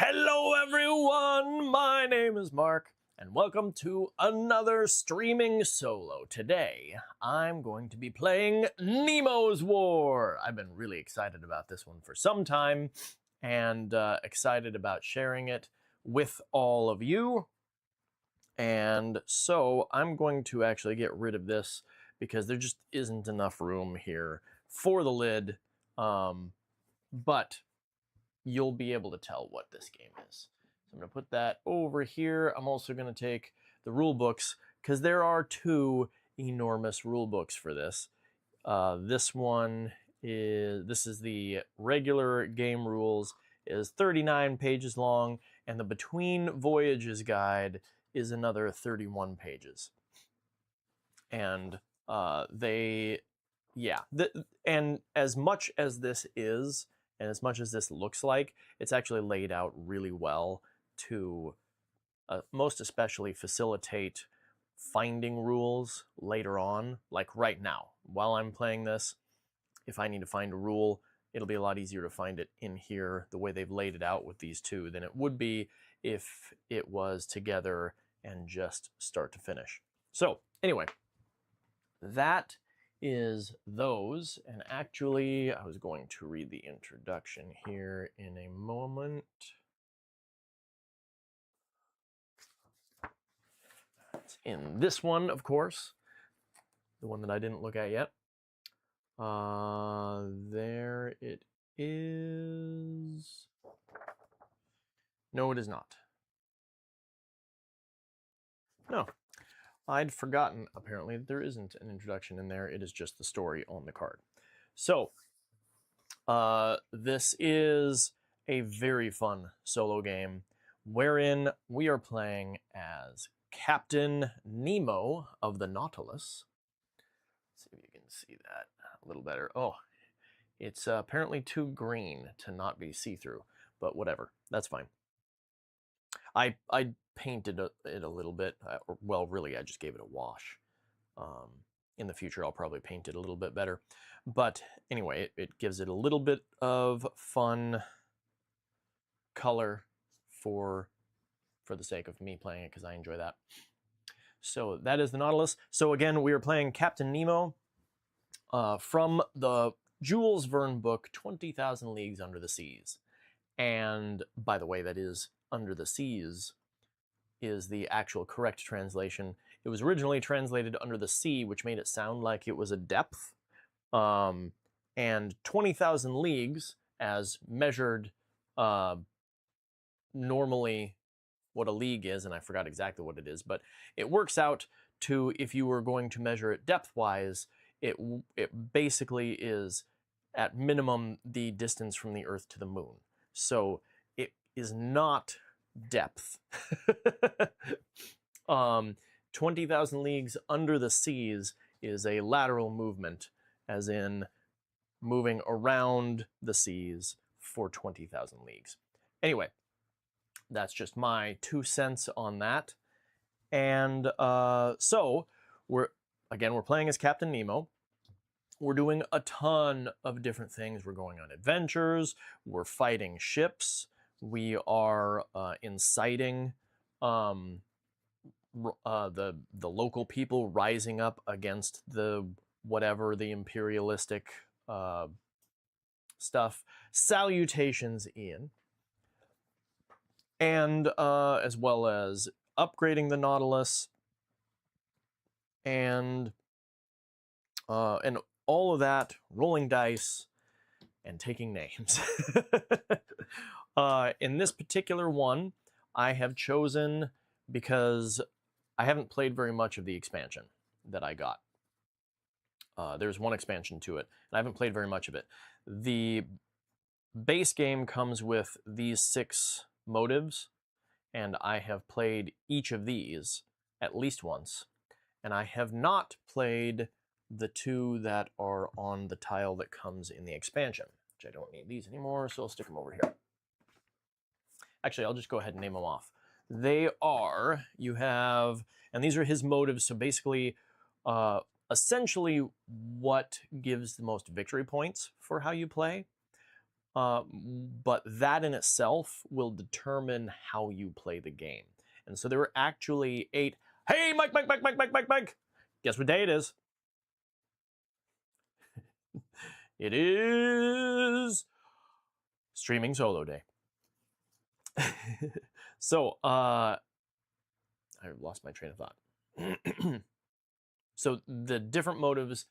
Hello everyone, my name is Mark, and welcome to another streaming solo. Today, I'm going to be playing Nemo's War. I've been really excited about this one for some time, and excited about sharing it with all of you. And so, I'm going to actually get rid of this, because there just isn't enough room here for the lid, but you'll be able to tell what this game is. So I'm going to put that over here. I'm also going to take the rule books, because there are two enormous rule books for this. This is the regular game rules, is 39 pages long, and the Between Voyages guide is another 31 pages. And and as much as this is, and as much as this looks like, it's actually laid out really well to most especially facilitate finding rules later on. Like right now, while I'm playing this, if I need to find a rule, it'll be a lot easier to find it in here the way they've laid it out with these two than it would be if it was together and just start to finish. So anyway, that is those, and actually I was going to read the introduction here in a moment. It's in this one, of course, the one that I didn't look at yet. There it is. No, it is not. No. I'd forgotten, apparently, that there isn't an introduction in there. It is just the story on the card. So, this is a very fun solo game wherein we are playing as Captain Nemo of the Nautilus. Let's see if you can see that a little better. Oh, it's apparently too green to not be see-through, but whatever, that's fine. I painted it a little bit. Well, really, I just gave it a wash. In the future, I'll probably paint it a little bit better. But anyway, it gives it a little bit of fun color for the sake of me playing it, because I enjoy that. So that is the Nautilus. So again, we are playing Captain Nemo from the Jules Verne book, 20,000 Leagues Under the Seas. And by the way, that is Under the Seas is the actual correct translation. It was originally translated Under the Sea, which made it sound like it was a depth. And 20,000 leagues, as measured normally what a league is, and I forgot exactly what it is, but it works out to, if you were going to measure it depth-wise, it basically is, at minimum, the distance from the Earth to the Moon. So it is not depth. 20,000 leagues under the seas is a lateral movement, as in moving around the seas for 20,000 leagues. Anyway, that's just my 2 cents on that. And so we're playing as Captain Nemo. We're doing a ton of different things. We're going on adventures. We're fighting ships. We are inciting the local people rising up against the imperialistic stuff. Salutations, Ian. And as well as upgrading the Nautilus and all of that, rolling dice and taking names. In this particular one, I have chosen, because I haven't played very much of the expansion that I got. There's one expansion to it, and I haven't played very much of it. The base game comes with these 6 motives, and I have played each of these at least once, and I have not played the 2 that are on the tile that comes in the expansion, which I don't need these anymore, so I'll stick them over here. Actually, I'll just go ahead and name them off. They are, you have, and these are his motives, so basically, essentially what gives the most victory points for how you play. but that in itself will determine how you play the game. And so there were actually 8. Hey, Mike, Mike, Mike, Mike, Mike, Mike, Mike. Guess what day it is? It is streaming solo day. So, I lost my train of thought. So the different motives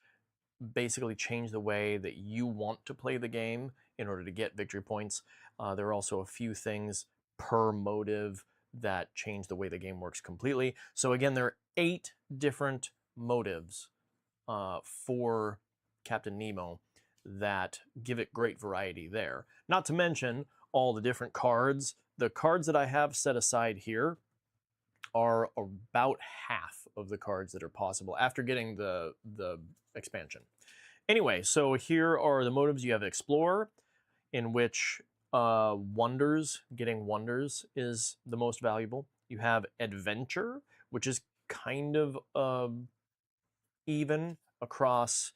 basically change the way that you want to play the game in order to get victory points. There are also a few things per motive that change the way the game works completely. So again, there are 8 different motives for Captain Nemo that give it great variety there. Not to mention all the different cards. The cards that I have set aside here are about half of the cards that are possible after getting the expansion. Anyway, so here are the motives. You have Explorer, in which wonders, getting wonders is the most valuable. You have Adventure, which is kind of even across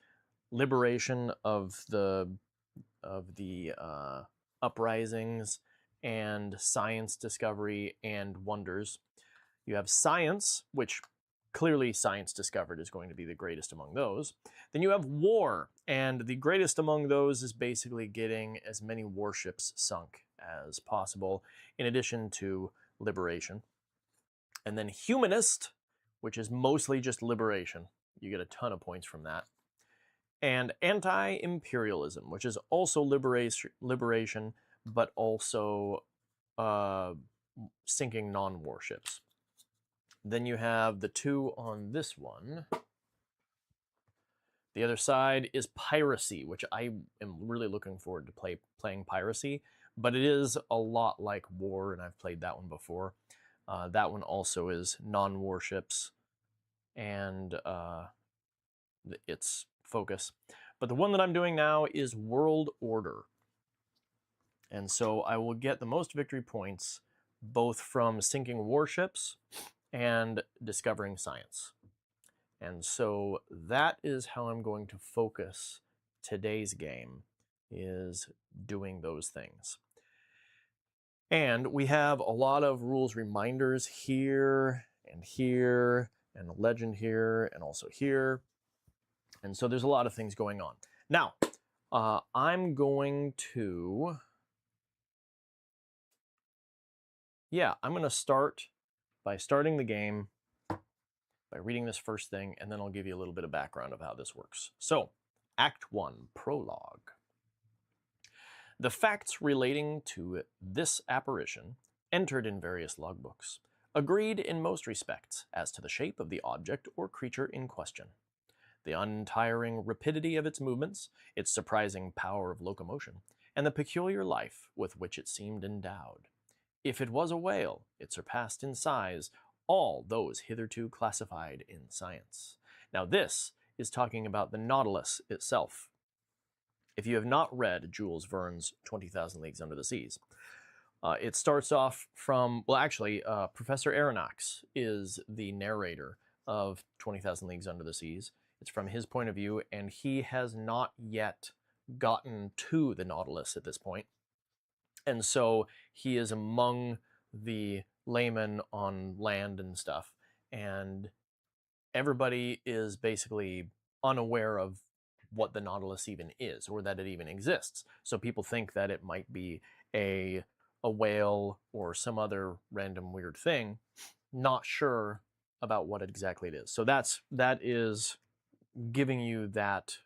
liberation of the uprisings and science discovery and wonders. You have Science, which clearly science discovered is going to be the greatest among those. Then you have War, and the greatest among those is basically getting as many warships sunk as possible, in addition to liberation. And then Humanist, which is mostly just liberation. You get a ton of points from that. And Anti-Imperialism, which is also liberation, but also sinking non-warships. Then you have the 2 on this one. The other side is Piracy, which I am really looking forward to playing Piracy, but it is a lot like War, and I've played that one before. That one also is non-warships and its focus. But the one that I'm doing now is World Order. And so I will get the most victory points both from sinking warships and discovering science. And so that is how I'm going to focus today's game, is doing those things. And we have a lot of rules reminders here, and a legend here, and also here. And so there's a lot of things going on. Now, I'm going to start by starting the game by reading this first thing, and then I'll give you a little bit of background of how this works. So, Act 1, Prologue. The facts relating to this apparition, entered in various logbooks, agreed in most respects as to the shape of the object or creature in question, the untiring rapidity of its movements, its surprising power of locomotion, and the peculiar life with which it seemed endowed. If it was a whale, it surpassed in size all those hitherto classified in science. Now this is talking about the Nautilus itself. If you have not read Jules Verne's 20,000 Leagues Under the Seas, it starts off from, well actually, Professor Aronnax is the narrator of 20,000 Leagues Under the Seas. It's from his point of view, and he has not yet gotten to the Nautilus at this point. And so he is among the laymen on land and stuff, and everybody is basically unaware of what the Nautilus even is, or that it even exists. So people think that it might be a whale or some other random weird thing, not sure about what exactly it is. So that is giving you that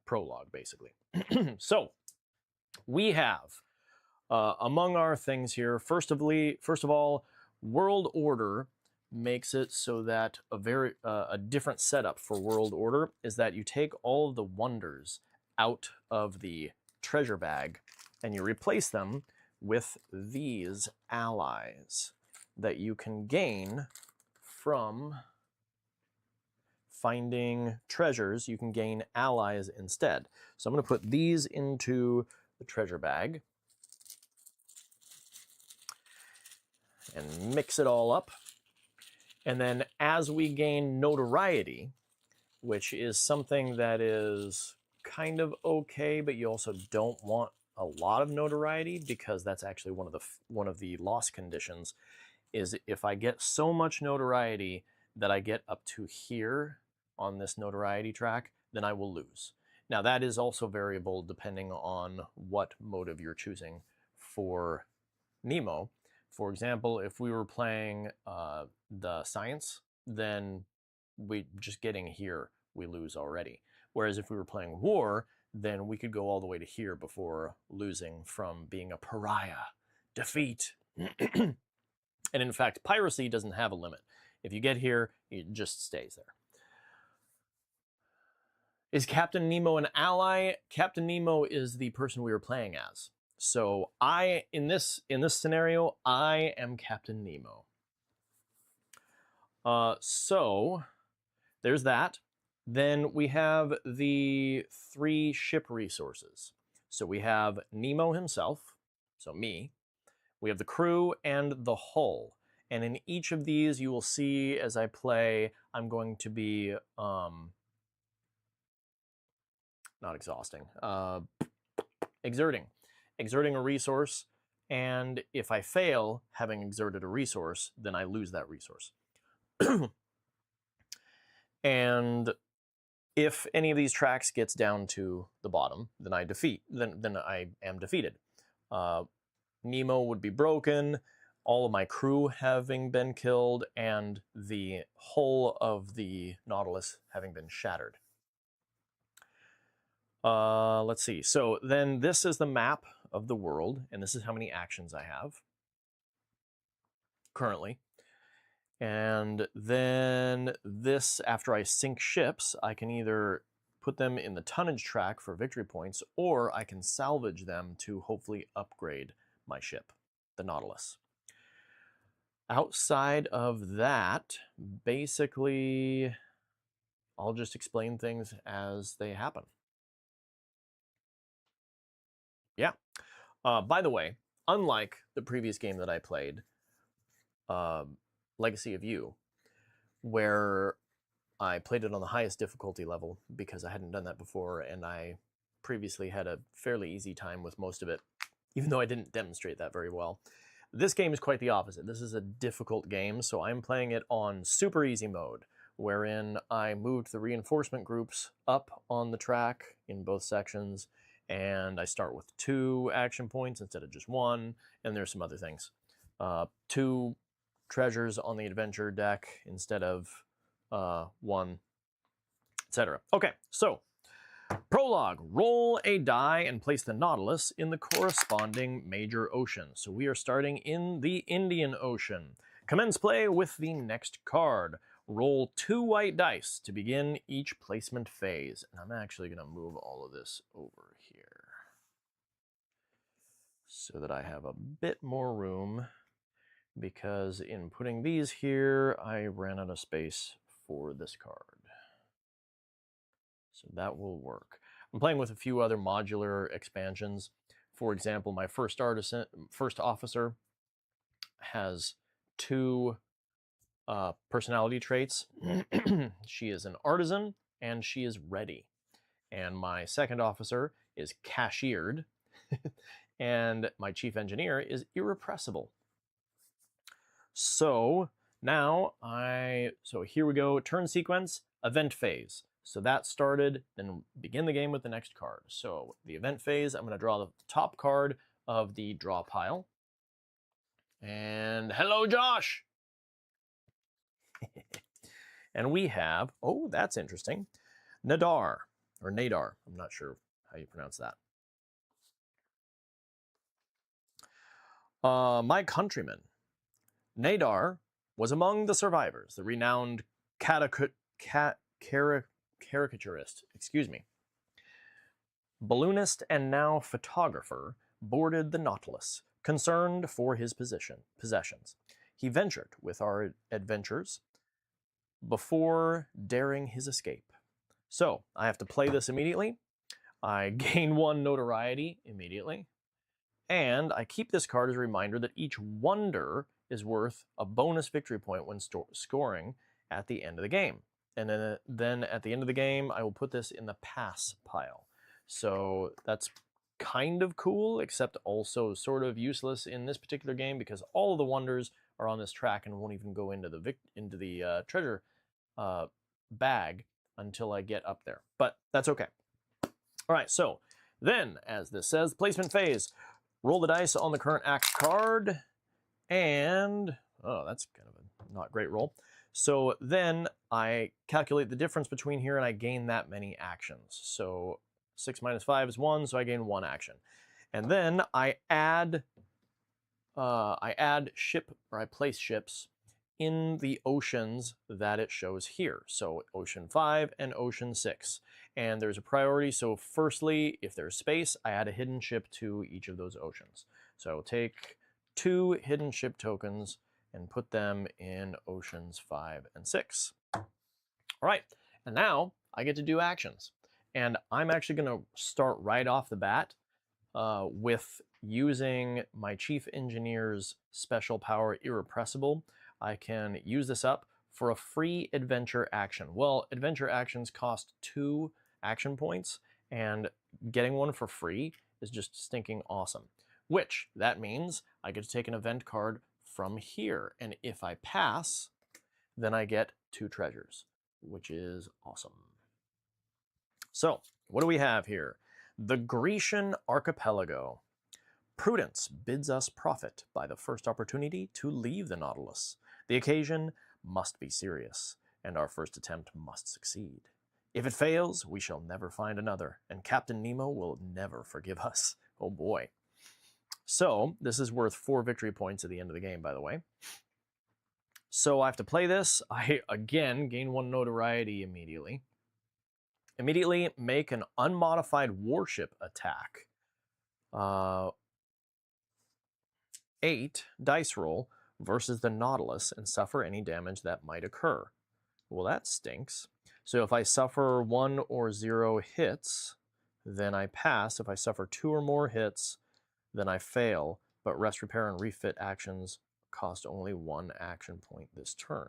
prologue, basically. So we have among our things here, first of all, World Order makes it so that a different setup for World Order is that you take all of the wonders out of the treasure bag and you replace them with these allies that you can gain from finding treasures. You can gain allies instead. So I'm going to put these into the treasure bag and mix it all up. And then as we gain notoriety, which is something that is kind of okay, but you also don't want a lot of notoriety, because that's actually one of the loss conditions, is if I get so much notoriety that I get up to here on this notoriety track, then I will lose. Now that is also variable depending on what motive you're choosing for Nemo. For example, if we were playing the science, then just getting here, we lose already. Whereas if we were playing war, then we could go all the way to here before losing from being a pariah. Defeat. And in fact, piracy doesn't have a limit. If you get here, it just stays there. Is Captain Nemo an ally? Captain Nemo is the person we were playing as. So in this scenario, I am Captain Nemo. So there's that. Then we have the 3 ship resources. So we have Nemo himself, so me. We have the crew and the hull. And in each of these, you will see as I play, I'm going to be, not exhausting, exerting a resource. And if I fail having exerted a resource, then I lose that resource. And if any of these tracks gets down to the bottom, then I am defeated. Nemo would be broken, all of my crew having been killed, and the hull of the Nautilus having been shattered. Let's see. So then this is the map of the world, and this is how many actions I have currently. And then this, after I sink ships, I can either put them in the tonnage track for victory points, or I can salvage them to hopefully upgrade my ship, the Nautilus. Outside of that, basically, I'll just explain things as they happen. Yeah. By the way, unlike the previous game that I played, Legacy of You, where I played it on the highest difficulty level because I hadn't done that before, and I previously had a fairly easy time with most of it, even though I didn't demonstrate that very well. This game is quite the opposite. This is a difficult game, so I'm playing it on super easy mode, wherein I moved the reinforcement groups up on the track in both sections, and I start with 2 action points instead of just 1, and there's some other things. 2 treasures on the adventure deck instead of 1, etc. Okay, so prologue. Roll a die and place the Nautilus in the corresponding major ocean. So we are starting in the Indian Ocean. Commence play with the next card. Roll 2 white dice to begin each placement phase. And I'm actually going to move all of this over here so that I have a bit more room, because in putting these here, I ran out of space for this card. So that will work. I'm playing with a few other modular expansions. For example, my first officer has 2 personality traits. She is an artisan and she is ready. And my second officer is cashiered. And my chief engineer is irrepressible. So now so here we go, turn sequence, event phase. So that started, then begin the game with the next card. So the event phase, I'm going to draw the top card of the draw pile. And hello, Josh! And we have, oh, that's interesting, Nadar, or Nadar, I'm not sure how you pronounce that. My countryman. Nadar was among the survivors, the renowned caricaturist, balloonist and now photographer, boarded the Nautilus, concerned for his possessions. He ventured with our adventures before daring his escape. So I have to play this immediately. I gain 1 notoriety immediately. And I keep this card as a reminder that each wonder is worth a bonus victory point when scoring at the end of the game. And then at the end of the game, I will put this in the pass pile. So that's kind of cool, except also sort of useless in this particular game because all of the wonders are on this track and won't even go into the treasure bag until I get up there. But that's okay. All right, so then, as this says, placement phase. Roll the dice on the current act card, and oh, that's kind of a not great roll. So then I calculate the difference between here and I gain that many actions. So 6 minus 5 is 1, so I gain 1 action. And then I add ship, or I place ships in the oceans that it shows here. So Ocean 5 and Ocean 6. And there's a priority. So firstly, if there's space, I add a hidden ship to each of those oceans. So I'll take 2 hidden ship tokens and put them in Oceans 5 and 6. All right, and now I get to do actions. And I'm actually going to start right off the bat with using my Chief Engineer's special power, Irrepressible. I can use this up for a free adventure action. Well, adventure actions cost 2 action points, and getting one for free is just stinking awesome. Which, that means I get to take an event card from here, and if I pass, then I get 2 treasures, which is awesome. So, what do we have here? The Grecian Archipelago. Prudence bids us profit by the first opportunity to leave the Nautilus. The occasion must be serious, and our first attempt must succeed. If it fails, we shall never find another, and Captain Nemo will never forgive us. Oh boy. So, this is worth 4 victory points at the end of the game, by the way. So I have to play this. I, again, gain 1 notoriety immediately. Immediately make an unmodified warship attack. 8 dice roll versus the Nautilus and suffer any damage that might occur. Well, that stinks. So if I suffer 1 or 0 hits, then I pass. If I suffer 2 or more hits, then I fail. But rest, repair, and refit actions cost only 1 action point this turn.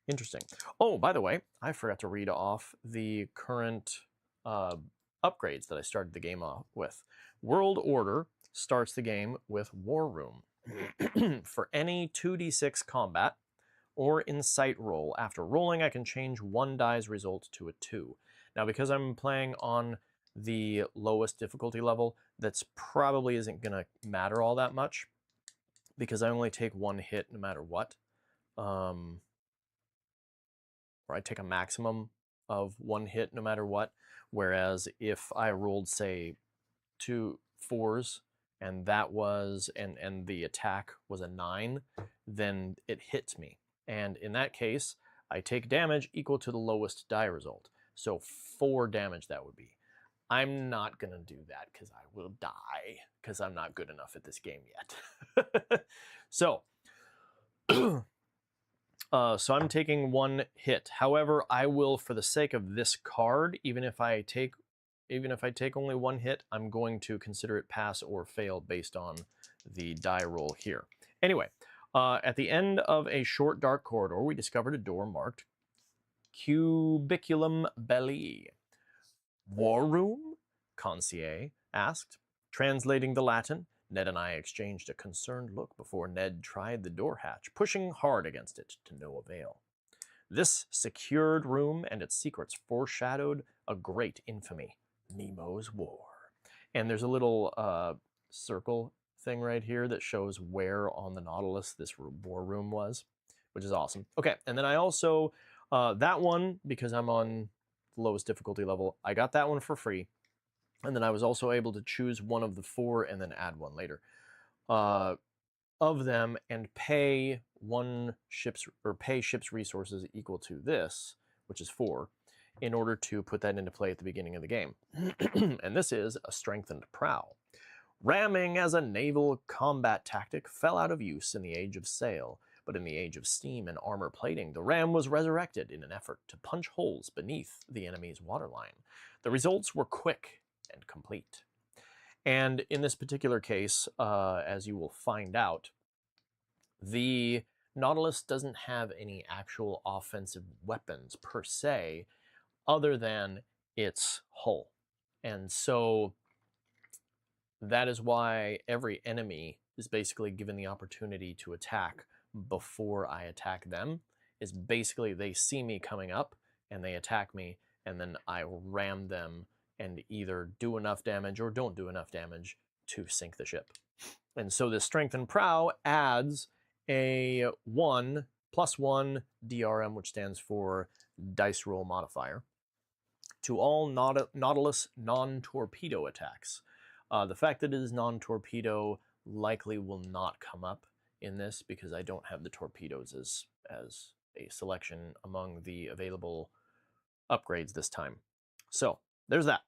Interesting. Oh, by the way, I forgot to read off the current upgrades that I started the game off with. World Order starts the game with War Room. For any 2d6 combat or insight roll, after rolling I can change 1 die's result to a 2. Now because I'm playing on the lowest difficulty level, that's probably isn't going to matter all that much because I only take 1 hit no matter what. Or I take a maximum of 1 hit no matter what. Whereas if I rolled, say, 2 4s and that was, and the attack was a 9, then it hits me. And in that case, I take damage equal to the lowest die result. So 4 damage that would be. I'm not gonna do that because I will die because I'm not good enough at this game yet. So, so I'm taking 1 hit. However, I will, for the sake of this card, even if I take only 1 hit, I'm going to consider it pass or fail based on the die roll here. Anyway, at the end of a short dark corridor, we discovered a door marked Cubiculum Belli. War room? Conseil asked. Translating the Latin, Ned and I exchanged a concerned look before Ned tried the door hatch, pushing hard against it to no avail. This secured room and its secrets foreshadowed a great infamy, Nemo's War. And there's a little circle thing right here that shows where on the Nautilus this war room was, which is awesome. Okay, and then I also, that one, because I'm on the lowest difficulty level, I got that one for free. And then I was also able to choose one of the 4 and then add one later of them and pay ships resources equal to this, which is 4, in order to put that into play at the beginning of the game. And this is a strengthened prow. Ramming as a naval combat tactic fell out of use in the age of sail, but in the age of steam and armor plating, the ram was resurrected in an effort to punch holes beneath the enemy's waterline. The results were quick and complete. And in this particular case, as you will find out, the Nautilus doesn't have any actual offensive weapons per se, other than its hull. And so that is why every enemy is basically given the opportunity to attack before I attack them. Is basically they see me coming up and they attack me, and then I ram them and either do enough damage or don't do enough damage to sink the ship. And so this strength and prow adds a 1+1 DRM, which stands for dice roll modifier, to all Nautilus non-torpedo attacks. The fact that it is non-torpedo likely will not come up in this because I don't have the torpedoes as a selection among the available upgrades this time. So there's that.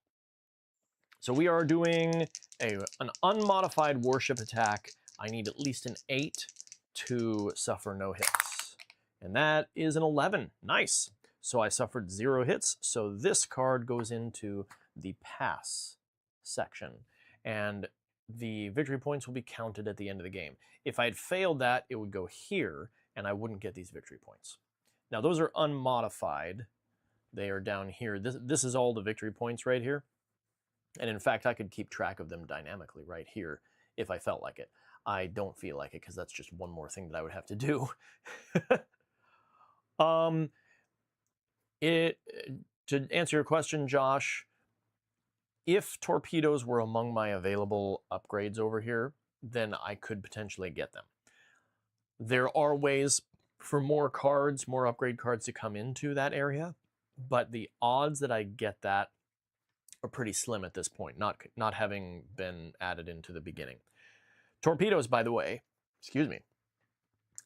So we are doing an unmodified warship attack. I need at least an 8 to suffer no hits. And that is an 11. Nice. So I suffered 0 hits. So this card goes into the pass section. And the victory points will be counted at the end of the game. If I had failed that, it would go here, and I wouldn't get these victory points. Now, those are unmodified. They are down here. This is all the victory points right here. And in fact, I could keep track of them dynamically right here if I felt like it. I don't feel like it because that's just one more thing that I would have to do. To answer your question, Josh, if torpedoes were among my available upgrades over here, then I could potentially get them. There are ways for more cards, more upgrade cards to come into that area, but the odds that I get that are pretty slim at this point, not having been added into the beginning. Torpedoes, by the way, excuse me,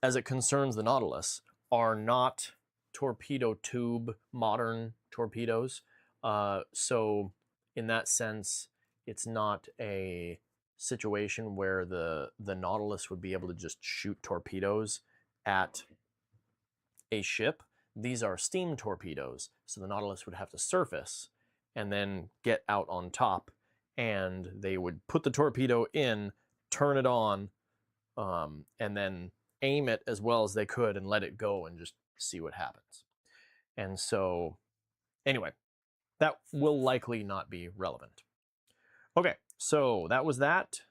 as it concerns the Nautilus, are not torpedo tube modern torpedoes. So in that sense, it's not a situation where the Nautilus would be able to just shoot torpedoes at a ship. These are steam torpedoes, so the Nautilus would have to surface and then get out on top, and they would put the torpedo in, turn it on, and then aim it as well as they could and let it go and just see what happens. And so, anyway, that will likely not be relevant. Okay, so that was that.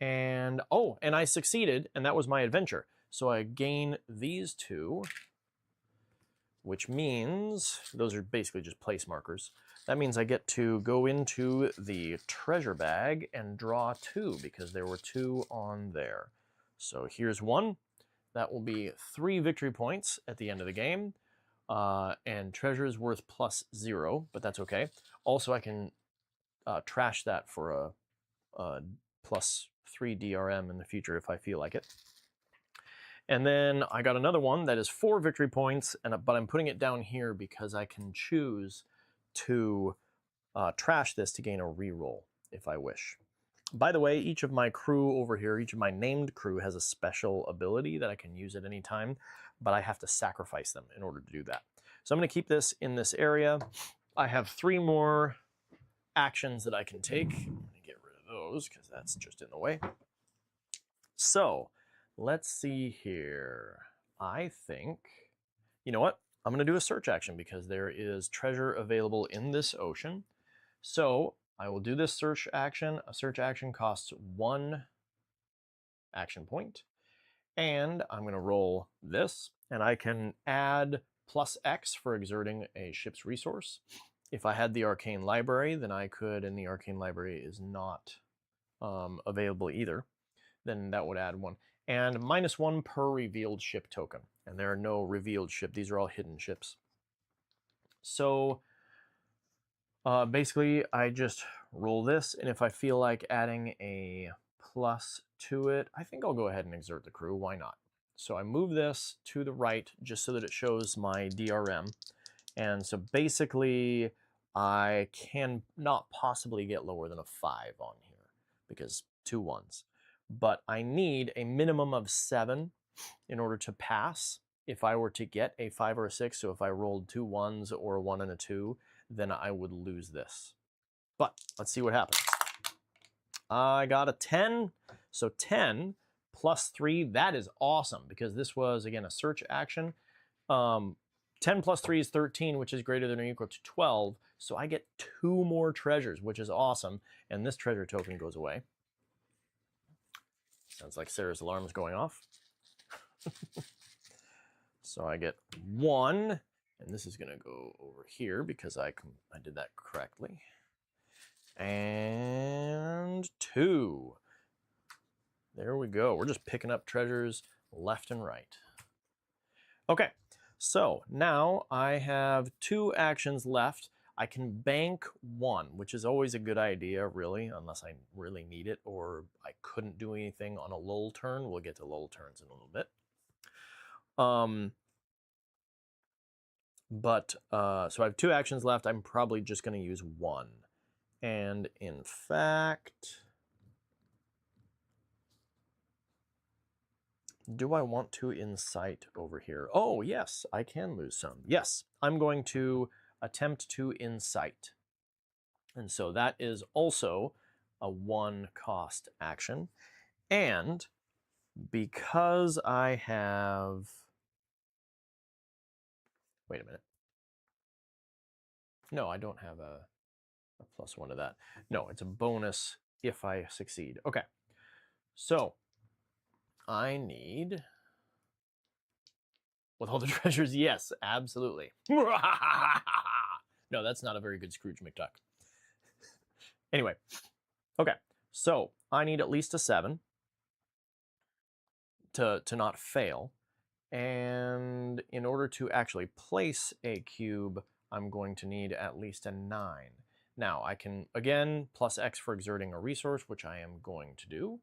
And, oh, and I succeeded, and that was my adventure. So I gain these 2, which means, those are basically just place markers. That means I get to go into the treasure bag and draw 2 because there were 2 on there. So here's 1. That will be 3 victory points at the end of the game. And treasure is worth +0, but that's okay. Also, I can trash that for a +3 DRM in the future if I feel like it. And then I got another one that is 4 victory points, but I'm putting it down here because I can choose to trash this to gain a reroll if I wish. By the way, each of my crew over here, each of my named crew has a special ability that I can use at any time, but I have to sacrifice them in order to do that. So I'm going to keep this in this area. I have 3 more actions that I can take. I'm going to get rid of those because that's just in the way. So let's see here. I think, you know what? I'm going to do a search action because there is treasure available in this ocean. So I will do this search action. A search action costs 1 action point. And I'm going to roll this, and I can add +X for exerting a ship's resource. If I had the Arcane Library, then I could, and the Arcane Library is not available either. Then that would add 1. And -1 per revealed ship token. And there are no revealed ship. These are all hidden ships. So basically, I just roll this, and if I feel like adding a plus to it, I think I'll go ahead and exert the crew. Why not? So I move this to the right just so that it shows my DRM. And so basically, I can not possibly get lower than a 5 on here because 2 1s. But I need a minimum of 7 in order to pass if I were to get a 5 or a 6. So if I rolled 2 1s or a 1 and a 2, then I would lose this. But let's see what happens. I got a 10. So 10 plus 3, that is awesome because this was, again, a search action. 10 plus 3 is 13, which is greater than or equal to 12. So I get 2 more treasures, which is awesome. And this treasure token goes away. Sounds like Sarah's alarm is going off. So I get 1, and this is going to go over here because I did that correctly. And 2. There we go. We're just picking up treasures left and right. Okay, so now I have 2 actions left. I can bank 1, which is always a good idea, really, unless I really need it or I couldn't do anything on a lull turn. We'll get to lull turns in a little bit. So I have 2 actions left. I'm probably just going to use 1. And in fact, do I want to incite over here? Oh, yes, I can lose some. Yes, I'm going to attempt to incite. And so that is also a 1 cost action. And because I have... Wait a minute. No, I don't have a +1 to that. No, it's a bonus if I succeed. Okay, so I need... With all the treasures, yes, absolutely. No, that's not a very good Scrooge McDuck. Anyway, okay, so I need at least a 7 to not fail. And in order to actually place a cube, I'm going to need at least a 9. Now, I can, again, plus X for exerting a resource, which I am going to do.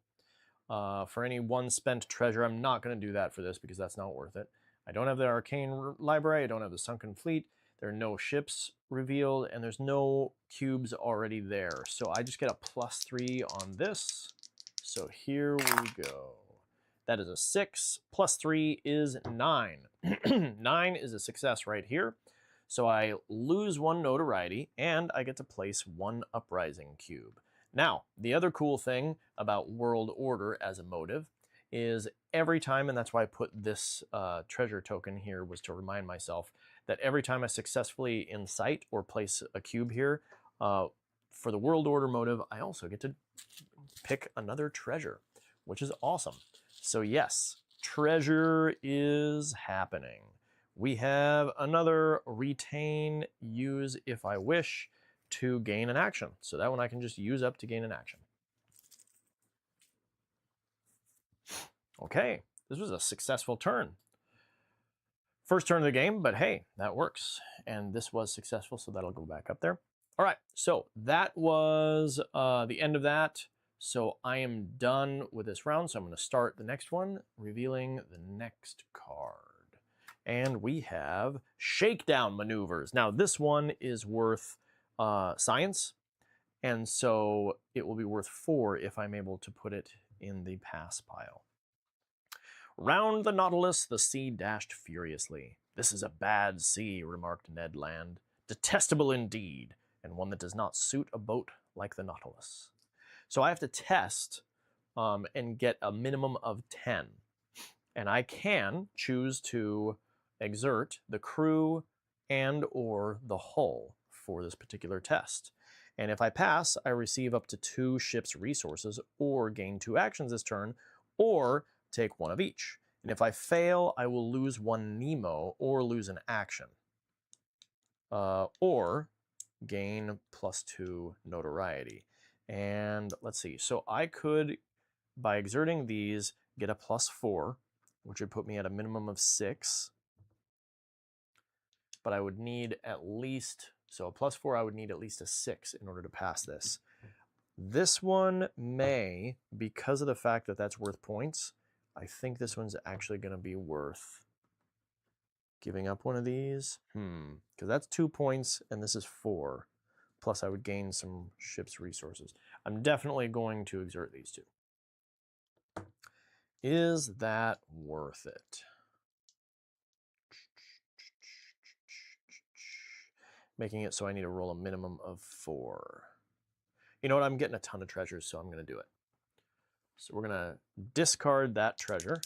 For any 1 spent treasure, I'm not going to do that for this because that's not worth it. I don't have the Arcane Library, I don't have the Sunken Fleet, there are no ships revealed, and there's no cubes already there. So I just get a +3 on this. So here we go. That is a 6, +3 is 9. 9 is a success right here. So I lose 1 notoriety, and I get to place 1 uprising cube. Now, the other cool thing about World Order as a motive is every time, and that's why I put this treasure token here, was to remind myself that every time I successfully incite or place a cube here, for the World Order motive, I also get to pick another treasure, which is awesome. So yes, treasure is happening. We have another retain, use if I wish, to gain an action. So that one I can just use up to gain an action. Okay, this was a successful turn. First turn of the game, but hey, that works. And this was successful, so that'll go back up there. All right, so that was the end of that. So I am done with this round, so I'm going to start the next one, revealing the next card. And we have Shakedown Maneuvers. Now, this one is worth science, and so it will be worth 4 if I'm able to put it in the pass pile. Round the Nautilus, the sea dashed furiously. This is a bad sea, remarked Ned Land. Detestable indeed, and one that does not suit a boat like the Nautilus. So I have to test and get a minimum of 10. And I can choose to exert the crew and or the hull for this particular test. And if I pass, I receive up to 2 ships' resources or gain 2 actions this turn, or take 1 of each. And if I fail, I will lose 1 Nemo or lose an action. Or gain +2 notoriety. And let's see, so I could, by exerting these, get a +4, which would put me at a minimum of 6. But I would need at least, so a +4, I would need at least a 6 in order to pass this. This one may, because of the fact that that's worth points, I think this one's actually going to be worth giving up one of these. Because that's 2 points and this is 4. Plus I would gain some ship's resources. I'm definitely going to exert these 2. Is that worth it? Making it so I need to roll a minimum of 4. You know what? I'm getting a ton of treasures, so I'm going to do it. So we're going to discard that treasure.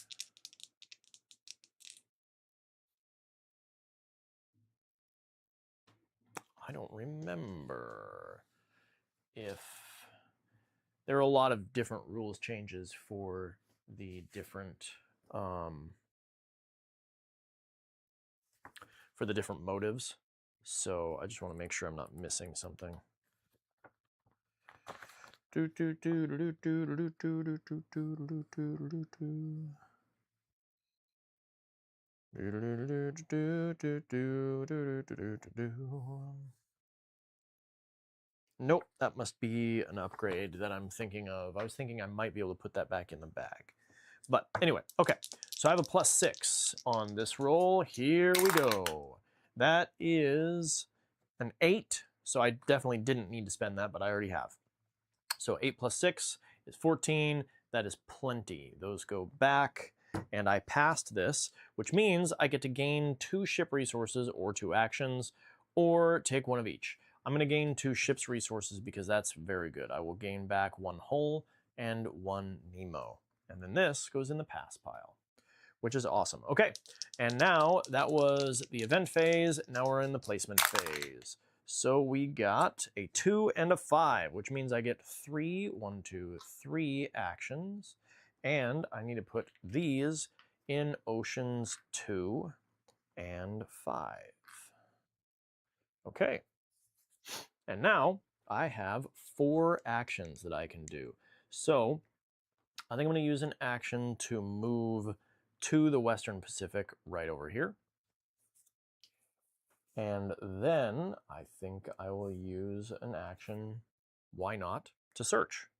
I don't remember if... There are a lot of different rules changes for the different motives. So I just want to make sure I'm not missing something. Nope, that must be an upgrade that I'm thinking of. I was thinking I might be able to put that back in the bag. But anyway, okay. So I have a +6 on this roll. Here we go. That is an 8. So I definitely didn't need to spend that, but I already have. So 8 + 6 is 14. That is plenty. Those go back. And I passed this, which means I get to gain 2 ship resources or 2 actions, or take one of each. I'm going to gain 2 ships resources because that's very good. I will gain back 1 hull and 1 Nemo. And then this goes in the pass pile, which is awesome. Okay, and now that was the event phase. Now we're in the placement phase. So we got a 2 and a 5, which means I get 3, 1, 2, 3 actions. And I need to put these in oceans 2 and 5. Okay. And now I have 4 actions that I can do. So I think I'm going to use an action to move to the Western Pacific right over here. And then I think I will use an action, why not, to search.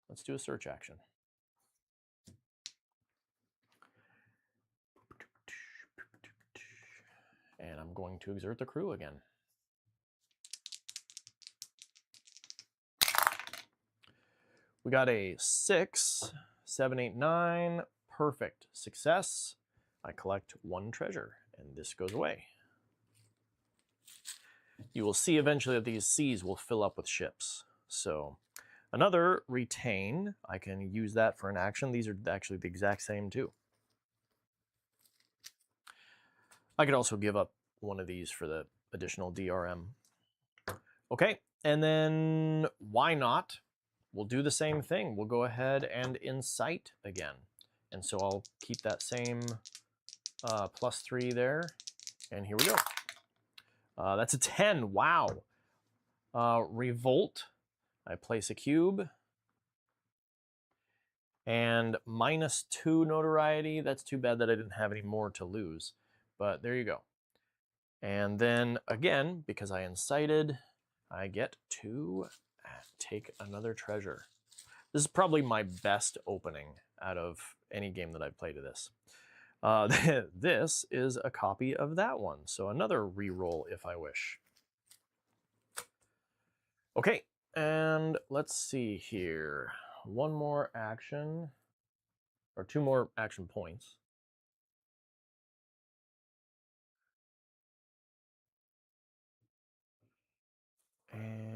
Let's do a search action. And I'm going to exert the crew again. We got a 6, 7, 8, 9, perfect success. I collect 1 treasure, and this goes away. You will see eventually that these seas will fill up with ships. So another retain, I can use that for an action. These are actually the exact same too. I could also give up one of these for the additional DRM. Okay, and then why not? We'll do the same thing. We'll go ahead and incite again. And so I'll keep that same +3 there. And here we go. That's a 10. Wow. Revolt. I place a cube. And -2 notoriety. That's too bad that I didn't have any more to lose. But there you go. And then again, because I incited, I get to take another treasure. This is probably my best opening out of any game that I've played of this. This is a copy of that one, so another reroll if I wish. Okay, and let's see here. 1 more action, or 2 more action points. And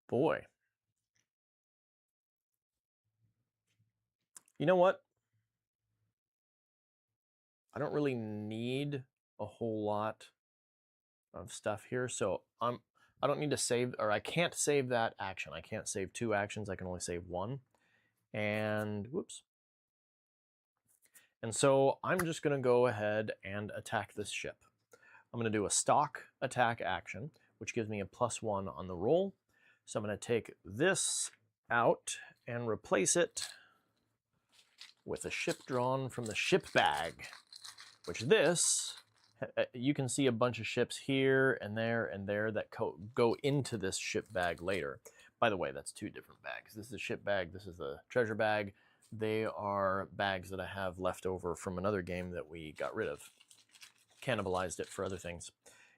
Boy. You know what? I don't really need a whole lot of stuff here, so I don't need to save, or I can't save that action. I can't save 2 actions. I can only save 1. And whoops. And so I'm just going to go ahead and attack this ship. I'm going to do a stock attack action, which gives me a +1 on the roll. So I'm going to take this out and replace it with a ship drawn from the ship bag, which you can see a bunch of ships here and there that go into this ship bag later. By the way, that's 2 different bags. This is a ship bag, this is the treasure bag. They are bags that I have left over from another game that we got rid of. Cannibalized it for other things.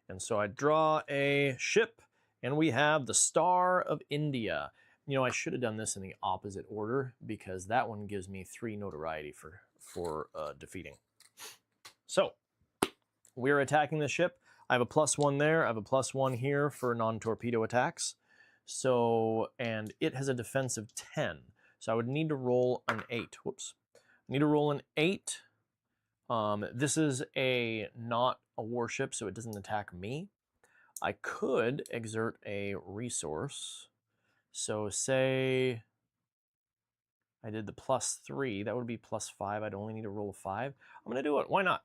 And so I draw a ship, and we have the Star of India. You know, I should have done this in the opposite order, because that one gives me 3 notoriety for defeating. So we're attacking the ship. I have a +1 there. I have a +1 here for non-torpedo attacks. So, and it has a defense of 10. So I would need to roll an 8. Whoops. I need to roll an 8. This is not a warship, so it doesn't attack me. I could exert a resource. So say I did the +3, that would be +5. I'd only need to roll a 5. I'm going to do it. Why not?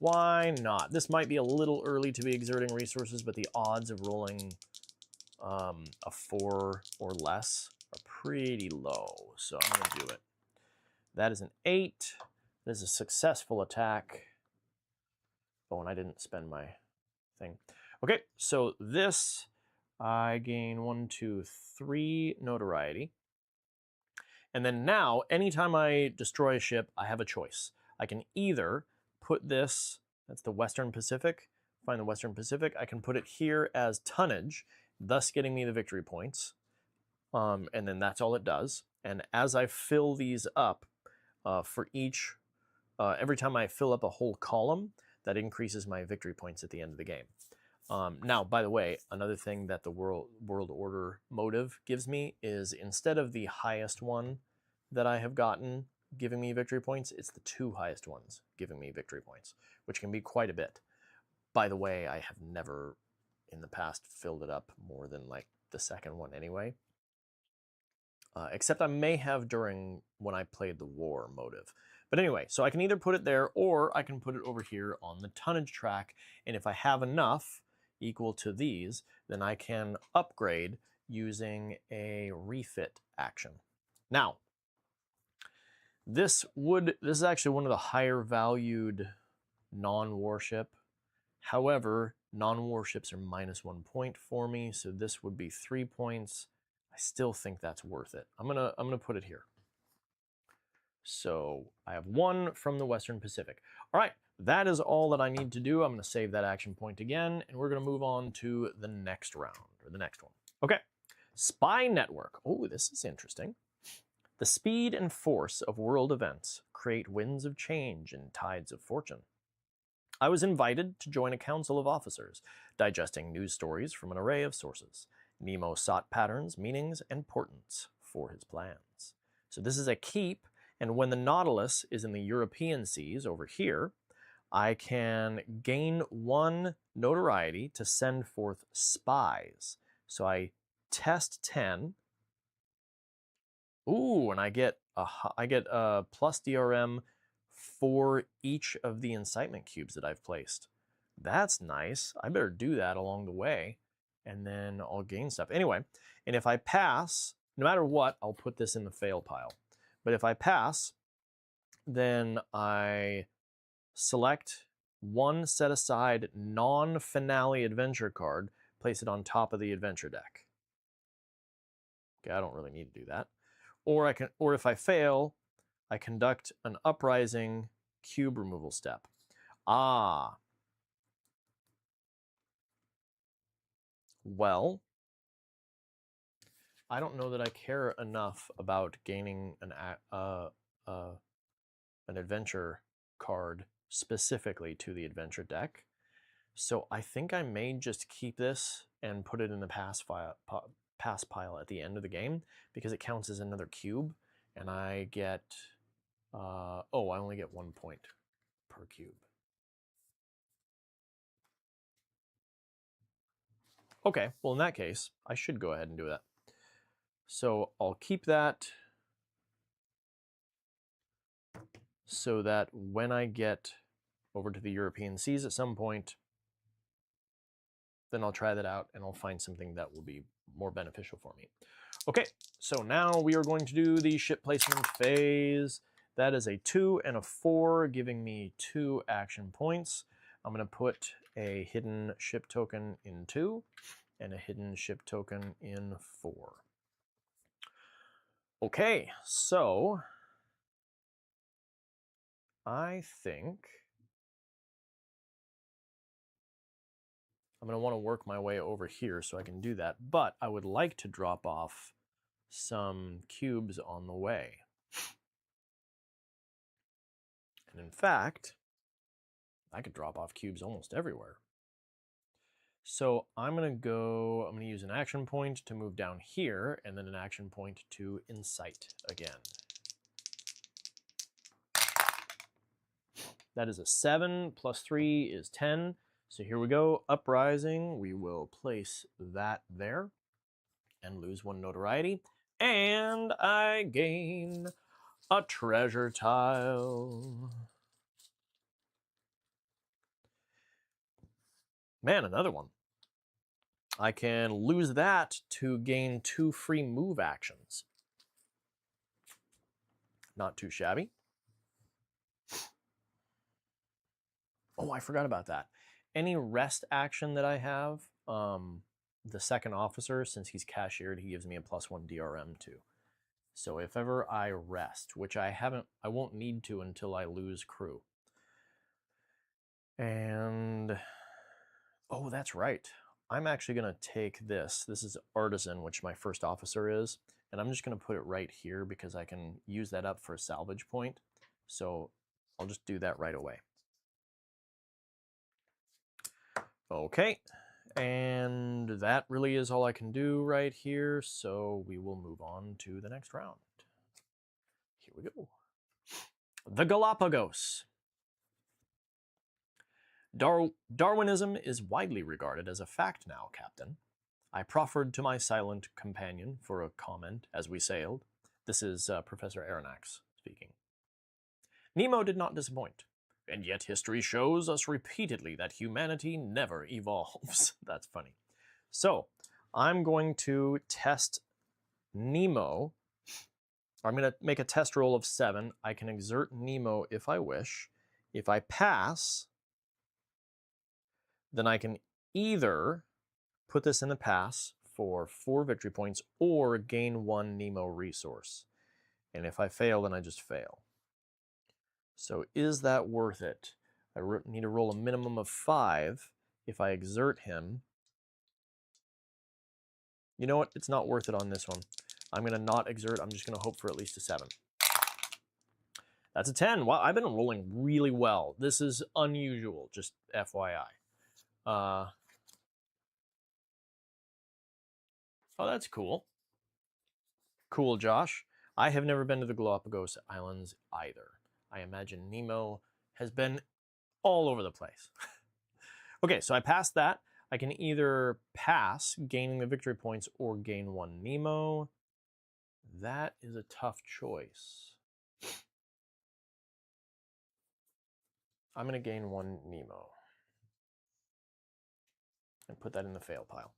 Why not? This might be a little early to be exerting resources, but the odds of rolling a 4 or less are pretty low. So I'm going to do it. That is an 8. That is a successful attack. Oh, and I didn't spend my thing. Okay, so this, I gain 1, 2, 3 notoriety. And then now, anytime I destroy a ship, I have a choice. I can either put this, that's the Western Pacific, find the Western Pacific, I can put it here as tonnage, thus getting me the victory points. And then that's all it does. And as I fill these up, for each, every time I fill up a whole column, that increases my victory points at the end of the game. Now, by the way, another thing that the World Order motive gives me is instead of the highest one that I have gotten giving me victory points, it's the 2 highest ones giving me victory points, which can be quite a bit. By the way, I have never in the past filled it up more than like the second one anyway. Except I may have during when I played the war motive. But anyway, so I can either put it there or I can put it over here on the tonnage track. And if I have enough equal to these, then I can upgrade using a refit action. Now, this is actually one of the higher valued non-warship. However, non-warships are -1 point for me, so this would be 3 points. I still think that's worth it. I'm gonna put it here. So I have 1 from the Western Pacific. All right, that is all that I need to do. I'm gonna save that action point again, and we're gonna move on to the next round, or the next one. Okay, Spy Network. Oh, this is interesting. The speed and force of world events create winds of change and tides of fortune. I was invited to join a council of officers, digesting news stories from an array of sources. Nemo sought patterns, meanings, and portents for his plans. So this is a keep, and when the Nautilus is in the European seas over here, I can gain 1 notoriety to send forth spies. So I test 10. Ooh, and I get a plus DRM for each of the incitement cubes that I've placed. That's nice. I better do that along the way, and then I'll gain stuff. Anyway, and if I pass, no matter what, I'll put this in the fail pile. But if I pass, then I select 1 set aside non-finale adventure card, place it on top of the adventure deck. Okay, I don't really need to do that. Or if I fail, I conduct an uprising cube removal step. Ah. Well, I don't know that I care enough about gaining an adventure card specifically to the adventure deck. So I think I may just keep this and put it in the pass pile at the end of the game because it counts as another cube, and I get, I only get 1 point per cube. Okay, well in that case, I should go ahead and do that. So I'll keep that so that when I get over to the European seas at some point, then I'll try that out and I'll find something that will be more beneficial for me. Okay, so now we are going to do the ship placement phase. That is a 2 and a 4, giving me 2 action points. I'm going to put a hidden ship token in 2 and a hidden ship token in 4. Okay, so I think I'm going to want to work my way over here so I can do that, but I would like to drop off some cubes on the way. And in fact, I could drop off cubes almost everywhere. So I'm going to use an action point to move down here, and then an action point to incite again. That is a 7 plus 3 is 10. So here we go, uprising. We will place that there and lose 1 notoriety. And I gain a treasure tile. Man, another one. I can lose that to gain 2 free move actions. Not too shabby. Oh, I forgot about that. Any rest action that I have, the second officer, since he's cashiered, he gives me a +1 DRM too. So if ever I rest, which I won't need to until I lose crew. And, oh, that's right. I'm actually going to take this. This is Artisan, which my first officer is. And I'm just going to put it right here because I can use that up for a salvage point. So I'll just do that right away. Okay, and that really is all I can do right here. So we will move on to the next round. Here we go. The Galapagos. Darwinism is widely regarded as a fact now, Captain. I proffered to my silent companion for a comment as we sailed. This is Professor Aronnax speaking. Nemo did not disappoint, and yet history shows us repeatedly that humanity never evolves. That's funny. So I'm going to test Nemo. I'm going to make a test roll of 7. I can exert Nemo if I wish. If I pass, then I can either put this in the pass for 4 victory points or gain 1 Nemo resource. And if I fail, then I just fail. So is that worth it? I need to roll a minimum of 5. If I exert him, you know what? It's not worth it on this one. I'm going to not exert. I'm just going to hope for at least a 7. That's a 10. Wow, I've been rolling really well. This is unusual, just FYI. Oh, that's cool. Cool, Josh. I have never been to the Galapagos Islands either. I imagine Nemo has been all over the place. Okay, so I passed that. I can either pass, gaining the victory points, or gain 1 Nemo. That is a tough choice. I'm going to gain 1 Nemo and put that in the fail pile.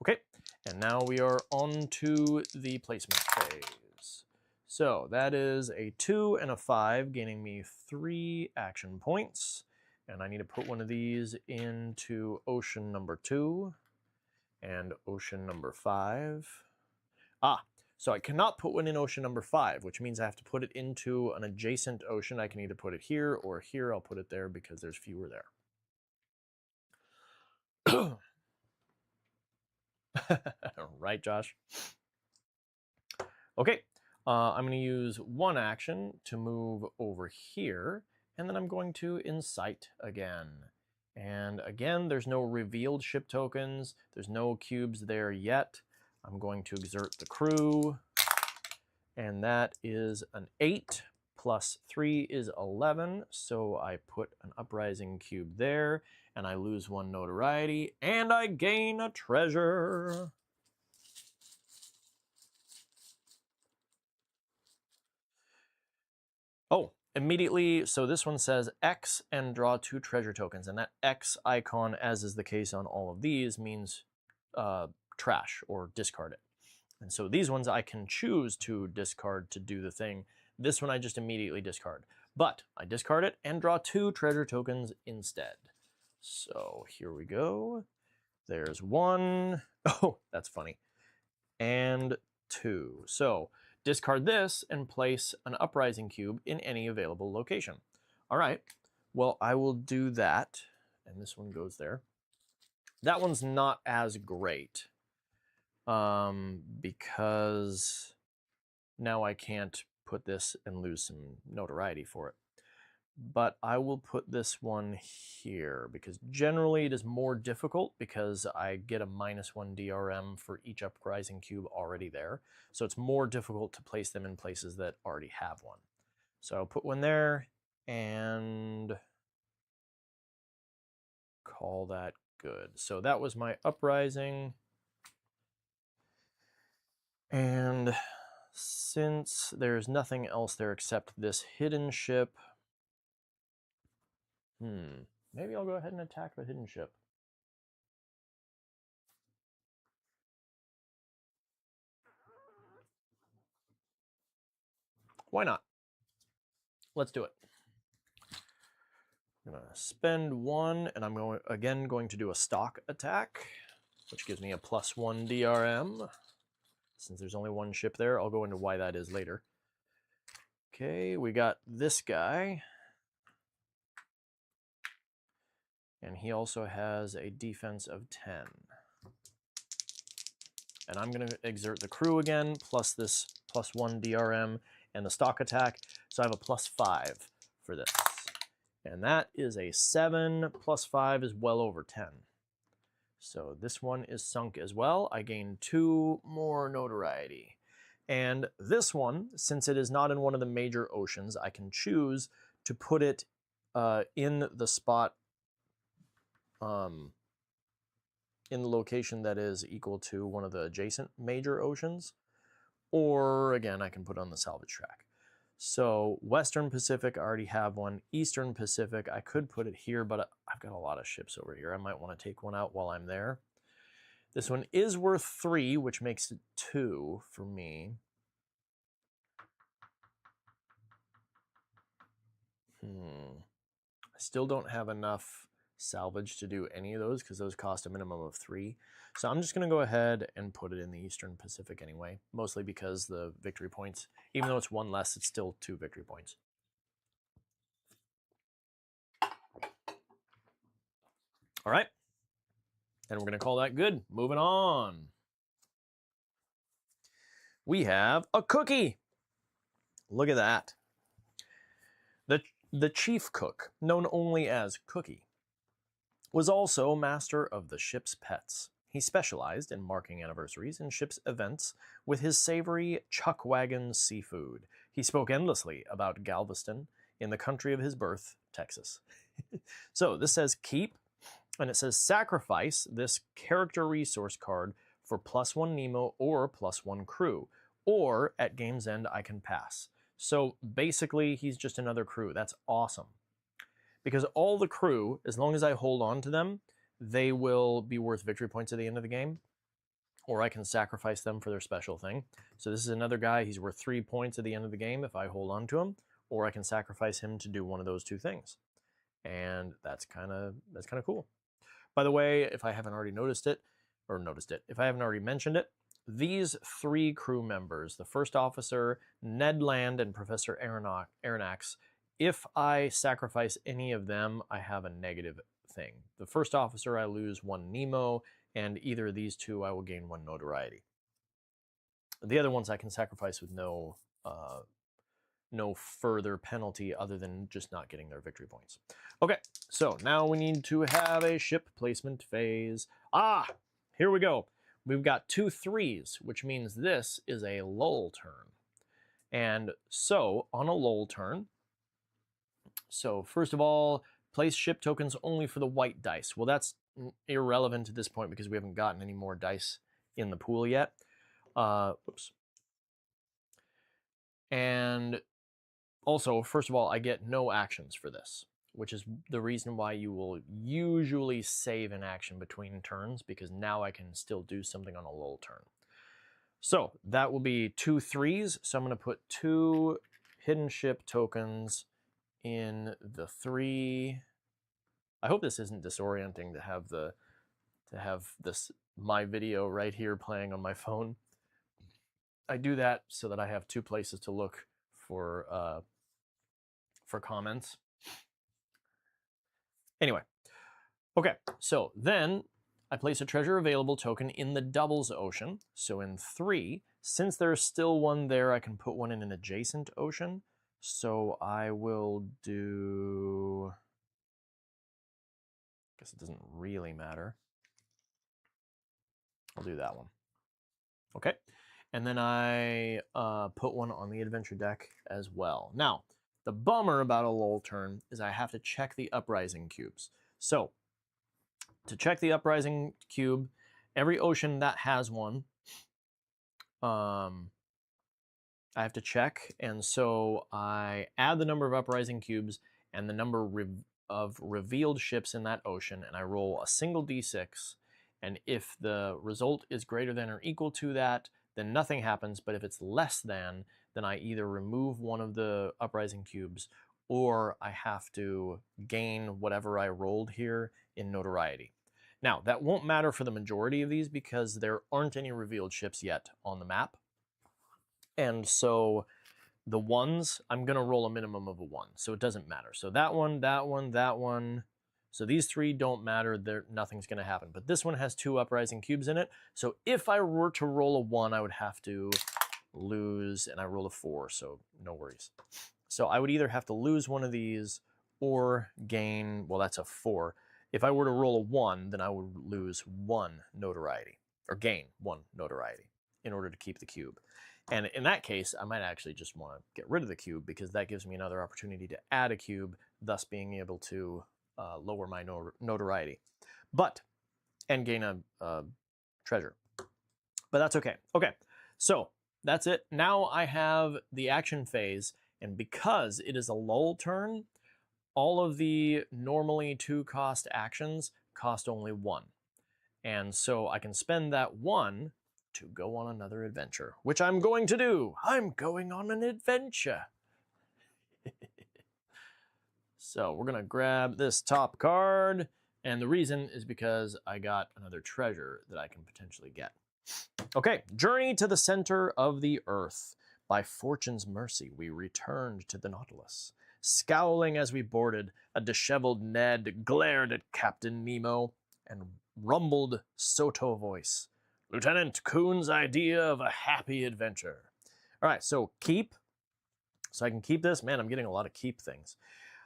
Okay, and now we are on to the placement phase. So that is a 2 and a 5, gaining me 3 action points. And I need to put one of these into ocean number 2 and ocean number 5. So I cannot put one in ocean number 5, which means I have to put it into an adjacent ocean. I can either put it here or here. I'll put it there because there's fewer there. Right, Josh? Okay, I'm going to use 1 action to move over here, and then I'm going to incite again. And again, there's no revealed ship tokens. There's no cubes there yet. I'm going to exert the crew, and that is an 8 plus 3 is 11. So I put an uprising cube there, and I lose 1 notoriety, and I gain a treasure. Oh, immediately, so this one says X and draw 2 treasure tokens, and that X icon, as is the case on all of these, means trash or discard it. And so these ones I can choose to discard to do the thing. This one I just immediately discard. But I discard it and draw 2 treasure tokens instead. So here we go. There's 1. Oh, that's funny. And 2. So discard this and place an uprising cube in any available location. All right, well, I will do that. And this one goes there. That one's not as great because now I can't put this and lose some notoriety for it. but I will put this one here because generally it is more difficult because I get a -1 DRM for each uprising cube already there. So it's more difficult to place them in places that already have one. So I'll put one there and call that good. So that was my uprising. And since there's nothing else there except this hidden ship, maybe I'll go ahead and attack the hidden ship. Why not? Let's do it. I'm going to spend 1, and I'm going to do a stock attack, which gives me a +1 DRM. Since there's only one ship there, I'll go into why that is later. Okay, we got this guy. And he also has a defense of 10. And I'm going to exert the crew again, plus this +1 DRM and the stock attack. So I have a +5 for this. And that is a 7, +5 is well over 10. So this one is sunk as well. I gain 2 more notoriety. And this one, since it is not in one of the major oceans, I can choose to put it in the spot, in the location that is equal to one of the adjacent major oceans. Or again, I can put it on the salvage track. So Western Pacific, I already have one. Eastern Pacific, I could put it here, but I've got a lot of ships over here. I might want to take one out while I'm there. This one is worth 3, which makes it 2 for me. I still don't have enough salvage to do any of those because those cost a minimum of 3. So I'm just going to go ahead and put it in the Eastern Pacific anyway, mostly because the victory points, even though it's 1 less, it's still 2 victory points. All right. And we're going to call that good. Moving on. We have a cookie. Look at that. The chief cook, known only as Cookie, was also master of the ship's pets. He specialized in marking anniversaries and ship's events with his savory chuck wagon seafood. He spoke endlessly about Galveston in the country of his birth, Texas. So this says keep, and it says sacrifice this character resource card for +1 Nemo or +1 crew, or at game's end I can pass. So basically he's just another crew. That's awesome. Because all the crew, as long as I hold on to them, they will be worth victory points at the end of the game, or I can sacrifice them for their special thing. So this is another guy, he's worth 3 points at the end of the game if I hold on to him, or I can sacrifice him to do one of those 2 things. And that's kind of cool. By the way, if I haven't already if I haven't already mentioned it, these 3 crew members, the first officer, Ned Land, and Professor Aronnax, if I sacrifice any of them, I have a negative thing. The first officer, I lose 1 Nemo, and either of these 2, I will gain 1 notoriety. The other ones I can sacrifice with no further penalty other than just not getting their victory points. Okay, so now we need to have a ship placement phase. Here we go. We've got 2 3s, which means this is a lull turn. And so on a lull turn, so first of all, place ship tokens only for the white dice. Well, that's irrelevant at this point because we haven't gotten any more dice in the pool yet. Oops. And also, first of all, I get no actions for this, which is the reason why you will usually save an action between turns, because now I can still do something on a lull turn. So that will be 2 3s. So I'm going to put 2 hidden ship tokens in the 3. I hope this isn't disorienting to have my video right here playing on my phone. I do that so that I have 2 places to look for comments. Anyway, okay, so then I place a treasure available token in the doubles ocean. So in 3, since there's still one there, I can put one in an adjacent ocean. So I will do, I guess it doesn't really matter. I'll do that one. Okay. And then I put one on the adventure deck as well. Now, the bummer about a lull turn is I have to check the uprising cubes. So, to check the uprising cube, every ocean that has one, I have to check. And so I add the number of uprising cubes and the number of revealed ships in that ocean, and I roll a single d6. And if the result is greater than or equal to that, then nothing happens. But if it's less than, then I either remove one of the uprising cubes or I have to gain whatever I rolled here in notoriety. Now, that won't matter for the majority of these because there aren't any revealed ships yet on the map. And so the ones, I'm going to roll a minimum of a 1, so it doesn't matter. So that one, that one, that one. So these 3 don't matter. Nothing's going to happen. But this one has 2 uprising cubes in it. So if I were to roll a 1, I would have to lose, and I rolled a 4, so no worries. So I would either have to lose one of these or gain, well, that's a 4. If I were to roll a 1, then I would lose 1 notoriety, or gain 1 notoriety in order to keep the cube. And in that case, I might actually just want to get rid of the cube because that gives me another opportunity to add a cube, thus being able to lower my notoriety, and gain a treasure. But that's okay. Okay, so that's it. Now I have the action phase, and because it is a lull turn, all of the normally 2-cost actions cost only 1. And so I can spend that 1 to go on another adventure, which I'm going to do. I'm going on an adventure. So we're gonna grab this top card, and the reason is because I got another treasure that I can potentially get. Okay, journey to the center of the earth. By fortune's mercy, we returned to the Nautilus. Scowling as we boarded, a disheveled Ned glared at Captain Nemo and rumbled sotto voice, "Lieutenant Kuhn's idea of a happy adventure." All right, so keep. So I can keep this. Man, I'm getting a lot of keep things.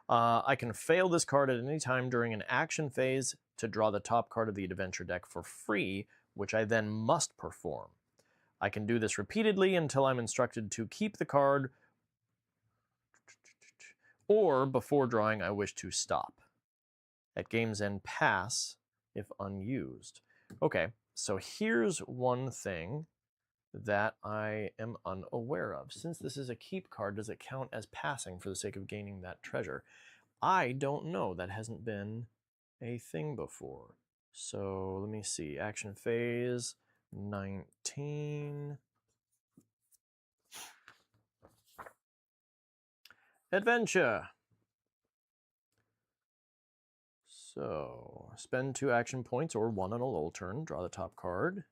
I can fail this card at any time during an action phase to draw the top card of the adventure deck for free, which I then must perform. I can do this repeatedly until I'm instructed to keep the card, or before drawing I wish to stop. At game's end, pass if unused. Okay, so here's one thing that I am unaware of. Since this is a keep card, does it count as passing for the sake of gaining that treasure? I don't know. That hasn't been a thing before. So let me see. Action phase 19. Adventure. So spend 2 action points or 1 on a lull turn. Draw the top card.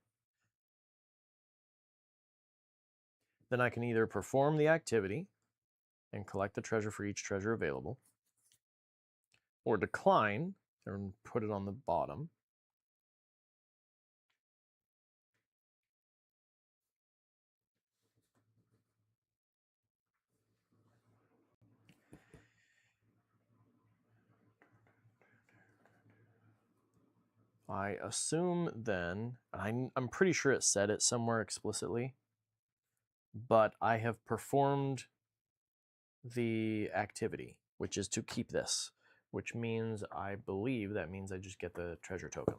Then I can either perform the activity and collect the treasure for each treasure available, or decline and put it on the bottom. I assume then, I'm pretty sure it said it somewhere explicitly, but I have performed the activity, which is to keep this, which means I believe that means I just get the treasure token.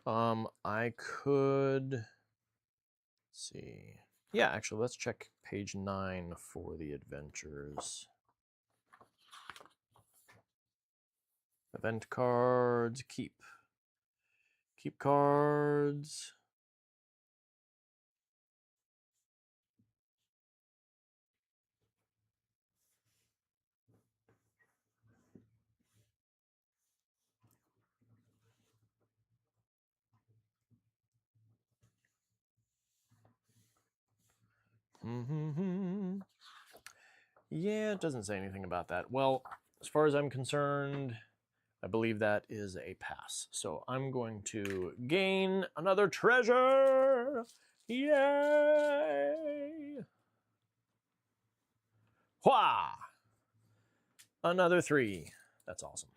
I could, let's see. Yeah, actually, let's check page 9 for the adventures. Event cards, keep. Keep cards. Yeah, it doesn't say anything about that. Well, as far as I'm concerned, I believe that is a pass. So I'm going to gain another treasure. Yay! Another 3. That's awesome.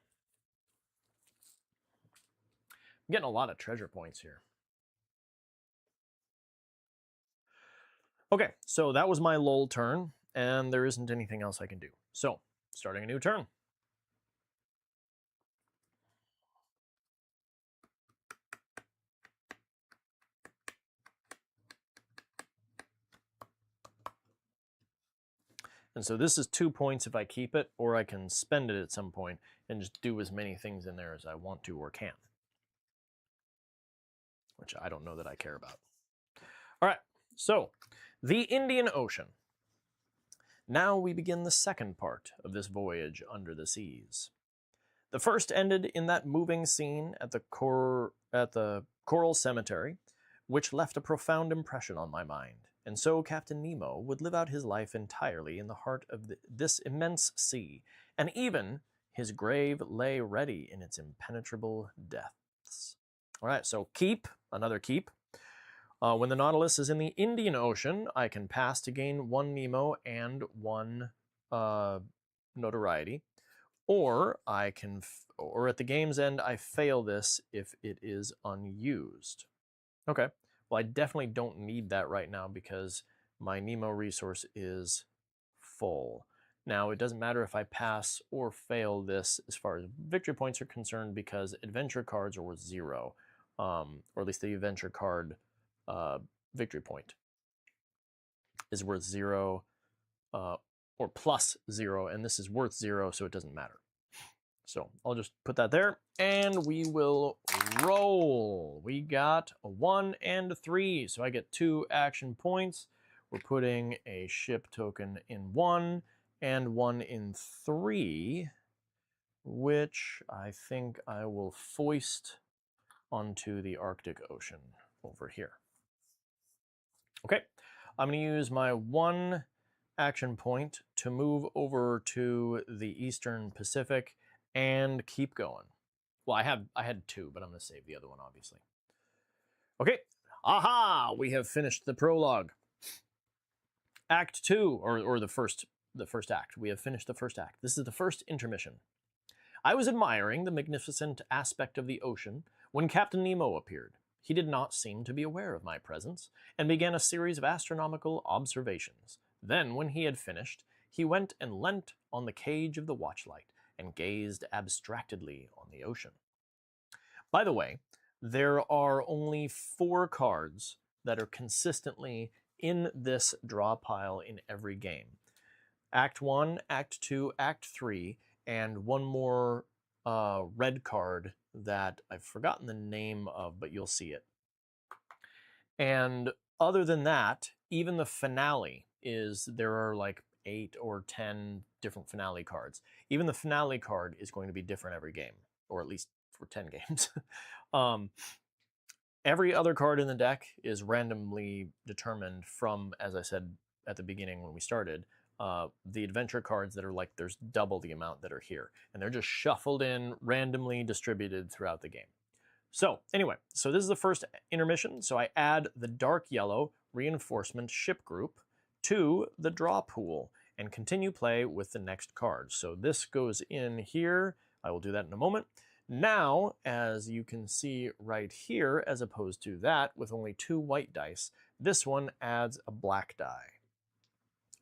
I'm getting a lot of treasure points here. Okay, so that was my lull turn, and there isn't anything else I can do. So, starting a new turn. And so this is 2 points if I keep it, or I can spend it at some point and just do as many things in there as I want to or can. Which I don't know that I care about. All right, so the Indian Ocean. Now we begin the second part of this voyage under the seas. The first ended in that moving scene at the Coral Cemetery, which left a profound impression on my mind. And so Captain Nemo would live out his life entirely in the heart of this immense sea, and even his grave lay ready in its impenetrable depths. All right, so keep, another keep. When the Nautilus is in the Indian Ocean, I can pass to gain 1 Nemo and 1 notoriety. Or I can, or at the game's end, I fail this if it is unused. Okay, well, I definitely don't need that right now because my Nemo resource is full. Now, it doesn't matter if I pass or fail this as far as victory points are concerned because adventure cards are worth 0, or at least the adventure card victory point is worth 0 or plus 0, and this is worth 0, so it doesn't matter. So I'll just put that there, and we will roll. We got a 1 and a 3, so I get 2 action points. We're putting a ship token in 1 and 1 in 3, which I think I will foist onto the Arctic Ocean over here. Okay, I'm going to use my 1 action point to move over to the Eastern Pacific and keep going. Well, I had 2, but I'm going to save the other one, obviously. Okay, aha! We have finished the prologue. Act 2, or the first act. We have finished the first act. This is the first intermission. I was admiring the magnificent aspect of the ocean when Captain Nemo appeared. He did not seem to be aware of my presence, and began a series of astronomical observations. Then, when he had finished, he went and leant on the cage of the watchlight, and gazed abstractedly on the ocean. By the way, there are only 4 cards that are consistently in this draw pile in every game. Act 1, Act 2, Act 3, and 1 more red card that I've forgotten the name of, but you'll see it. And other than that, even the finale there are like 8 or 10 different finale cards. Even the finale card is going to be different every game, or at least for 10 games. Every other card in the deck is randomly determined from, as I said at the beginning when we started, the adventure cards that are like there's double the amount that are here. And they're just shuffled in, randomly distributed throughout the game. So anyway, so this is the first intermission. So I add the dark yellow reinforcement ship group to the draw pool and continue play with the next card. So this goes in here. I will do that in a moment. Now, as you can see right here, as opposed to that with only 2 white dice, this one adds a black die.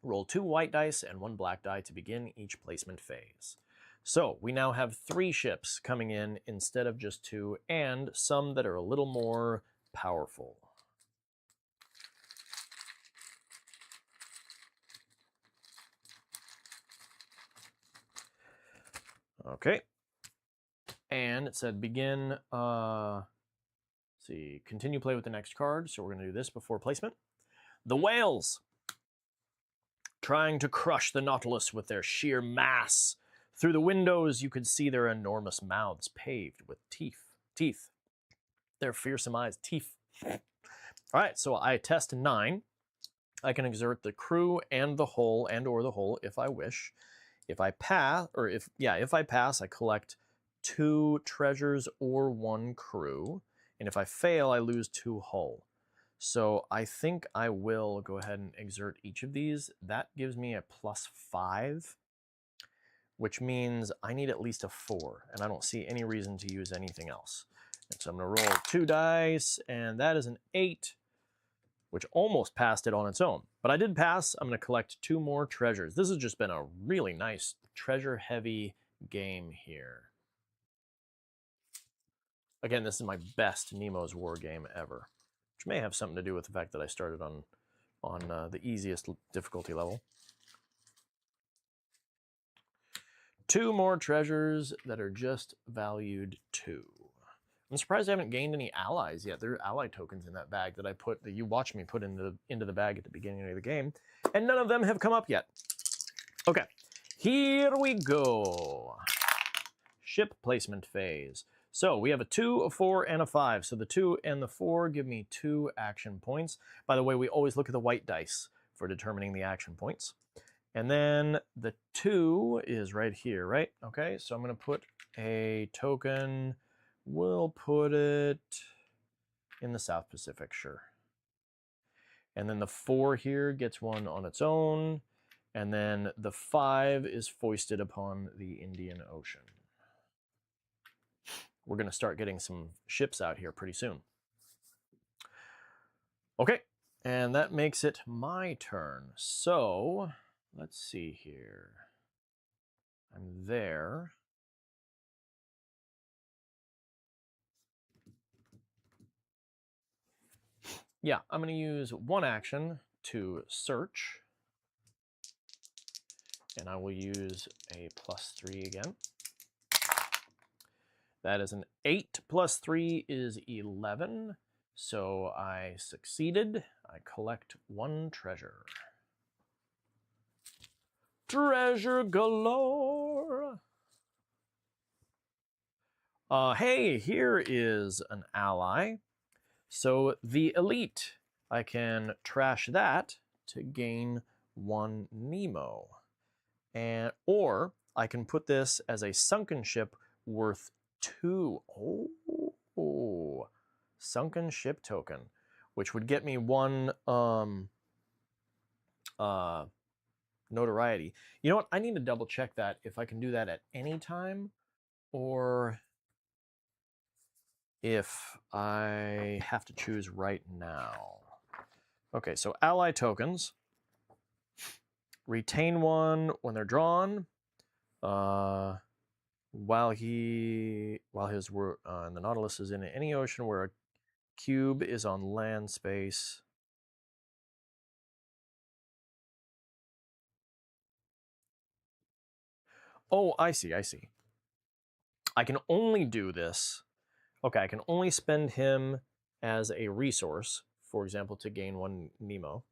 Roll 2 white dice and 1 black die to begin each placement phase. So we now have 3 ships coming in instead of just 2, and some that are a little more powerful. Okay. And it said begin, see, continue play with the next card. So we're going to do this before placement. The whales, trying to crush the Nautilus with their sheer mass. Through the windows, you could see their enormous mouths paved with teeth. Their fearsome eyes, teeth. All right, so I test 9. I can exert the crew and the hull or the hull if I wish. If I pass, if I pass, I collect 2 treasures or 1 crew. And if I fail, I lose 2 hull. So I think I will go ahead and exert each of these. That gives me a +5, which means I need at least a 4, and I don't see any reason to use anything else. And so I'm going to roll 2 dice, and that is an 8, which almost passed it on its own. But I did pass. I'm going to collect 2 more treasures. This has just been a really nice treasure-heavy game here. Again, this is my best Nemo's War game ever, which may have something to do with the fact that I started on the easiest difficulty level. 2 more treasures that are just valued 2. I'm surprised I haven't gained any allies yet. There are ally tokens in that bag that you watched me put into the bag at the beginning of the game, and none of them have come up yet. Okay, here we go. Ship placement phase. So we have a 2, a 4, and a 5. So the 2 and the 4 give me 2 action points. By the way, we always look at the white dice for determining the action points. And then the 2 is right here, right? Okay, so I'm going to put a token. We'll put it in the South Pacific, sure. And then the 4 here gets one on its own. And then the 5 is foisted upon the Indian Ocean. We're going to start getting some ships out here pretty soon. Okay, and that makes it my turn. So, let's see here. I'm there. Yeah, I'm going to use 1 action to search. And I will use a +3 again. That is an 8 plus 3 is 11. So I succeeded. I collect 1 treasure. Treasure galore! Hey, here is an ally. So the elite, I can trash that to gain 1 Nemo. Or I can put this as a sunken ship worth 2. Oh, sunken ship token, which would get me 1 notoriety. You know what? I need to double check that if I can do that at any time or if I have to choose right now. Okay, so ally tokens. Retain 1 when they're drawn. While the Nautilus is in any ocean where a cube is on land space. Oh, I see. I can only do this. Okay, I can only spend him as a resource, for example, to gain 1 Nemo.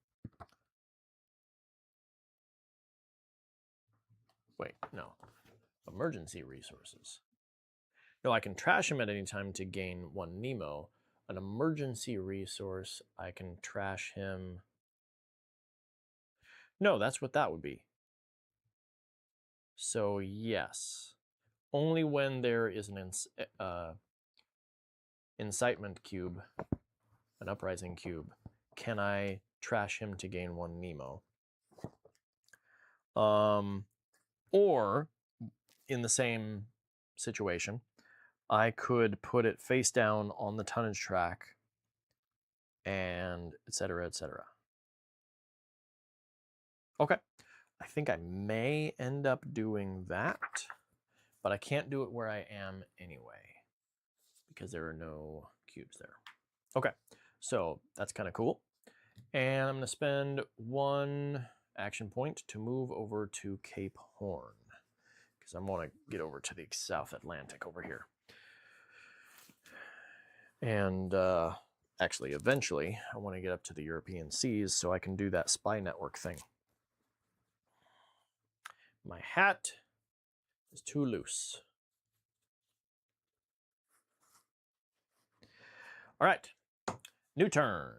Wait, no. Emergency resources. No, I can trash him at any time to gain 1 Nemo. An emergency resource, I can trash him. No, that's what that would be. So yes, only when there is an incitement cube, an uprising cube, can I trash him to gain 1 Nemo. Or in the same situation, I could put it face down on the tonnage track and etc., etc. Okay, I think I may end up doing that, but I can't do it where I am anyway because there are no cubes there. Okay, so that's kind of cool. And I'm going to spend 1 action point to move over to Cape Horn because I want to get over to the South Atlantic over here. And actually, eventually, I want to get up to the European seas so I can do that spy network thing. My hat is too loose. All right, new turn.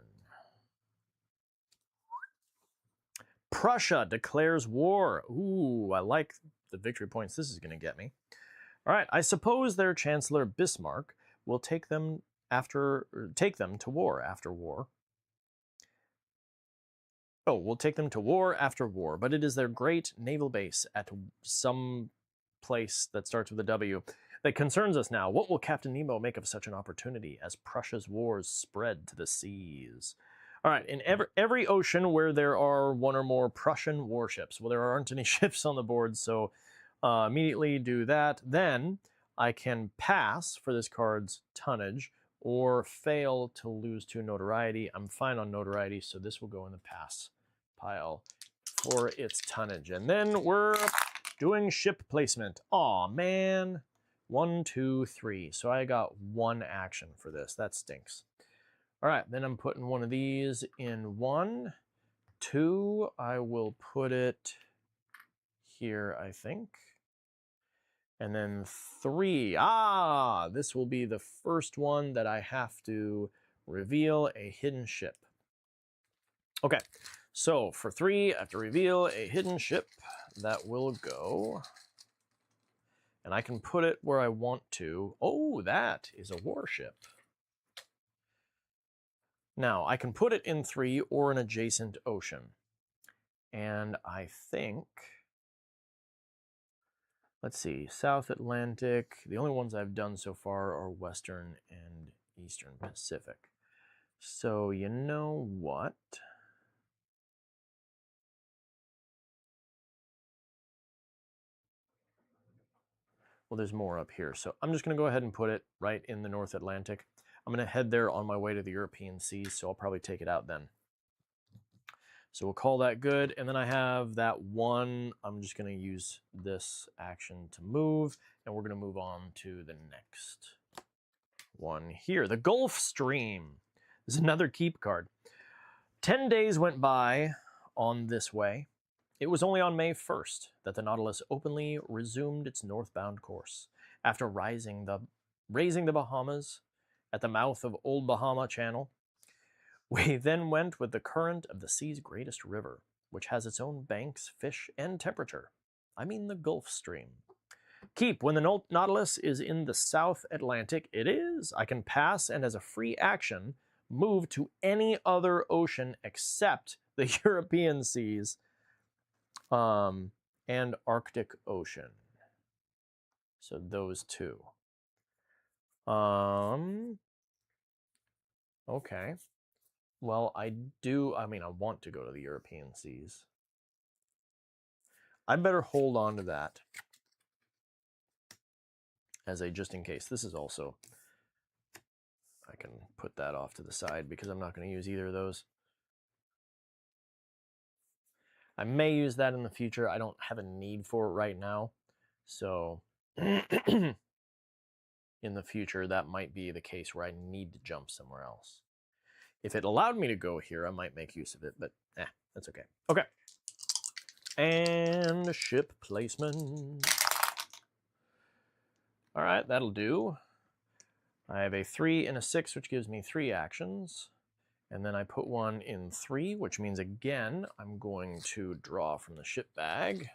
Prussia declares war. Ooh, I like the victory points this is going to get me. All right, I suppose their Chancellor Bismarck will take them to war after war. Oh, we'll take them to war after war, but it is their great naval base at some place that starts with a W that concerns us now. What will Captain Nemo make of such an opportunity as Prussia's wars spread to the seas? All right, in every ocean where there are one or more Prussian warships. Well, there aren't any ships on the board, so immediately do that. Then I can pass for this card's tonnage or fail to lose 2 notoriety. I'm fine on notoriety, so this will go in the pass pile for its tonnage. And then we're doing ship placement. Aw, man. 1, 2, 3. So I got 1 action for this. That stinks. All right, then I'm putting one of these in 1. 2, I will put it here, I think. And then 3. This will be the first one that I have to reveal a hidden ship. Okay, so for 3, I have to reveal a hidden ship that will go. And I can put it where I want to. Oh, that is a warship. Now, I can put it in 3 or an adjacent ocean. And I think, let's see, South Atlantic. The only ones I've done so far are Western and Eastern Pacific. So you know what? Well, there's more up here. So I'm just going to go ahead and put it right in the North Atlantic. I'm going to head there on my way to the European seas, so I'll probably take it out then. So we'll call that good. And then I have that 1. I'm just going to use this action to move, and we're going to move on to the next one here. The Gulf Stream. This is another keep card. 10 days went by on this way. It was only on May 1st that the Nautilus openly resumed its northbound course. After raising the Bahamas at the mouth of Old Bahama Channel, we then went with the current of the sea's greatest river, which has its own banks, fish, and temperature. I mean the Gulf Stream. Keep, when the Nautilus is in the South Atlantic, it is. I can pass and as a free action, move to any other ocean except the European seas and Arctic Ocean. So those 2. Okay. Well, I want to go to the European seas. I better hold on to that as a just in case. This is also, I can put that off to the side because I'm not going to use either of those. I may use that in the future. I don't have a need for it right now. So in the future, that might be the case where I need to jump somewhere else. If it allowed me to go here, I might make use of it, but that's okay. Okay. And ship placement. All right, that'll do. I have a 3 and a 6, which gives me 3 actions. And then I put one in 3, which means, again, I'm going to draw from the ship bag.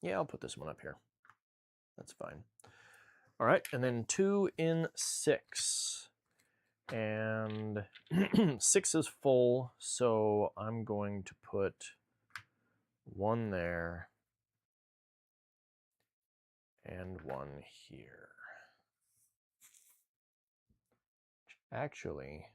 Yeah, I'll put this one up here. That's fine. All right, and then 2 in 6. And 6 is full, so I'm going to put 1 there and 1 here. Actually,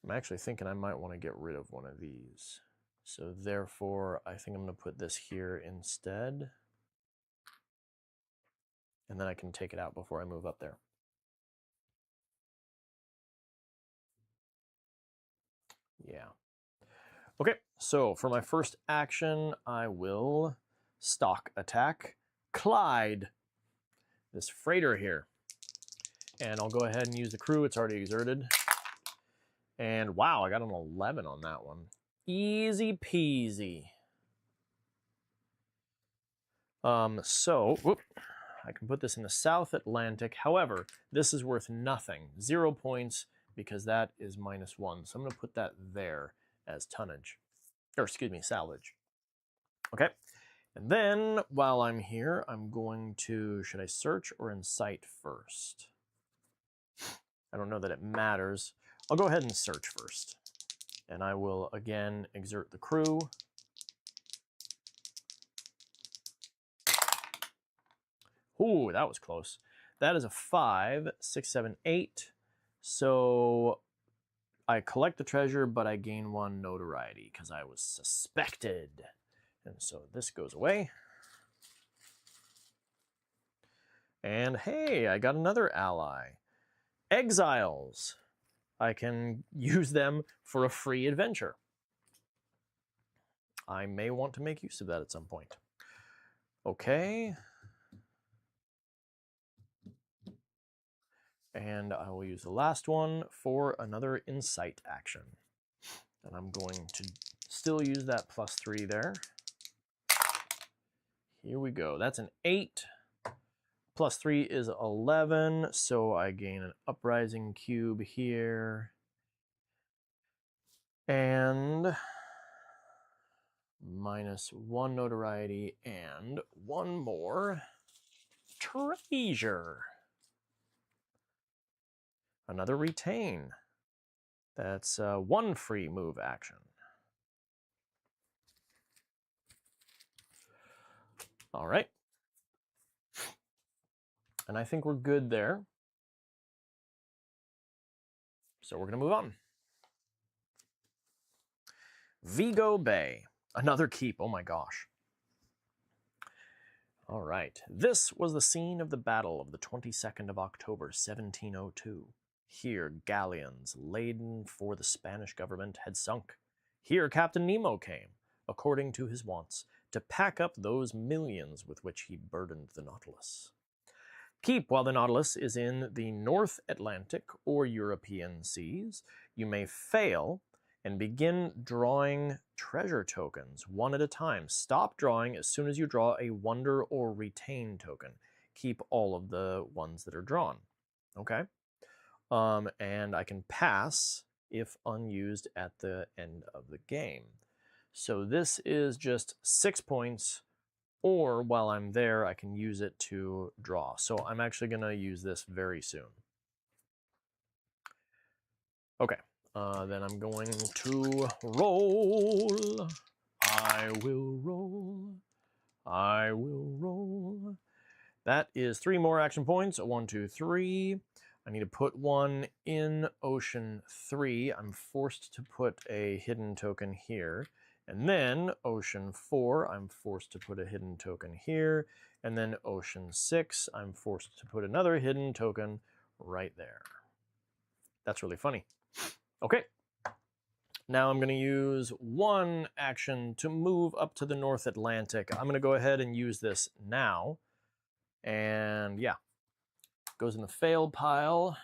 I'm actually thinking I might want to get rid of one of these. So therefore, I think I'm going to put this here instead. And then I can take it out before I move up there. Yeah. Okay, so for my first action, I will stock attack Clyde, this freighter here. And I'll go ahead and use the crew. It's already exerted. And wow, I got an 11 on that one. Easy peasy. So, I can put this in the South Atlantic. However, this is worth nothing. 0 points because that is -1. So I'm going to put that there as tonnage. Or excuse me, salvage. Okay. And then while I'm here, I'm going to, should I search or incite first? I don't know that it matters. I'll go ahead and search first. And I will again exert the crew. Ooh, that was close. That is a 5, 6, 7, 8. So I collect the treasure, but I gain 1 notoriety because I was suspected. And so this goes away. And hey, I got another ally. Exiles. I can use them for a free adventure. I may want to make use of that at some point. Okay. And I will use the last one for another incite action. And I'm going to still use that +3 there. Here we go. That's an 8. +3 is 11, so I gain an uprising cube here. And -1 notoriety and 1 more treasure. Another retain. That's 1 free move action. All right. And I think we're good there. So we're going to move on. Vigo Bay. Another keep. Oh my gosh. All right. This was the scene of the battle of the 22nd of October, 1702. Here, galleons laden for the Spanish government had sunk. Here Captain Nemo came, according to his wants, to pack up those millions with which he burdened the Nautilus. Keep while the Nautilus is in the North Atlantic or European seas. You may fail and begin drawing treasure tokens one at a time. Stop drawing as soon as you draw a wonder or retain token. Keep all of the ones that are drawn. Okay? And I can pass if unused at the end of the game. So this is just 6 points, or while I'm there, I can use it to draw. So I'm actually going to use this very soon. Okay, then I'm going to roll. I will roll. I will roll. That is 3 more action points. 1, 2, 3. I need to put 1 in Ocean 3. I'm forced to put a hidden token here. And then Ocean 4, I'm forced to put a hidden token here. And then Ocean 6, I'm forced to put another hidden token right there. That's really funny. Okay. Now I'm going to use 1 action to move up to the North Atlantic. I'm going to go ahead and use this now. And yeah, goes in the fail pile.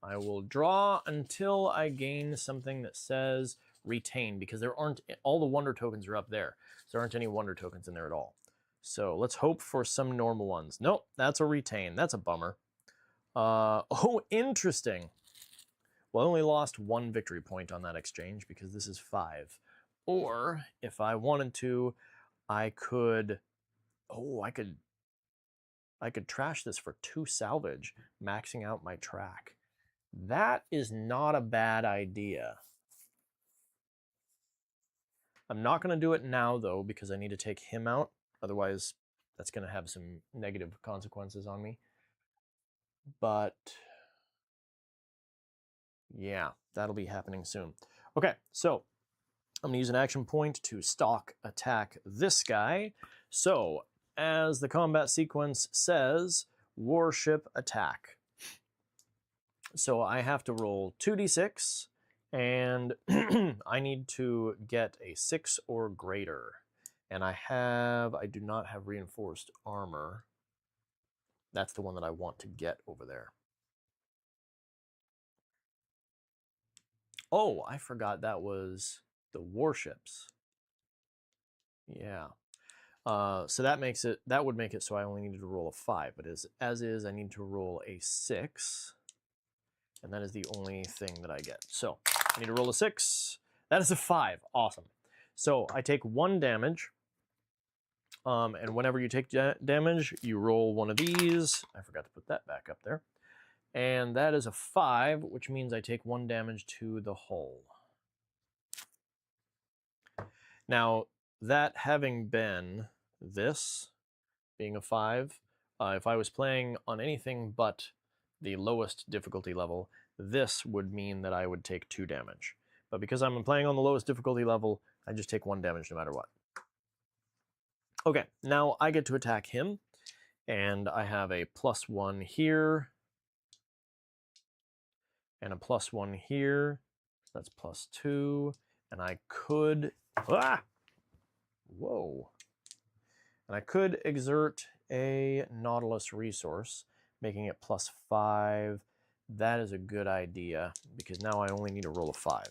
I will draw until I gain something that says retain, because there aren't, all the wonder tokens are up there. So there aren't any wonder tokens in there at all. So let's hope for some normal ones. Nope, that's a retain. That's a bummer. Oh, interesting. Well, I only lost 1 victory point on that exchange because this is 5. Or if I wanted to, I could, I could trash this for 2 salvage, maxing out my track. That is not a bad idea. I'm not going to do it now, though, because I need to take him out. Otherwise, that's going to have some negative consequences on me. But yeah, that'll be happening soon. Okay, so I'm going to use an action point to stalk attack this guy. So, as the combat sequence says, warship attack. So I have to roll 2d6, and I need to get a 6 or greater. And I do not have reinforced armor. That's the one that I want to get over there. Oh, I forgot that was the warships. Yeah. So that would make it so I only needed to roll a 5, but as is, I need to roll a 6. And that is the only thing that I get. So I need to roll a 6. That is a 5. Awesome. So I take 1 damage. And whenever you take damage, you roll one of these. I forgot to put that back up there. And that is a 5, which means I take 1 damage to the hull. Now, that having been this, being a 5, if I was playing on anything but the lowest difficulty level, this would mean that I would take 2 damage. But because I'm playing on the lowest difficulty level, I just take 1 damage no matter what. Okay, now I get to attack him, and I have a +1 here, and a +1 here. That's +2, and I could... Ah! Whoa. And I could exert a Nautilus resource, making it +5. That is a good idea, because now I only need to roll a 5.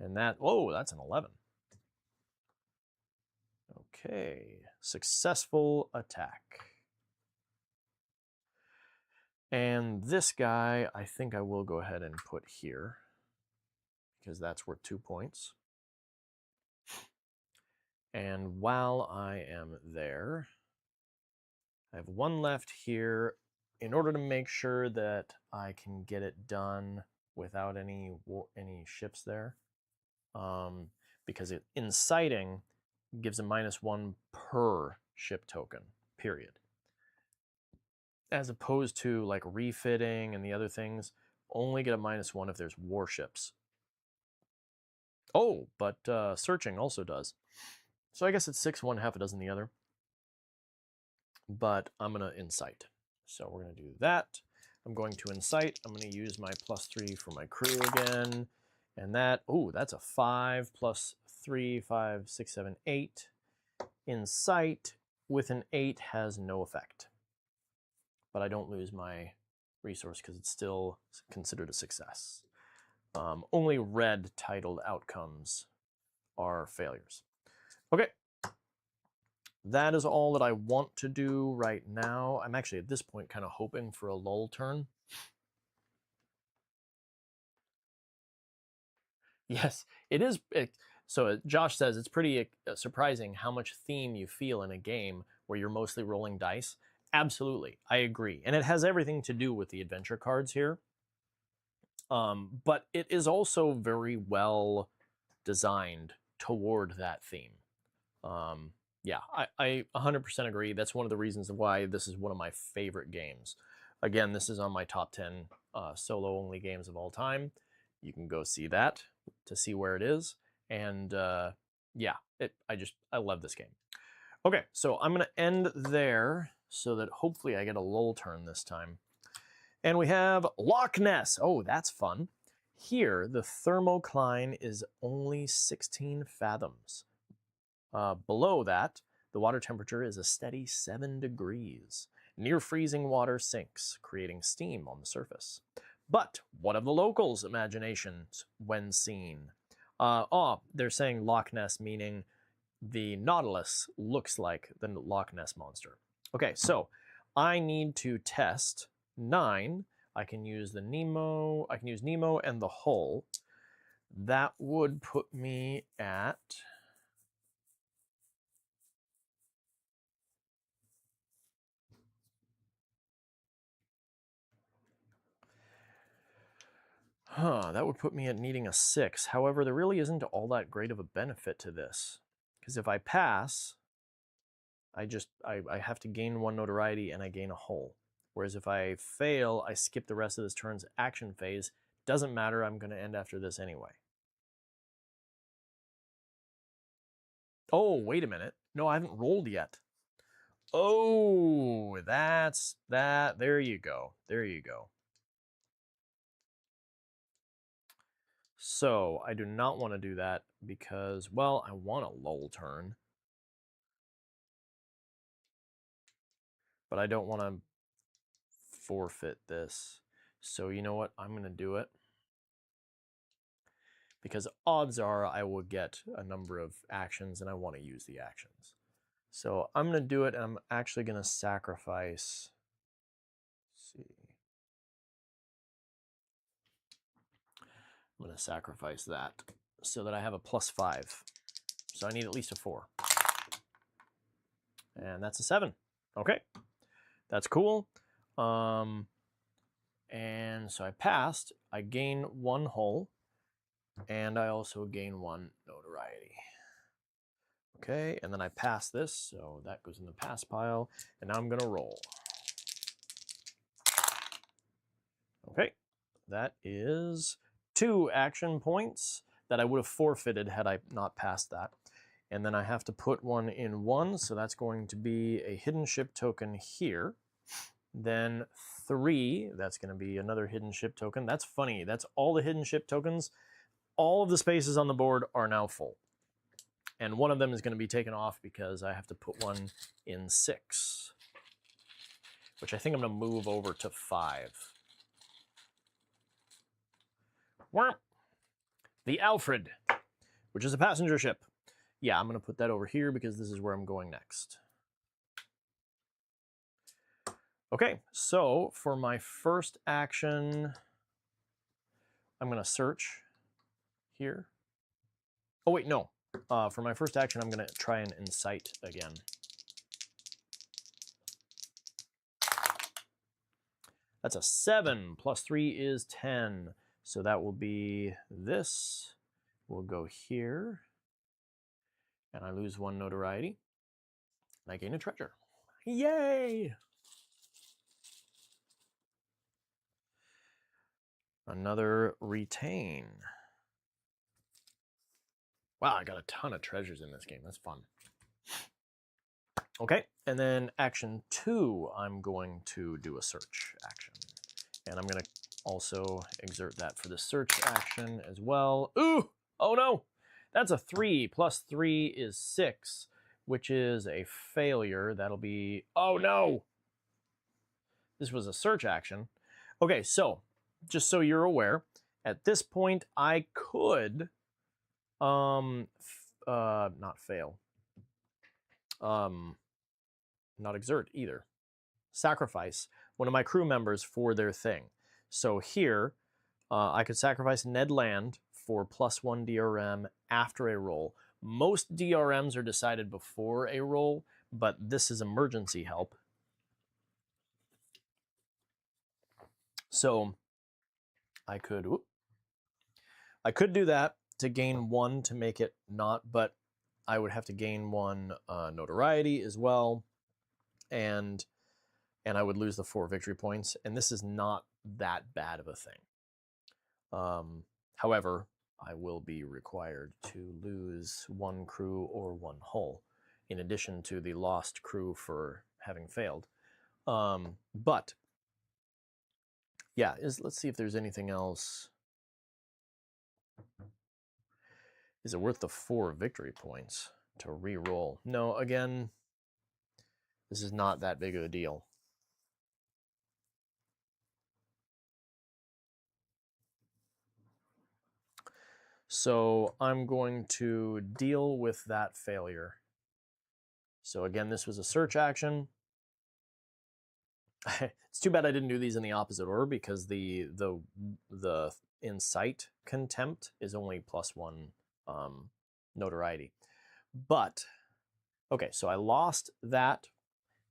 And that... Whoa, that's an 11. Okay, successful attack. And this guy, I think I will go ahead and put here, because that's worth 2 points. And while I am there, I have 1 left here. In order to make sure that I can get it done without any ships there, because inciting gives a -1 per ship token, period. As opposed to like refitting and the other things, only get a -1 if there's warships. Oh, but searching also does. So I guess it's 6 one, half a dozen the other. But I'm going to incite. So we're going to do that. I'm going to incite. I'm going to use my +3 for my crew again. And that, oh, that's a 5 + 3, 5, 6, 7, 8. Incite with an 8 has no effect. But I don't lose my resource because it's still considered a success. Only red titled outcomes are failures. Okay. That is all that I want to do right now. I'm actually at this point kind of hoping for a lull turn. Yes, it is. So Josh says it's pretty surprising how much theme you feel in a game where you're mostly rolling dice. Absolutely, I agree. And it has everything to do with the adventure cards here. But it is also very well designed toward that theme. Yeah, I 100% agree. That's one of the reasons why this is one of my favorite games. Again, this is on my top 10 solo-only games of all time. You can go see that to see where it is. And yeah, I love this game. Okay, so I'm going to end there so that hopefully I get a lull turn this time. And we have Loch Ness. Oh, that's fun. Here, the thermocline is only 16 fathoms. Below that, the water temperature is a steady 7 degrees. Near freezing water sinks, creating steam on the surface. But what of the locals' imaginations when seen? They're saying Loch Ness, meaning the Nautilus looks like the Loch Ness monster. Okay, so I need to test 9. I can use the Nemo. I can use Nemo and the hull. That would put me at... that would put me at needing a 6. However, there really isn't all that great of a benefit to this. Because if I pass, I have to gain 1 notoriety and I gain a hull. Whereas if I fail, I skip the rest of this turn's action phase. Doesn't matter, I'm going to end after this anyway. Oh, wait a minute. No, I haven't rolled yet. Oh, that's that. There you go. There you go. So I do not want to do that because, well, I want a lull turn. But I don't want to forfeit this. So you know what? I'm going to do it. Because odds are I will get a number of actions and I want to use the actions. So I'm going to do it and I'm actually going to sacrifice... Let's see. I'm going to sacrifice that so that I have a +5. So I need at least a 4. And that's a 7. Okay, that's cool. And so I passed. I gain 1 hull, and I also gain 1 notoriety. Okay, and then I pass this, so that goes in the pass pile, and now I'm going to roll. Okay, that is 2 action points that I would have forfeited had I not passed that. And then I have to put 1 in 1, so that's going to be a hidden ship token here. Then 3, that's going to be another hidden ship token. That's funny, that's all the hidden ship tokens. All of the spaces on the board are now full. And one of them is going to be taken off because I have to put 1 in 6, which I think I'm going to move over to 5. The Alfred, which is a passenger ship. Yeah, I'm going to put that over here because this is where I'm going next. Okay, so for my first action, I'm going to search here. Oh, wait, no. For my first action, I'm going to try and incite again. That's a 7. Plus 3 is 10. So that will be this. We'll go here. And I lose 1 notoriety. And I gain a treasure. Yay! Another retain. Wow, I got a ton of treasures in this game. That's fun. Okay, and then action 2, I'm going to do a search action. And I'm going to also exert that for the search action as well. Ooh! Oh no! That's a 3. Plus 3 is 6, which is a failure. That'll be... Oh no! This was a search action. Okay, so, just so you're aware, at this point I could... not fail. Not exert either. Sacrifice one of my crew members for their thing. So here, I could sacrifice Ned Land for +1 DRM after a roll. Most DRMs are decided before a roll, but this is emergency help. So I could do that to gain 1 to make it not, but I would have to gain 1 notoriety as well, and I would lose the 4 victory points, and this is not that bad of a thing. However, I will be required to lose 1 crew or 1 hull, in addition to the lost crew for having failed. But, yeah, let's see if there's anything else. Is it worth the 4 victory points to re-roll? No, again, this is not that big of a deal. So I'm going to deal with that failure. So again, this was a search action. It's too bad I didn't do these in the opposite order because the incite contempt is only +1 notoriety. But, okay, so I lost that,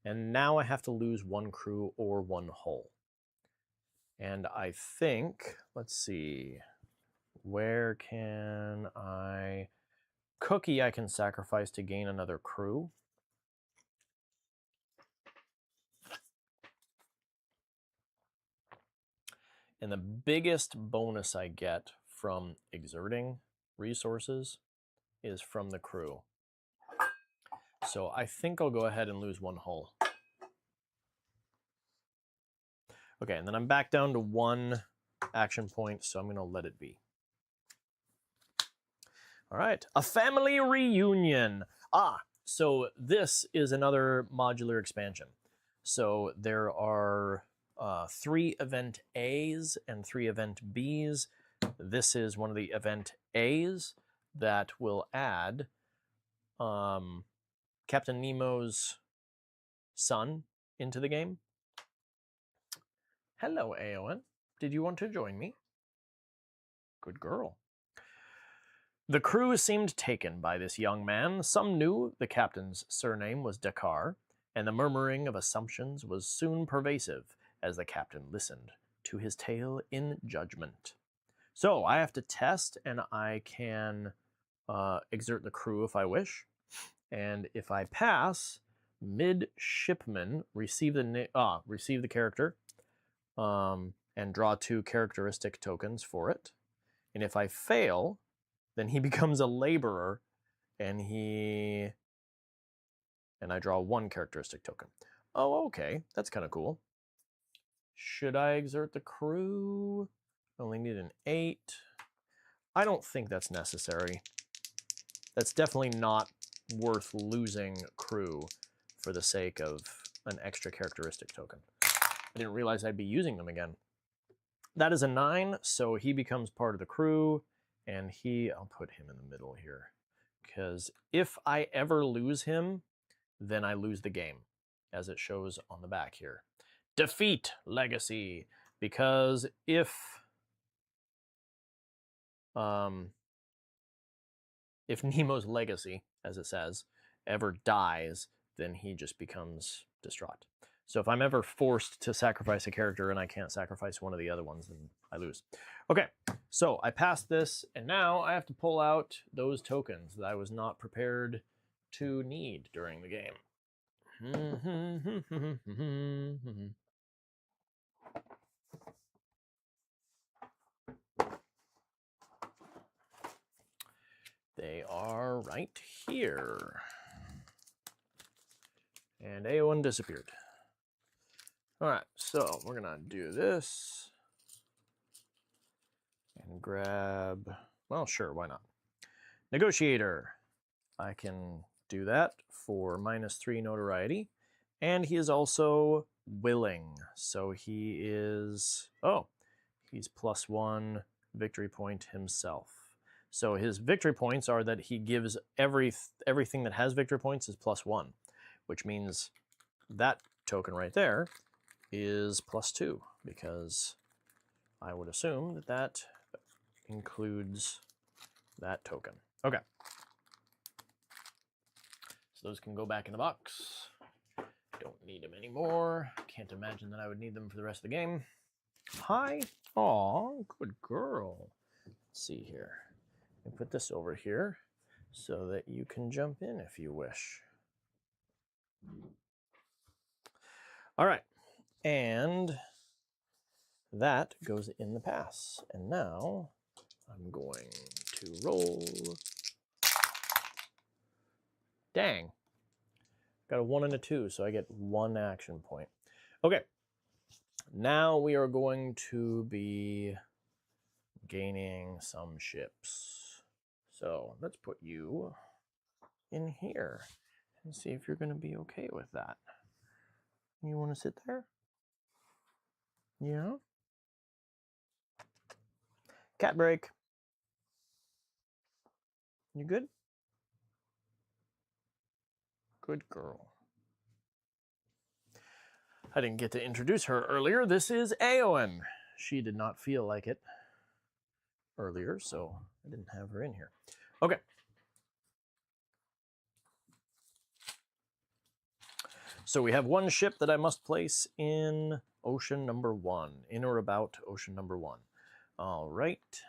and now I have to lose 1 crew or 1 hull. And I think, let's see, where can I... Cookie I can sacrifice to gain another crew. And the biggest bonus I get from exerting resources is from the crew. So I think I'll go ahead and lose 1 hull. Okay, and then I'm back down to 1 action point, so I'm going to let it be. All right, a family reunion. So this is another modular expansion. So there are 3 event A's and 3 event B's. This is one of the event A's that will add Captain Nemo's son into the game. Hello, Aowen. Did you want to join me? Good girl. The crew seemed taken by this young man. Some knew the captain's surname was Dakar, and the murmuring of assumptions was soon pervasive as the captain listened to his tale in judgment. So I have to test, and I can exert the crew if I wish. And if I pass, midshipmen receive the character and draw 2 characteristic tokens for it. And if I fail, then he becomes a laborer, and I draw 1 characteristic token. Oh, okay, that's kind of cool. Should I exert the crew? I only need an 8. I don't think that's necessary. That's definitely not worth losing crew for the sake of an extra characteristic token. I didn't realize I'd be using them again. That is a 9, so he becomes part of the crew, and I'll put him in the middle here, because if I ever lose him, then I lose the game, as it shows on the back here. Defeat legacy, because if Nemo's legacy, as it says, ever dies, then he just becomes distraught. So if I'm ever forced to sacrifice a character and I can't sacrifice one of the other ones, then I lose. Okay, so I passed this, and now I have to pull out those tokens that I was not prepared to need during the game. They are right here. And A1 disappeared. All right, so we're gonna do this and grab, well, sure, why not? Negotiator. I can do that for -3 notoriety. And he is also willing. So he is, he's +1 victory point himself. So his victory points are that he gives everything that has victory points is +1, which means that token right there is +2, because I would assume that that includes that token. Okay. So those can go back in the box. Don't need them anymore. Can't imagine that I would need them for the rest of the game. Hi. Aw, good girl. Let's see here. Let me put this over here so that you can jump in if you wish. All right. And that goes in the pass. And now I'm going to roll. Dang. Got a 1 and a 2, so I get 1 action point. Okay. Now we are going to be gaining some ships. So let's put you in here and see if you're going to be okay with that. You want to sit there? Yeah? Cat break. You good? Good girl. I didn't get to introduce her earlier. This is Aowen. She did not feel like it earlier, so I didn't have her in here. Okay. So we have 1 ship that I must place in ocean number 1, in or about ocean number 1. All right.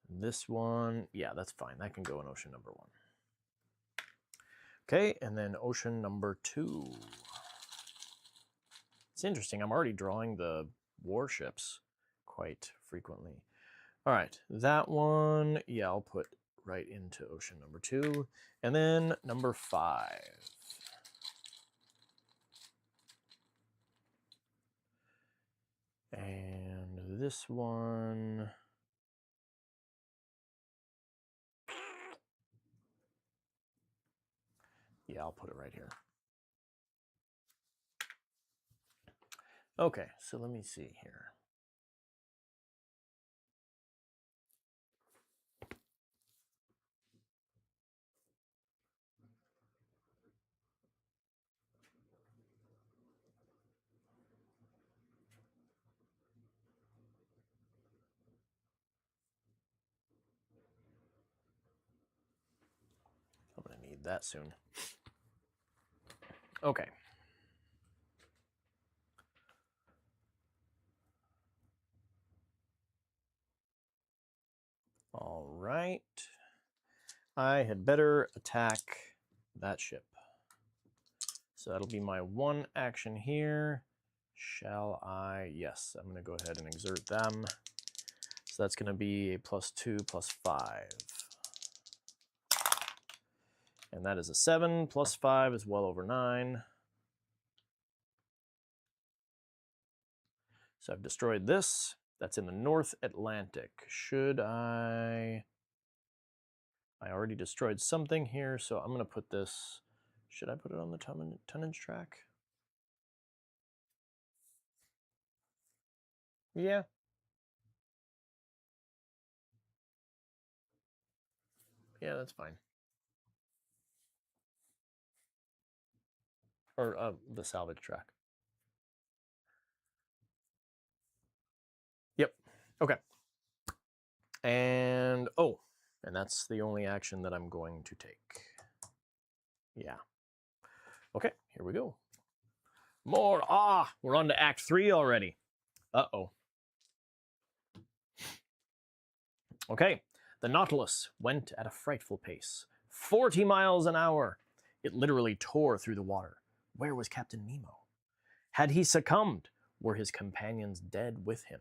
This one, yeah, that's fine. That can go in ocean number 1. Okay, and then ocean number 2. It's interesting. I'm already drawing the warships quite frequently. All right, that one, yeah, I'll put right into ocean number 2. And then number 5. And this one, yeah, I'll put it right here. Okay, so let me see here. that soon. Okay. All right. I had better attack that ship. So that'll be my one action here. Shall I? Yes, I'm going to go ahead and exert them. So that's going to be a +2 +5. And that is a 7 +5 is well over 9. So I've destroyed this. That's in the North Atlantic. Should I already destroyed something here, so I'm going to put this... Should I put it on the tonnage track? Yeah. Yeah, that's fine. Or the salvage track. Yep. Okay. And, oh, and that's the only action that I'm going to take. Yeah. Okay, here we go. More. Ah, we're on to Act 3 already. Uh-oh. Okay, the Nautilus went at a frightful pace. 40 miles an hour. It literally tore through the water. Where was Captain Nemo? Had he succumbed? Were his companions dead with him?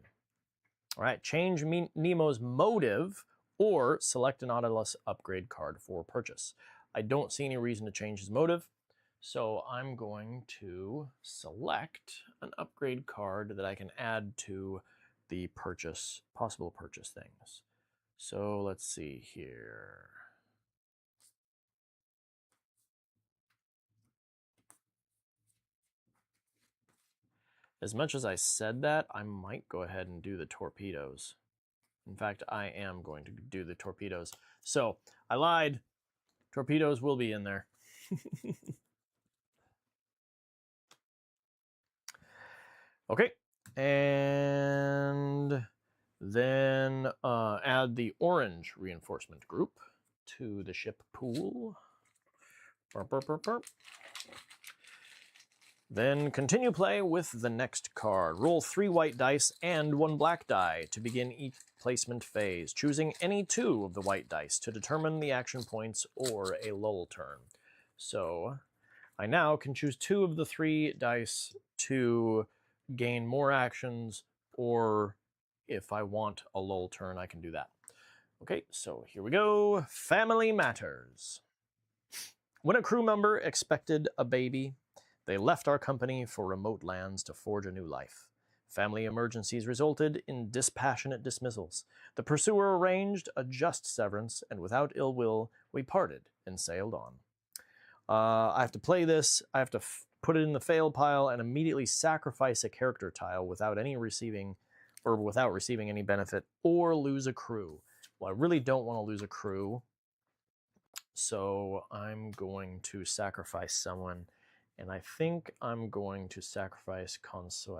All right, change Nemo's motive or select a Nautilus upgrade card for purchase. I don't see any reason to change his motive, so I'm going to select an upgrade card that I can add to the possible purchase things. So let's see here. As much as I said that, I might go ahead and do the torpedoes. In fact, I am going to do the torpedoes. So I lied. Torpedoes will be in there. Okay. And then add the orange reinforcement group to the ship pool. Burp, burp, burp, burp. Then continue play with the next card. Roll 3 white dice and 1 black die to begin each placement phase, choosing any 2 of the white dice to determine the action points or a lull turn. So I now can choose 2 of the 3 dice to gain more actions, or if I want a lull turn, I can do that. Okay, so here we go. Family Matters. When a crew member expected a baby, they left our company for remote lands to forge a new life. Family emergencies resulted in dispassionate dismissals. The pursuer arranged a just severance, and without ill will, we parted and sailed on. I have to play this. I have to put it in the fail pile and immediately sacrifice a character tile without receiving any benefit, or lose a crew. Well, I really don't want to lose a crew, so I'm going to sacrifice someone. And I think I'm going to sacrifice Consue,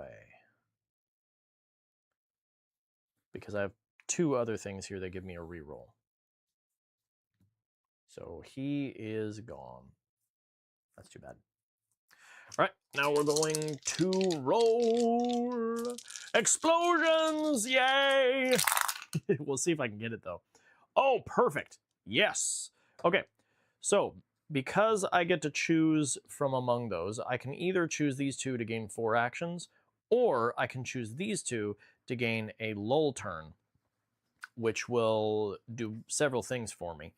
because I have 2 other things here that give me a reroll. So he is gone. That's too bad. All right, now we're going to roll explosions. Yay! We'll see if I can get it though. Oh, perfect. Yes. Okay, so because I get to choose from among those, I can either choose these 2 to gain 4 actions, or I can choose these 2 to gain a lull turn, which will do several things for me.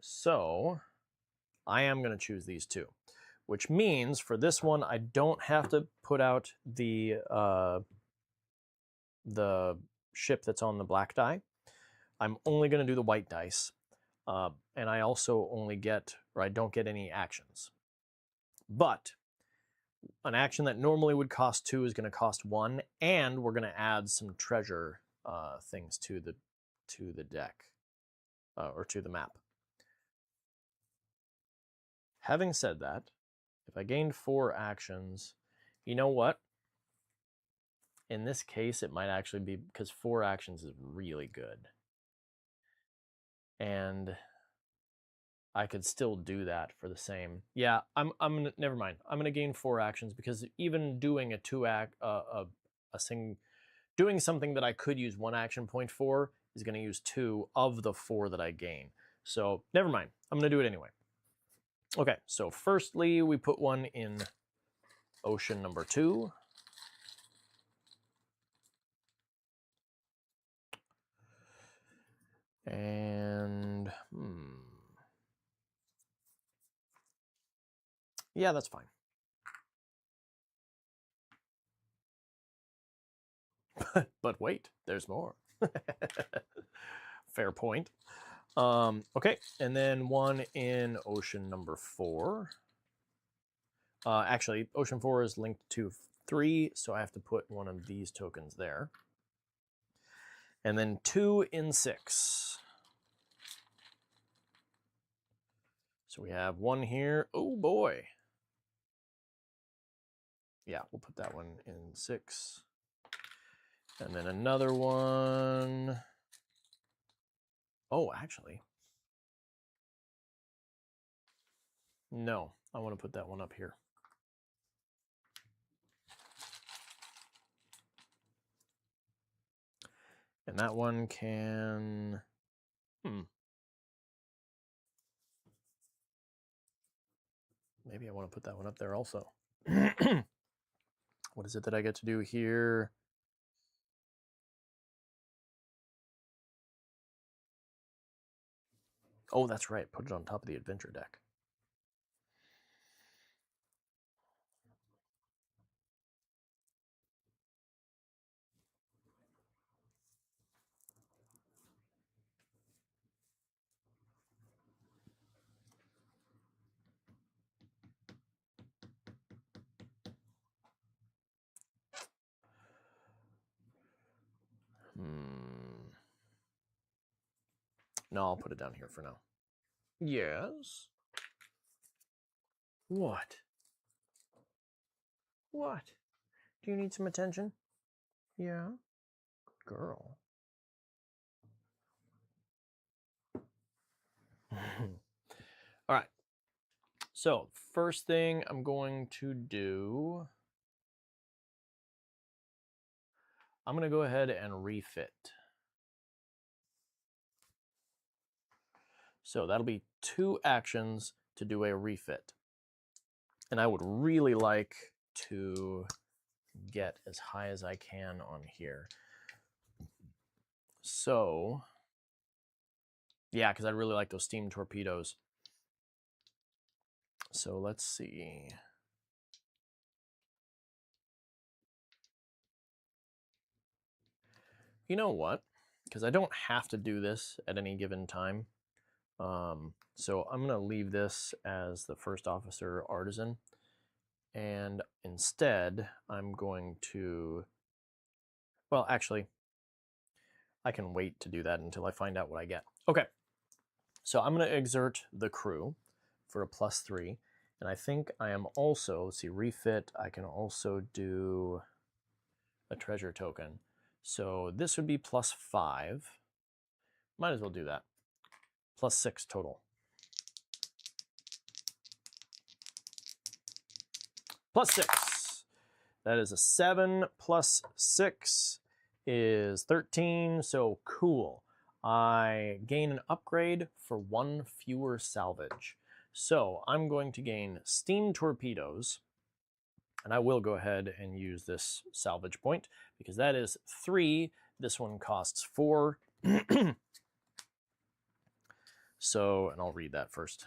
So I am going to choose these 2, which means for this one, I don't have to put out the ship that's on the black die. I'm only going to do the white dice. And I also only get, or I don't get any actions. But an action that normally would cost 2 is going to cost 1, and we're going to add some treasure things to the deck, or to the map. Having said that, if I gained 4 actions, you know what? In this case, it might actually be, because 4 actions is really good. And I could still do that for the same. Yeah, I'm gonna, never mind. I'm gonna gain 4 actions because even doing a 2-act, doing something that I could use 1 action point for is gonna use 2 of the 4 that I gain. So never mind. I'm gonna do it anyway. Okay, so firstly, we put one in ocean number 2. And, yeah, that's fine. But wait, there's more. Fair point. Okay, and then one in ocean number 4. Actually, ocean 4 is linked to 3, so I have to put one of these tokens there. And then 2 in 6. So we have one here. Oh boy. Yeah, we'll put that one in 6. And then another one. Oh, actually. No, I want to put that one up here. And that one can... Maybe I want to put that one up there also. What is it that I get to do here? Oh, that's right. Put it on top of the adventure deck. No, I'll put it down here for now. Yes? What? What? Do you need some attention? Yeah? Good girl. All right. So, first thing I'm going to do... I'm going to go ahead and refit. So that'll be 2 actions to do a refit. And I would really like to get as high as I can on here. So, yeah, because I really like those steam torpedoes. So let's see. You know what? Because I don't have to do this at any given time. So I'm going to leave this as the first officer artisan. And instead, I'm going to... Well, actually, I can wait to do that until I find out what I get. Okay, so I'm going to exert the crew for a +3. And I think I am also, let's see, refit, I can also do a treasure token. So this would be +5. Might as well do that. +6 total. +6. That is a 7 plus 6 is 13, so cool. I gain an upgrade for 1 fewer salvage. So I'm going to gain steam torpedoes, and I will go ahead and use this salvage point because that is 3. This one costs 4. So, and I'll read that first.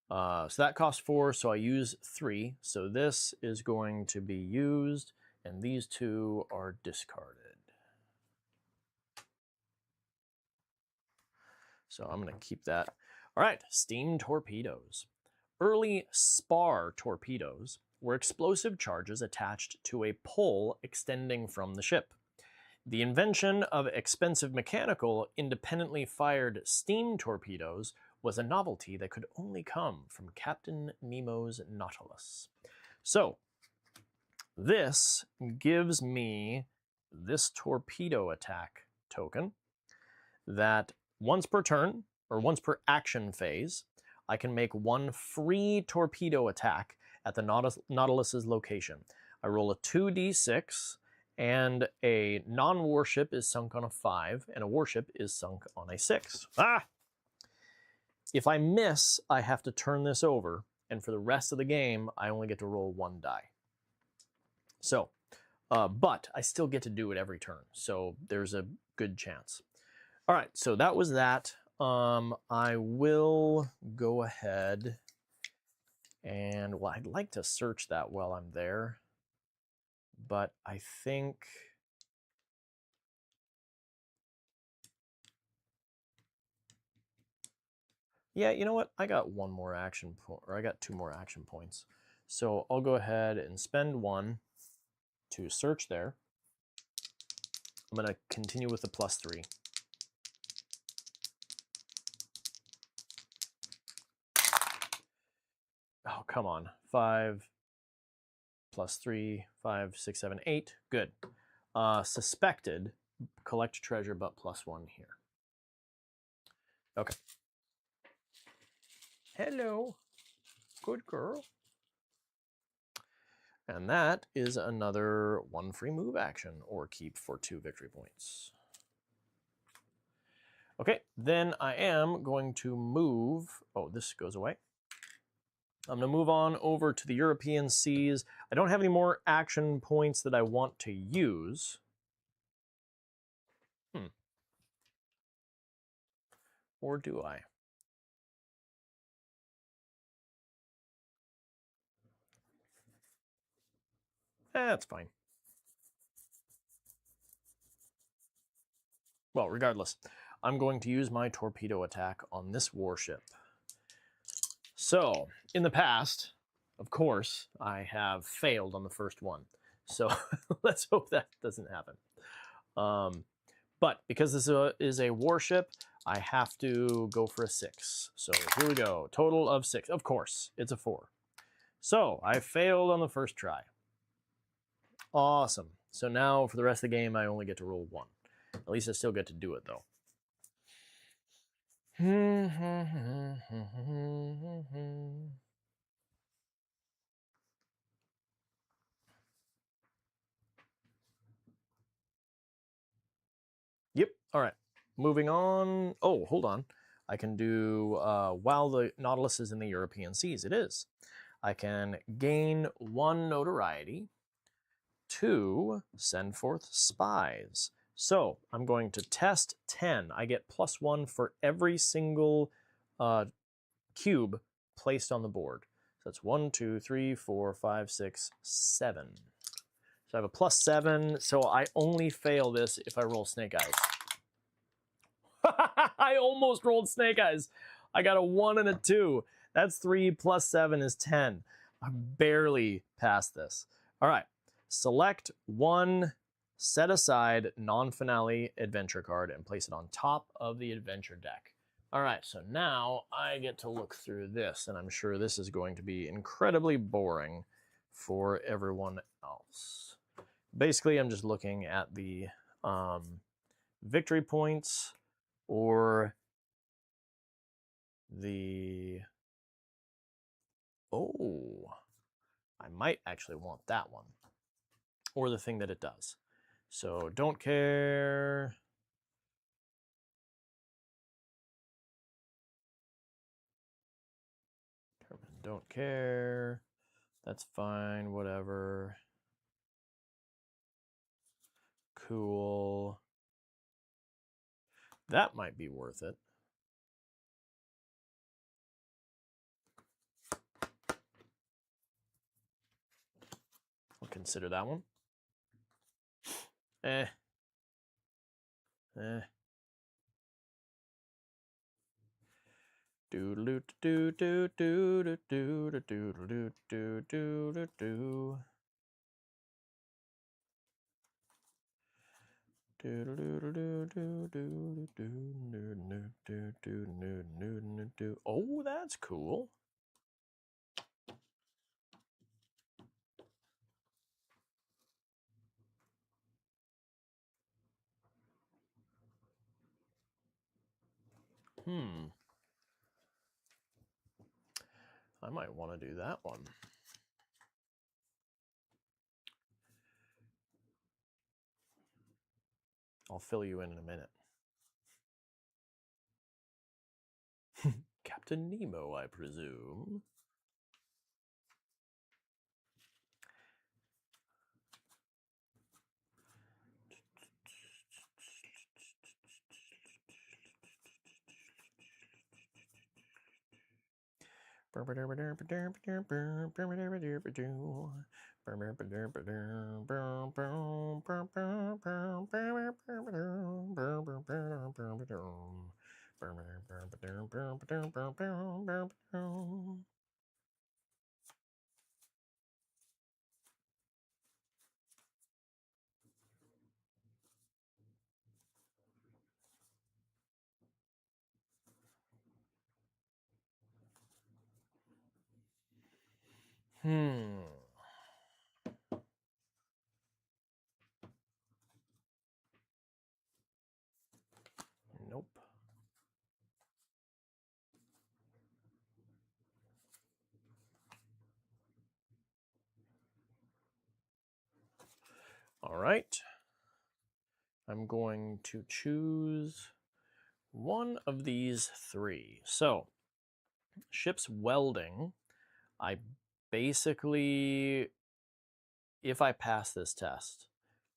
So that costs 4, so I use 3. So this is going to be used, and these 2 are discarded. So I'm going to keep that. All right, steam torpedoes. Early spar torpedoes were explosive charges attached to a pole extending from the ship. The invention of expensive mechanical, independently fired steam torpedoes was a novelty that could only come from Captain Nemo's Nautilus. So, this gives me this torpedo attack token. that once per turn, or once per action phase, I can make one free torpedo attack at the Nautilus's location. I roll a 2d6, and a non-warship is sunk on a 5, and a warship is sunk on a 6. Ah! If I miss, I have to turn this over, and for the rest of the game, I only get to roll 1 die. So, but I still get to do it every turn, so there's a good chance. All right, so that was that. I will go ahead and, well, I'd like to search that while I'm there, but I think... Yeah, you know what? I got one more action point, or I got 2 more action points. So I'll go ahead and spend 1 to search there. I'm going to continue with the +3. Oh, come on. 5 plus 3, 5, 6, 7, 8. Good. Suspected, collect treasure, but +1 here. Okay. Hello. Good girl. And that is another 1 free move action, or keep for 2 victory points. Okay, then I am going to move... Oh, this goes away. I'm going to move on over to the European seas. I don't have any more action points that I want to use. Or do I? That's fine. Well, regardless, I'm going to use my torpedo attack on this warship. So, in the past, of course, I have failed on the first one. So, let's hope that doesn't happen. But because this is a warship, I have to go for a 6. So, here we go. Total of 6. Of course, it's a 4. So, I failed on the first try. Awesome. So now, for the rest of the game, I only get to roll 1. At least I still get to do it, though. Yep. All right. Moving on. Oh, hold on. I can do, while the Nautilus is in the European seas, it is. I can gain 1 notoriety, 2 send forth spies. So I'm going to test 10. I get +1 for every single cube placed on the board. So that's 1, 2, 3, 4, 5, 6, 7. So I have a +7, so I only fail this if I roll Snake Eyes. I almost rolled Snake Eyes. I got a 1 and a 2. That's 3 plus 7 is 10. I barely passed this. All right. Select 1 set aside non-finale adventure card and place it on top of the adventure deck. All right, so now I get to look through this, and I'm sure this is going to be incredibly boring for everyone else. Basically, I'm just looking at the victory points, or the... Oh, I might actually want that one, or the thing that it does. So don't care. Don't care. That's fine, whatever. Cool. That might be worth it. I'll consider that one. Eh. Doodle doo doo doo doo doo doo doo doo doo doo doo. Oh, that's cool. I might want to do that one. I'll fill you in a minute. Captain Nemo, I presume. Nope. All right. I'm going to choose one of these three. So, ship's welding, I basically, if I pass this test,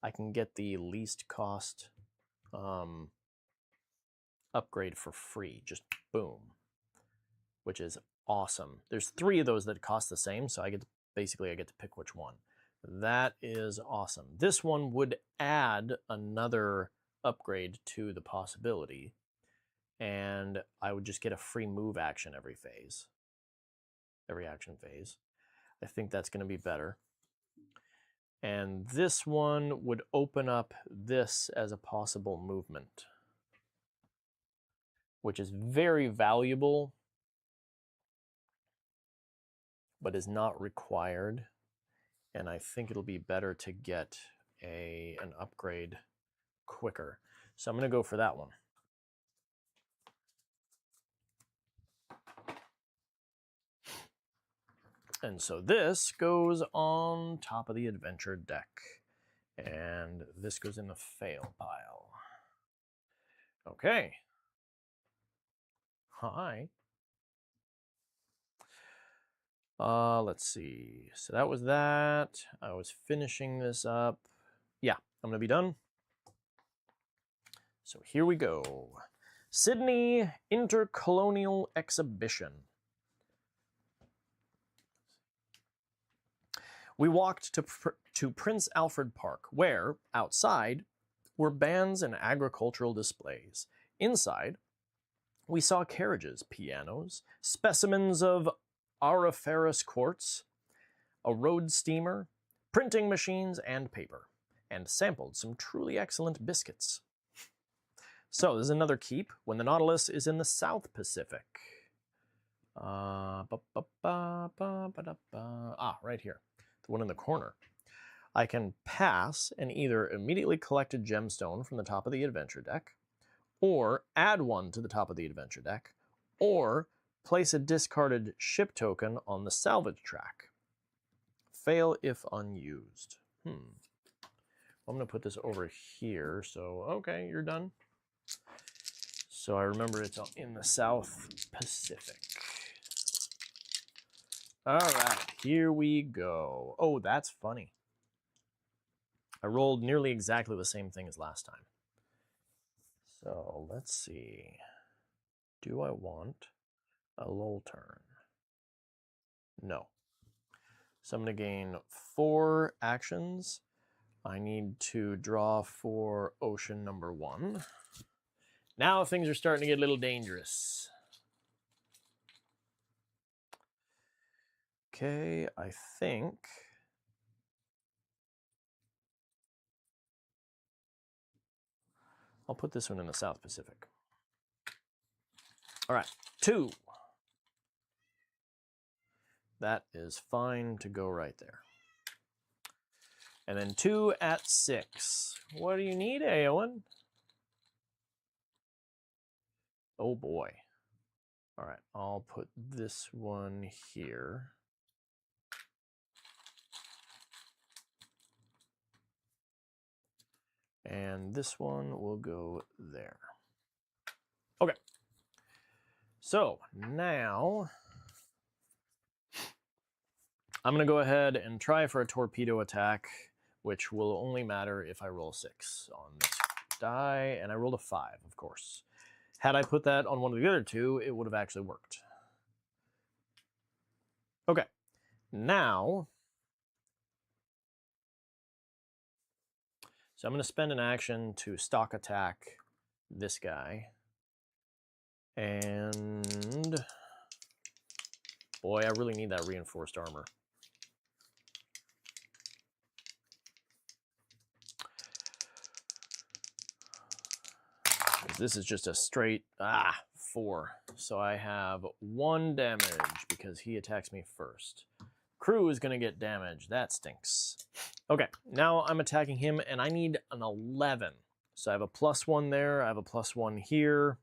I can get the least cost upgrade for free. Just boom, which is awesome. There's 3 of those that cost the same, so I get to pick which one. That is awesome. This one would add another upgrade to the possibility, and I would just get a free move action every action phase. I think that's going to be better. And this one would open up this as a possible movement, which is very valuable, but is not required. And I think it'll be better to get an upgrade quicker. So I'm going to go for that one. And so this goes on top of the adventure deck. And this goes in the fail pile. Okay. Hi. Let's see. So that was that. I was finishing this up. Yeah, I'm gonna be done. So here we go. Sydney Intercolonial Exhibition. We walked to Prince Alfred Park, where, outside, were bands and agricultural displays. Inside, we saw carriages, pianos, specimens of auriferous quartz, a road steamer, printing machines, and paper, and sampled some truly excellent biscuits. So, this is another keep when the Nautilus is in the South Pacific. Right here, the one in the corner. I can pass and either immediately collect a gemstone from the top of the adventure deck, or add one to the top of the adventure deck, or place a discarded ship token on the salvage track. Fail if unused. I'm going to put this over here, so okay, you're done. So I remember it's in the South Pacific. All right, here we go. Oh, that's funny. I rolled nearly exactly the same thing as last time. So let's see. Do I want a lull turn? No. So I'm going to gain 4 actions. I need to draw for ocean number 1. Now things are starting to get a little dangerous. Okay, I think I'll put this one in the South Pacific. All right, 2. That is fine to go right there. And then 2 at 6. What do you need, Eowyn? Oh boy. All right, I'll put this one here. And this one will go there. Okay. So now I'm going to go ahead and try for a torpedo attack, which will only matter if I roll a 6 on this die, and I rolled a 5, of course. Had I put that on one of the other two, it would have actually worked. Okay, now, so I'm going to spend an action to stock attack this guy. And boy, I really need that reinforced armor. This is just a straight 4. So I have 1 damage because he attacks me first. Crew is going to get damage. That stinks. Okay, now I'm attacking him and I need an 11. So I have a +1 there. I have a +1 here.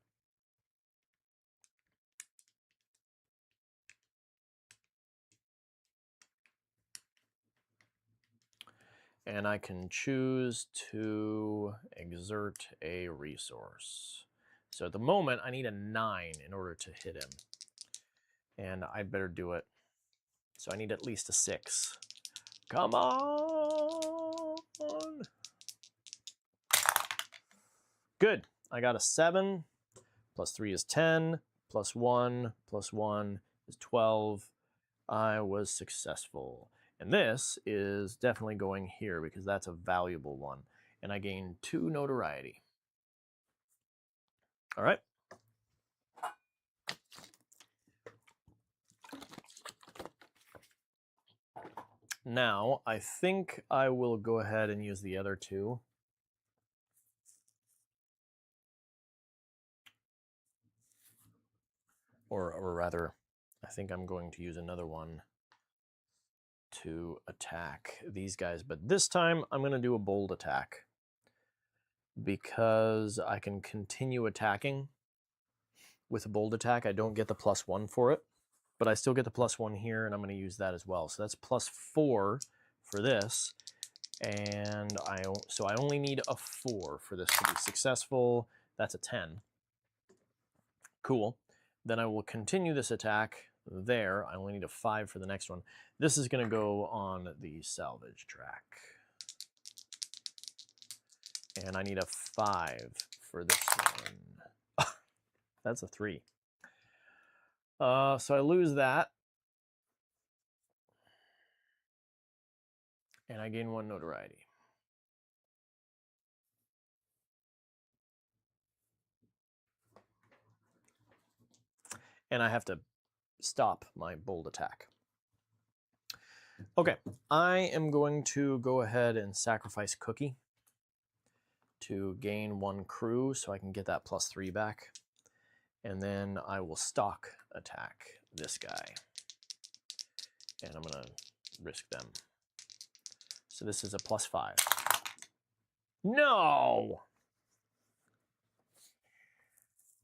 And I can choose to exert a resource. So at the moment, I need a 9 in order to hit him. And I better do it. So I need at least a 6. Come on! Good. I got a 7. +3 is 10. +1 +1 is 12. I was successful. And this is definitely going here because that's a valuable one. And I gain 2 notoriety. All right. Now, I think I will go ahead and use the other 2. Or rather, I think I'm going to use another one to attack these guys. But this time, I'm going to do a bold attack because I can continue attacking with a bold attack. I don't get the +1 for it, but I still get the +1 here, and I'm going to use that as well. So that's +4 for this, and so I only need a 4 for this to be successful. That's a 10. Cool. Then I will continue this attack there. I only need a 5 for the next one. This is going to go on the salvage track. And I need a 5 for this one. That's a 3. So I lose that. And I gain 1 notoriety. And I have to stop my bold attack. Okay, I am going to go ahead and sacrifice Cookie to gain 1 crew so I can get that +3 back. And then I will stock attack this guy. And I'm going to risk them. So this is a +5. No!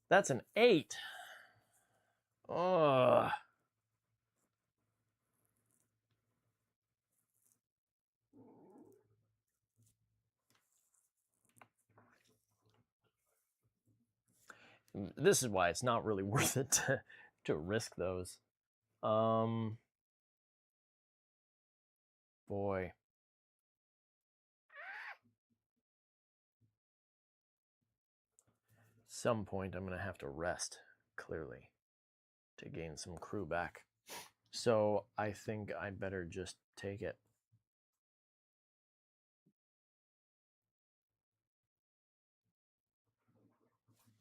That's an 8. Ugh. This is why it's not really worth it to risk those. Boy. Some point I'm going to have to rest, clearly, to gain some crew back. So I think I better just take it.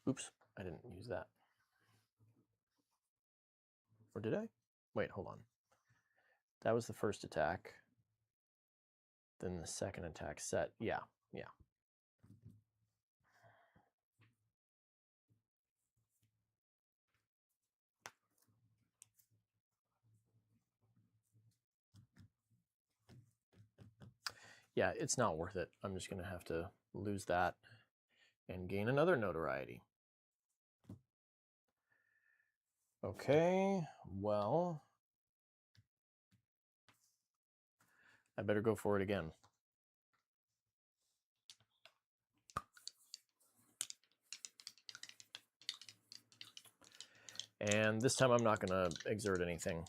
Oops, I didn't use that. Or did I? Wait, hold on. That was the first attack. Then the second attack set. Yeah. Yeah, it's not worth it. I'm just going to have to lose that and gain another notoriety. Okay, well, I better go for it again. And this time I'm not going to exert anything.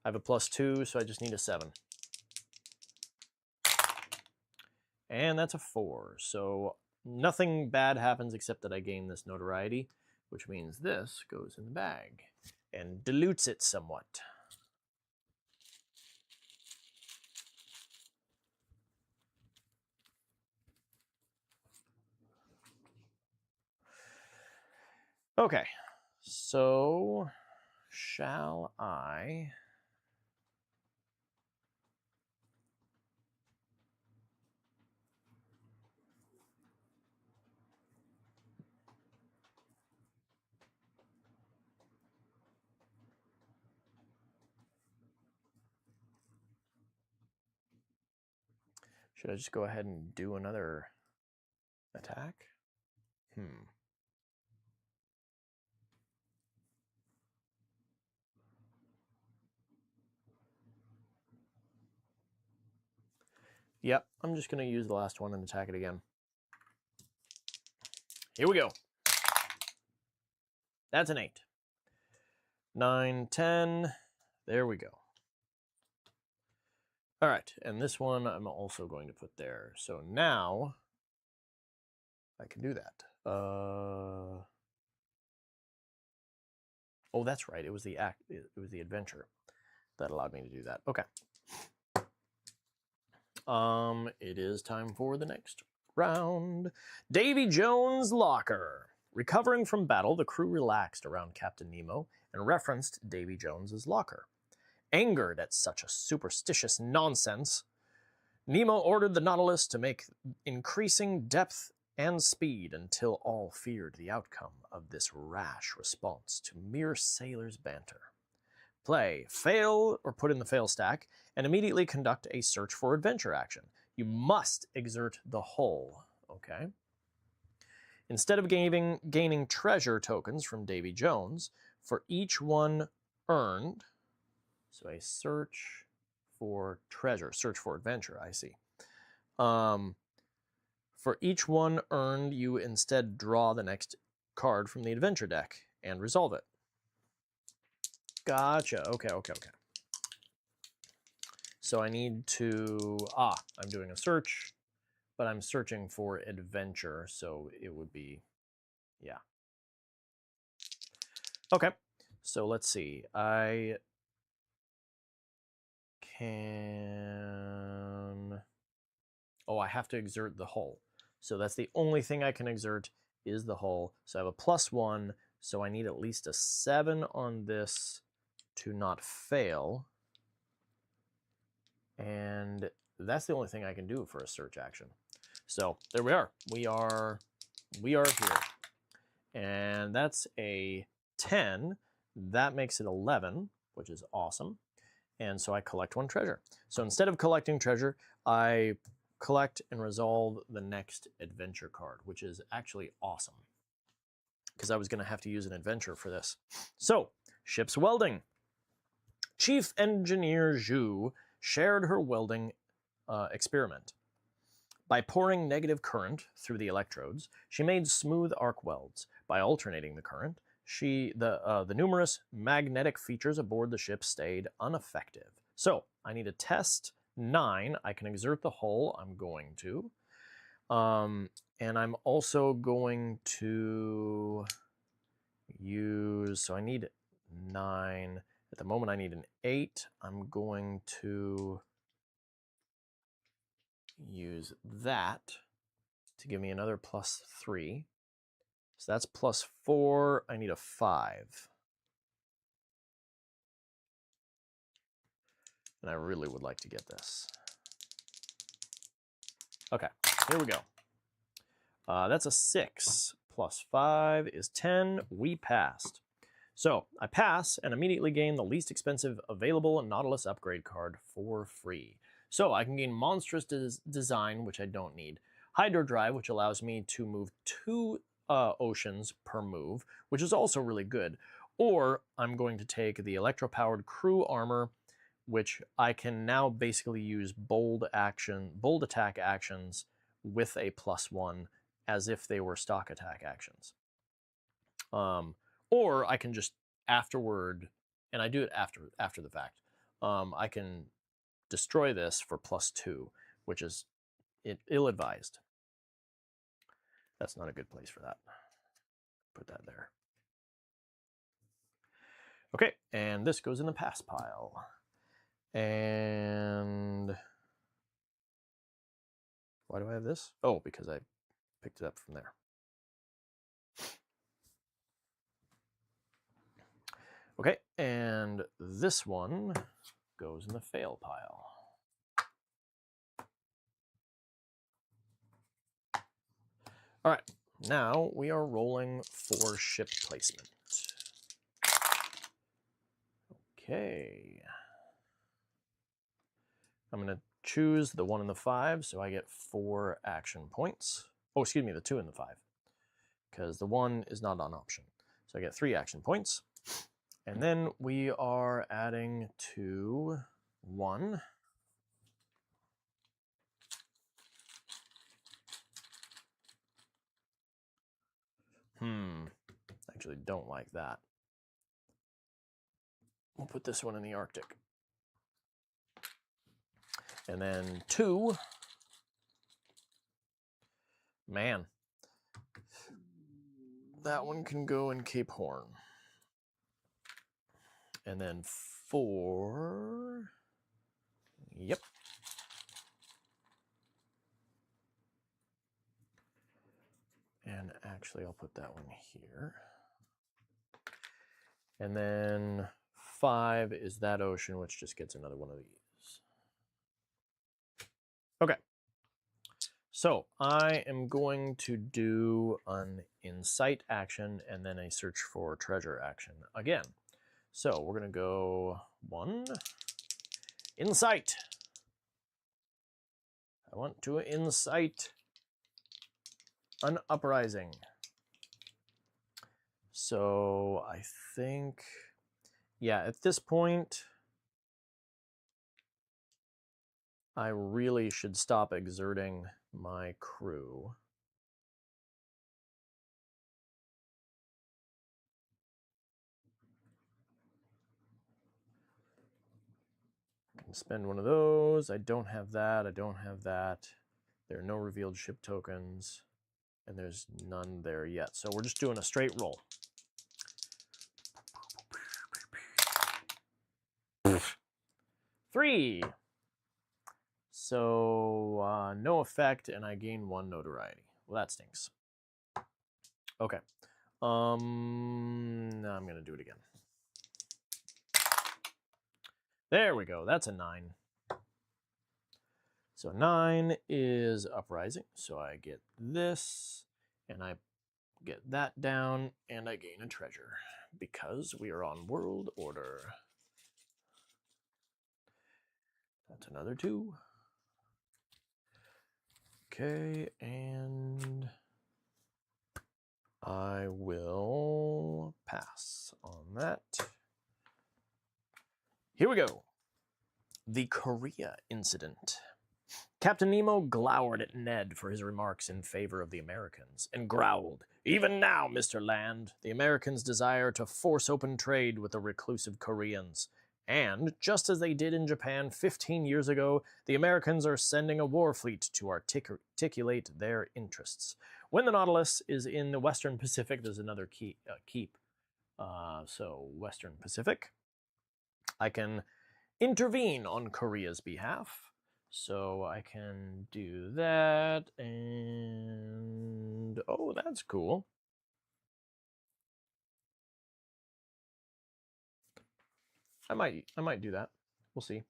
I have a +2, so I just need a 7. And that's a 4. So nothing bad happens except that I gain this notoriety, which means this goes in the bag and dilutes it somewhat. Okay, so shall I... Should I just go ahead and do another attack? Yep, I'm just going to use the last one and attack it again. Here we go. That's an 8. 9, 10. There we go. All right, and this one I'm also going to put there. So now I can do that. Oh, that's right. It was the adventure that allowed me to do that. Okay. It is time for the next round. Davy Jones' locker. Recovering from battle, the crew relaxed around Captain Nemo and referenced Davy Jones's locker. Angered at such a superstitious nonsense, Nemo ordered the Nautilus to make increasing depth and speed until all feared the outcome of this rash response to mere sailors' banter. Play, fail, or put in the fail stack, and immediately conduct a search for adventure action. You must exert the hull, okay? Instead of gaining treasure tokens from Davy Jones, for each one earned, so a search for treasure, search for adventure, I see. For each one earned, you instead draw the next card from the adventure deck and resolve it. Gotcha. Okay. So I need to... I'm doing a search, but I'm searching for adventure, so it would be... Yeah. Okay. So let's see. I can... Oh, I have to exert the hull. So that's the only thing I can exert is the hull. So I have a +1, so I need at least a 7 on this to not fail. And that's the only thing I can do for a search action. So there we are. We are here. And that's a 10. That makes it 11, which is awesome. And so I collect 1 treasure. So instead of collecting treasure, I collect and resolve the next adventure card, which is actually awesome, because I was going to have to use an adventure for this. So, ship's welding. Chief Engineer Zhu shared her welding experiment. By pouring negative current through the electrodes, she made smooth arc welds. By alternating the current, the numerous magnetic features aboard the ship stayed ineffective. So, I need a test 9. I can exert the hull. I'm going to. And I'm also going to use... So I need 9. At the moment, I need an 8. I'm going to use that to give me another +3. So that's +4. I need a 5. And I really would like to get this. Okay, here we go. That's a 6. +5 is 10. We passed. So I pass and immediately gain the least expensive available Nautilus upgrade card for free. So I can gain monstrous design, which I don't need. Hydrodrive, which allows me to move 2 oceans per move, which is also really good. Or I'm going to take the electro-powered crew armor, which I can now basically use bold attack actions with a +1 as if they were stock attack actions. Or I can just afterward, and I do it after the fact, I can destroy this for +2, which is ill-advised. That's not a good place for that. Put that there. Okay, and this goes in the pass pile. And why do I have this? Oh, because I picked it up from there. Okay, and this one goes in the fail pile. All right, now we are rolling for ship placement. Okay. I'm going to choose the 1 and the 5, so I get 4 action points. Oh, excuse me, the 2 and the 5, because the 1 is not on option. So I get 3 action points. And then we are adding to 1. Actually don't like that. We'll put this one in the Arctic. And then 2. Man. That one can go in Cape Horn. And then 4. Yep. And actually, I'll put that one here. And then 5 is that ocean, which just gets another one of these. Okay. So I am going to do an insight action and then a search for treasure action again. So we're going to go 1, insight. I want to insight an uprising. So I think, yeah, at this point, I really should stop exerting my crew. I can spend one of those. I don't have that. I don't have that. There are no revealed ship tokens, and there's none there yet. So we're just doing a straight roll. Three. So no effect, and I gain 1 notoriety. Well, that stinks. Okay. Now I'm gonna do it again. There we go. That's a 9. So 9 is uprising. So I get this, and I get that down, and I gain a treasure because we are on world order. That's another 2. Okay, and I will pass on that. Here we go. The Korea incident. Captain Nemo glowered at Ned for his remarks in favor of the Americans and growled, "Even now, Mr. Land, the Americans desire to force open trade with the reclusive Koreans. And, just as they did in Japan 15 years ago, the Americans are sending a war fleet to articulate their interests. When the Nautilus is in the Western Pacific," there's another keep. So, Western Pacific. I can intervene on Korea's behalf. So I can do that, and oh, that's cool. I might do that. We'll see.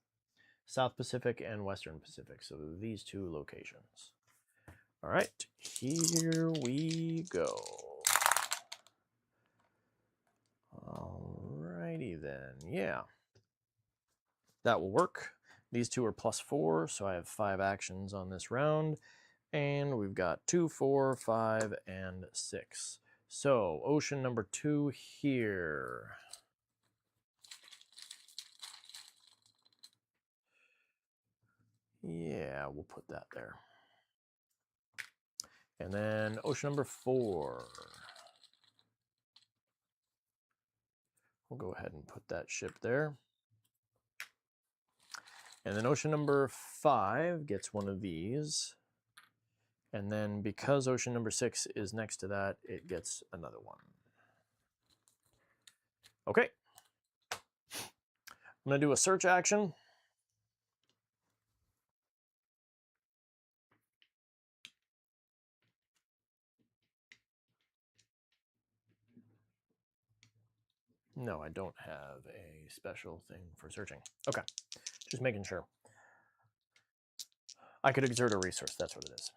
South Pacific and Western Pacific. So these 2 locations. All right, here we go. Alrighty then, yeah. That will work. These 2 are +4, so I have 5 actions on this round. And we've got 2, 4, 5, and 6. So ocean number 2 here. Yeah, we'll put that there. And then ocean number 4. We'll go ahead and put that ship there. And then ocean number 5 gets one of these. And then because ocean number 6 is next to that, it gets another one. Okay. I'm going to do a search action. No, I don't have a special thing for searching. Okay, just making sure. I could exert a resource, that's what it is.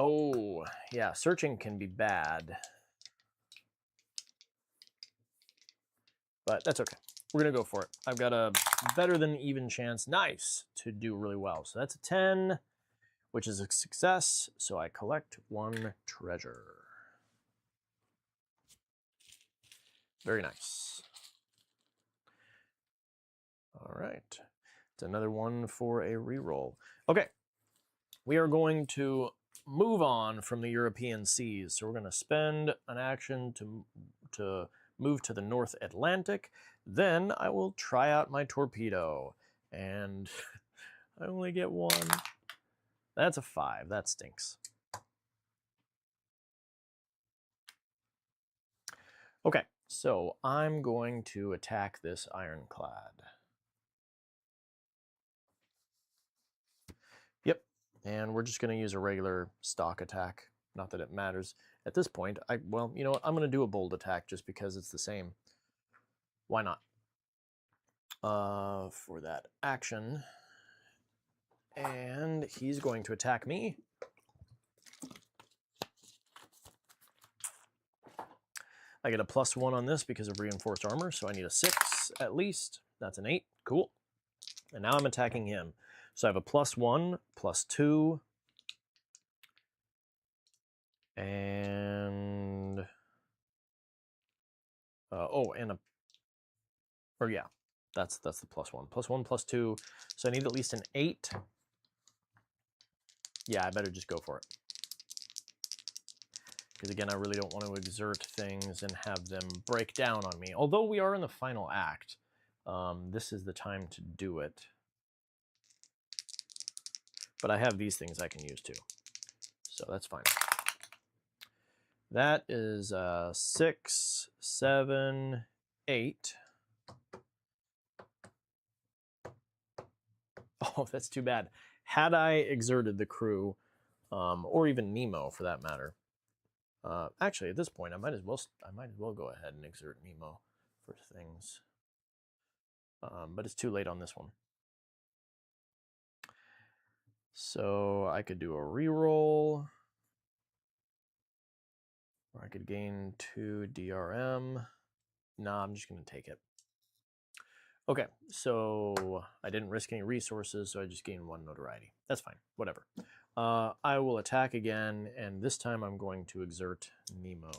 Oh, yeah, searching can be bad. But that's okay. We're going to go for it. I've got a better than even chance, nice, to do really well. So that's a 10, which is a success. So I collect 1 treasure. Very nice. All right. It's another one for a reroll. Okay. We are going to move on from the European seas. So we're going to spend an action to move to the North Atlantic. Then I will try out my torpedo. And I only get 1. That's a 5. That stinks. Okay, so I'm going to attack this ironclad. Yep, and we're just going to use a regular stock attack. Not that it matters at this point. Well, you know what? I'm going to do a bold attack just because it's the same. Why not? For that action. And he's going to attack me. I get a +1 on this because of reinforced armor, so I need a 6 at least. That's an 8. Cool. And now I'm attacking him. So I have a +1, +2, and yeah, that's the +1, +1, +2. So I need at least an 8. Yeah, I better just go for it. Because again, I really don't want to exert things and have them break down on me. Although we are in the final act, this is the time to do it. But I have these things I can use too. So that's fine. That is 6, 7, 8. Oh, that's too bad. Had I exerted the crew, or even Nemo for that matter, actually at this point I might as well go ahead and exert Nemo for things. But it's too late on this one. So I could do a reroll, or I could gain 2 DRM. Nah, I'm just going to take it. Okay, so I didn't risk any resources, so I just gained 1 notoriety. That's fine, whatever. I will attack again, and this time I'm going to exert Nemo.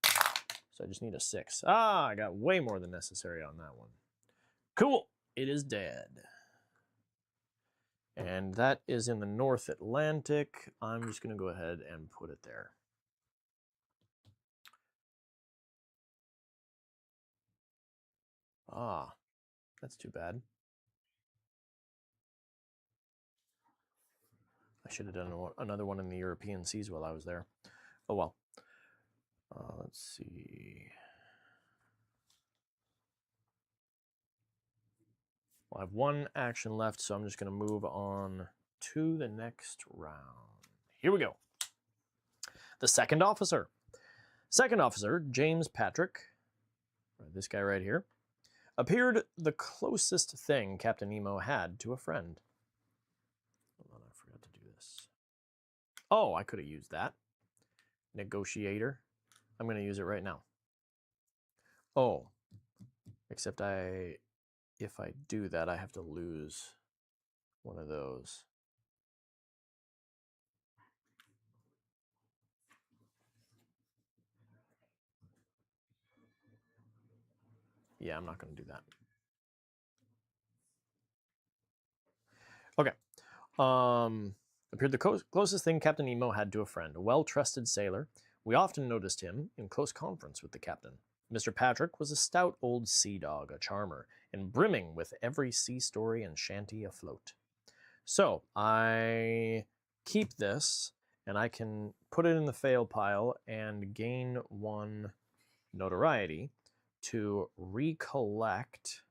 So I just need a 6. Ah, I got way more than necessary on that one. Cool, it is dead. And that is in the North Atlantic. I'm just going to go ahead and put it there. Ah, that's too bad. I should have done another one in the European seas while I was there. Oh well. Let's see. Well, I have 1 action left, so I'm just going to move on to the next round. Here we go. The second officer. Second officer, James Patrick, this guy right here, appeared the closest thing Captain Nemo had to a friend. Hold on, I forgot to do this. Oh, I could have used that. Negotiator. I'm going to use it right now. Oh, except if I do that, I have to lose one of those. Yeah, I'm not going to do that. Okay. Appeared the closest thing Captain Nemo had to a friend, a well-trusted sailor. We often noticed him in close conference with the captain. Mr. Patrick was a stout old sea dog, a charmer, and brimming with every sea story and shanty afloat. So I keep this, and I can put it in the fail pile and gain 1 notoriety to recollect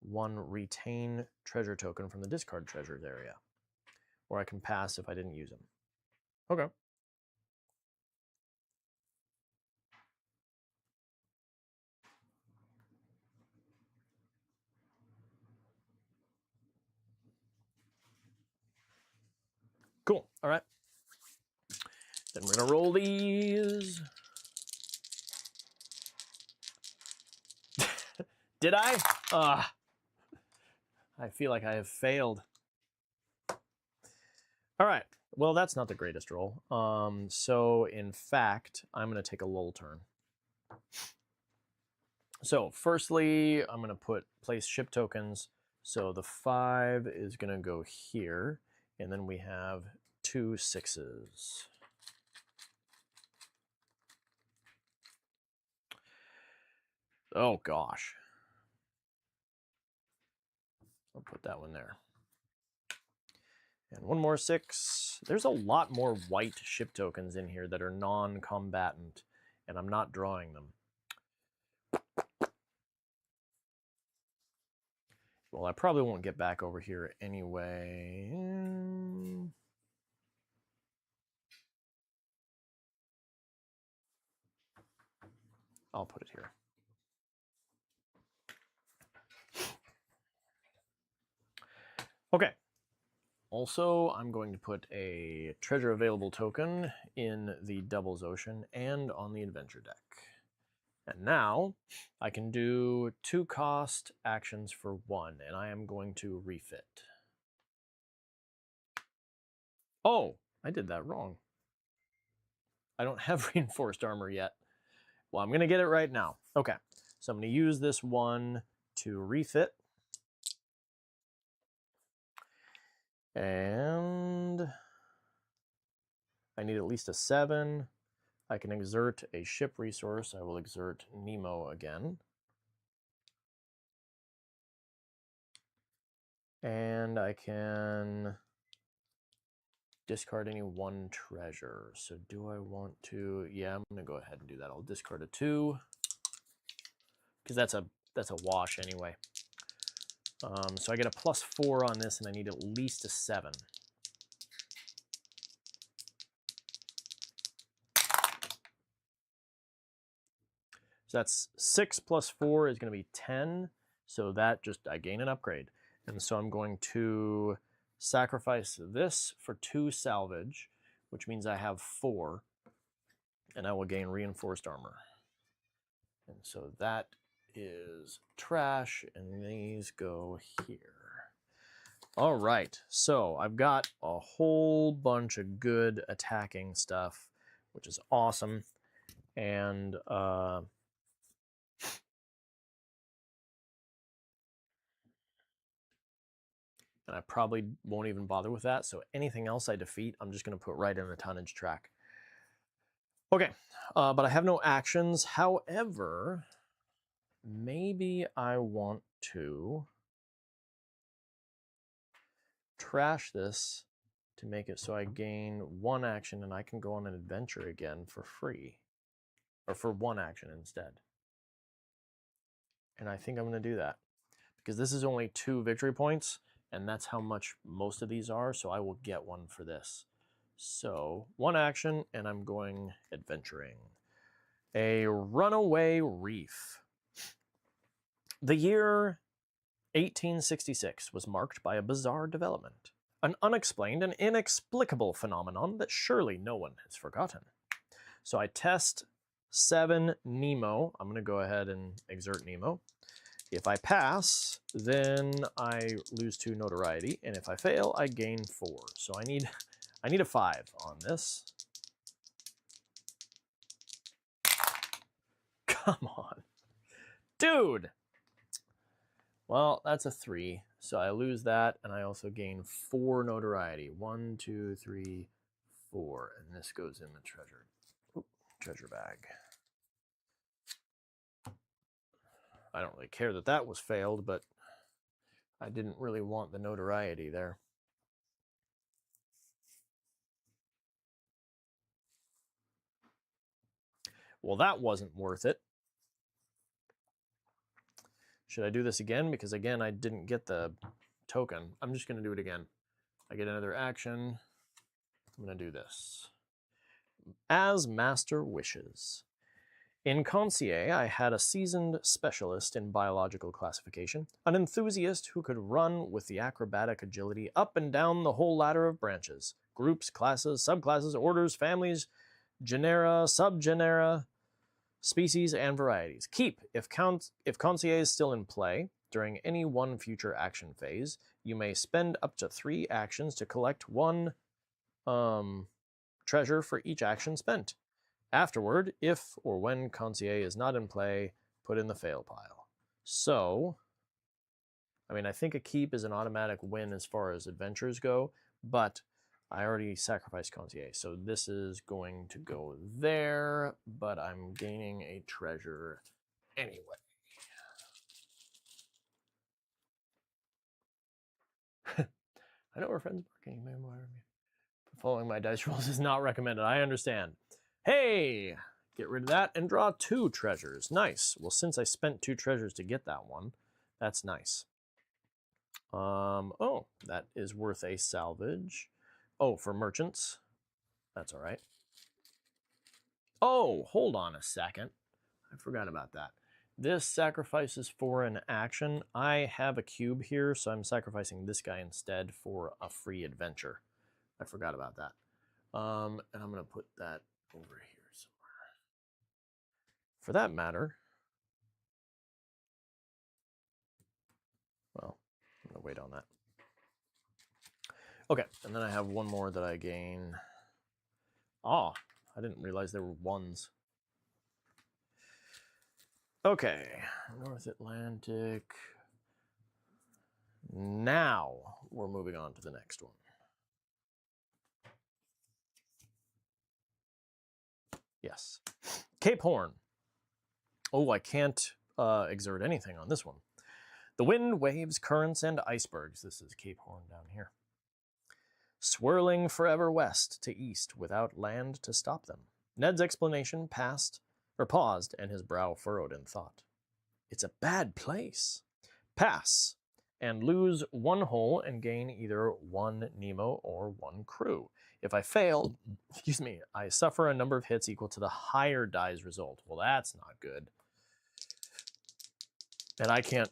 1 retain treasure token from the discard treasures area. Or I can pass if I didn't use them. Okay. Cool. All right. Then we're going to roll these. Did I? I feel like I have failed. All right. Well, that's not the greatest roll. So, in fact, I'm going to take a lull turn. So, firstly, I'm going to place ship tokens. So the 5 is going to go here. And then we have 2 6s. Oh, gosh. I'll put that one there. And 1 more 6. There's a lot more white ship tokens in here that are non-combatant, and I'm not drawing them. Well, I probably won't get back over here anyway. I'll put it here. Okay. Also, I'm going to put a treasure available token in the Doubles Ocean and on the adventure deck. And now I can do 2 cost actions for 1, and I am going to refit. Oh, I did that wrong. I don't have reinforced armor yet. Well, I'm going to get it right now. Okay, so I'm going to use this 1 to refit. And I need at least a 7. I can exert a ship resource. I will exert Nemo again. And I can discard any 1 treasure. So do I want to? Yeah, I'm going to go ahead and do that. I'll discard a 2 because that's a wash anyway. So I get a +4 on this, and I need at least a 7. So that's 6 + 4 is going to be 10. So that I gain an upgrade. And so I'm going to sacrifice this for 2 salvage, which means I have 4. And I will gain reinforced armor. And so that is trash, and these go here. All right, so I've got a whole bunch of good attacking stuff, which is awesome. And I probably won't even bother with that. So anything else I defeat, I'm just going to put right in the tonnage track. Okay, but I have no actions. However, maybe I want to trash this to make it so I gain 1 action and I can go on an adventure again for free. Or for 1 action instead. And I think I'm going to do that. Because this is only 2 victory points, and that's how much most of these are, so I will get 1 for this. So, 1 action, and I'm going adventuring. A runaway reef. The year 1866 was marked by a bizarre development. An unexplained and inexplicable phenomenon that surely no one has forgotten. So I test 7 Nemo. I'm going to go ahead and exert Nemo. If I pass, then I lose 2 notoriety, and if I fail, I gain 4. So I need a 5 on this. Come on. Dude! Well, that's a 3. So I lose that, and I also gain 4 notoriety. 1, 2, 3, 4. And this goes in the treasure bag. I don't really care that that was failed, but I didn't really want the notoriety there. Well, that wasn't worth it. Should I do this again? Because again, I didn't get the token. I'm just going to do it again. I get another action. I'm going to do this. As master wishes. In Conseil, I had a seasoned specialist in biological classification, an enthusiast who could run with the acrobatic agility up and down the whole ladder of branches, groups, classes, subclasses, orders, families, genera, subgenera, species, and varieties. Keep, if Conseil is still in play, during any one future action phase, you may spend up to 3 actions to collect 1 treasure for each action spent. Afterward, if or when Conseil is not in play, put in the fail pile. So, I mean, I think a keep is an automatic win as far as adventures go, but I already sacrificed Conseil, so this is going to go there, but I'm gaining a treasure anyway. I know our friends barking. Following my dice rolls is not recommended. I understand. Hey! Get rid of that and draw 2 treasures. Nice. Well, since I spent 2 treasures to get that one, that's nice. Oh, that is worth a salvage. Oh, for merchants. That's all right. Oh, hold on a second. I forgot about that. This sacrifices for an action. I have a cube here, so I'm sacrificing this guy instead for a free adventure. I forgot about that. And I'm going to put that over here somewhere. For that matter, well, I'm going to wait on that. Okay, and then I have one more that I gain. Ah, I didn't realize there were 1s. Okay, North Atlantic. Now we're moving on to the next one. Yes. Cape Horn. Oh, I can't exert anything on this one. The wind, waves, currents, and icebergs. This is Cape Horn down here. Swirling forever west to east without land to stop them. Ned's explanation paused, and his brow furrowed in thought. It's a bad place. Pass, and lose 1 hole and gain either 1 Nemo or 1 crew. If I fail, I suffer a number of hits equal to the higher die's result. Well, that's not good. And I can't...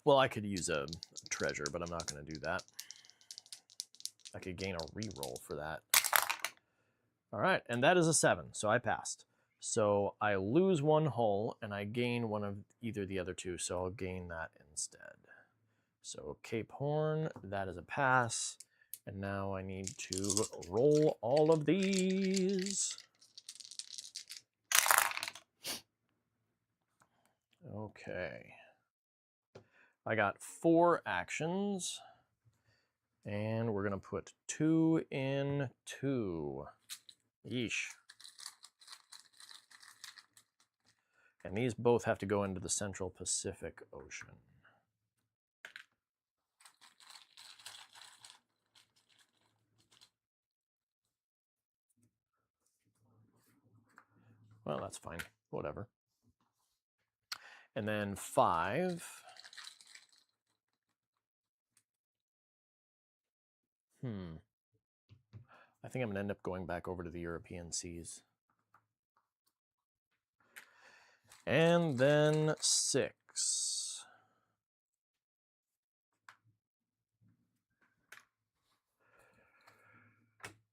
Well, I could use a treasure, but I'm not going to do that. I could gain a reroll for that. All right, and that is a 7, so I passed. So I lose 1 hull, and I gain one of either the other 2, so I'll gain that instead. So Cape Horn, that is a pass. And now I need to roll all of these. Okay. I got 4 actions. And we're going to put 2 in 2. Yeesh. And these both have to go into the Central Pacific Ocean. Well, that's fine. Whatever. And then 5. I think I'm going to end up going back over to the European seas. And then 6.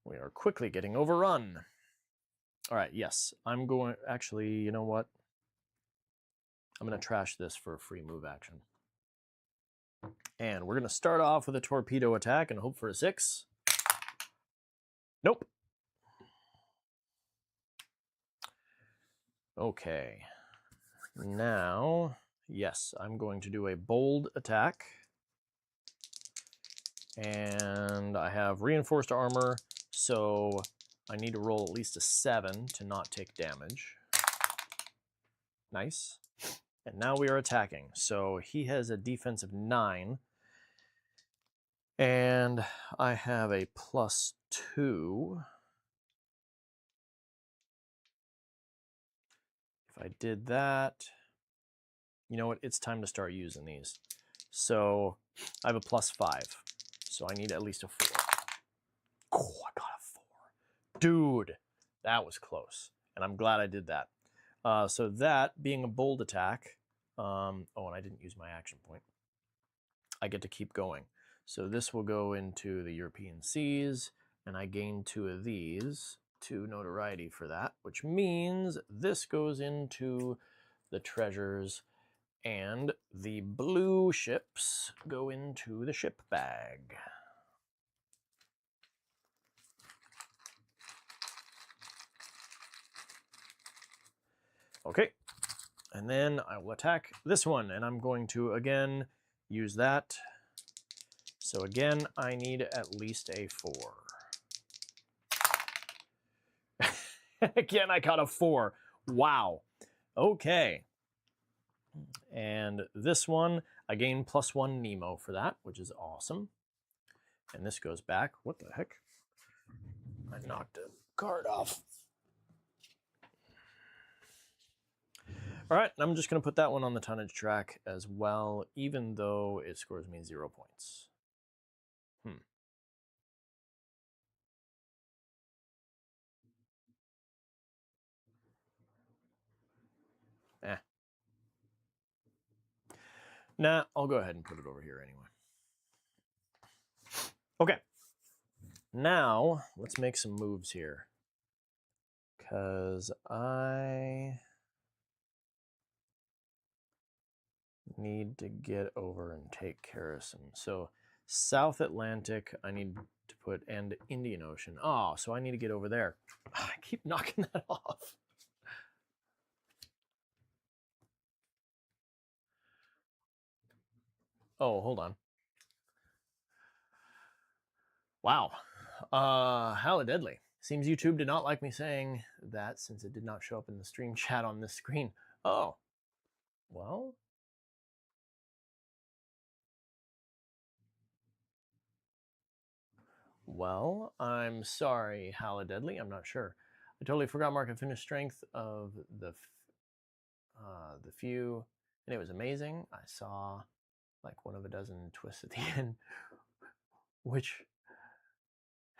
We are quickly getting overrun. All right, yes, I'm going... Actually, you know what? I'm going to trash this for a free move action. And we're going to start off with a torpedo attack and hope for a 6. Nope. Okay. Now, yes, I'm going to do a bold attack. And I have reinforced armor, so I need to roll at least a 7 to not take damage. Nice. And now we are attacking. So he has a defense of 9. And I have a +2. If I did that, you know what? It's time to start using these. So I have a +5. So I need at least a 4. Oh, I got a 4. Dude, that was close. And I'm glad I did that. So that being a bold attack, oh, and I didn't use my action point. I get to keep going. So this will go into the European seas, and I gain 2 of these, 2 notoriety for that, which means this goes into the treasures, and the blue ships go into the ship bag. Okay, and then I will attack this one, and I'm going to, again, use that. So again, I need at least a 4. Again, I got a 4. Wow. Okay. And this one, I gain +1 Nemo for that, which is awesome. And this goes back. What the heck? I knocked a card off. All right, I'm just going to put that one on the tonnage track as well, even though it scores me 0 points. Nah, I'll go ahead and put it over here anyway. Okay. Now, let's make some moves here. Because I need to get over and take care of some. So, South Atlantic, I need to put, and Indian Ocean. Oh, so I need to get over there. I keep knocking that off. Oh, hold on. Wow. Deadly. Seems YouTube did not like me saying that since it did not show up in the stream chat on this screen. Oh. Well. Well, I'm sorry, Deadly. I'm not sure. I totally forgot mark and finish strength of the few, and it was amazing. I saw like one of a dozen twists at the end, which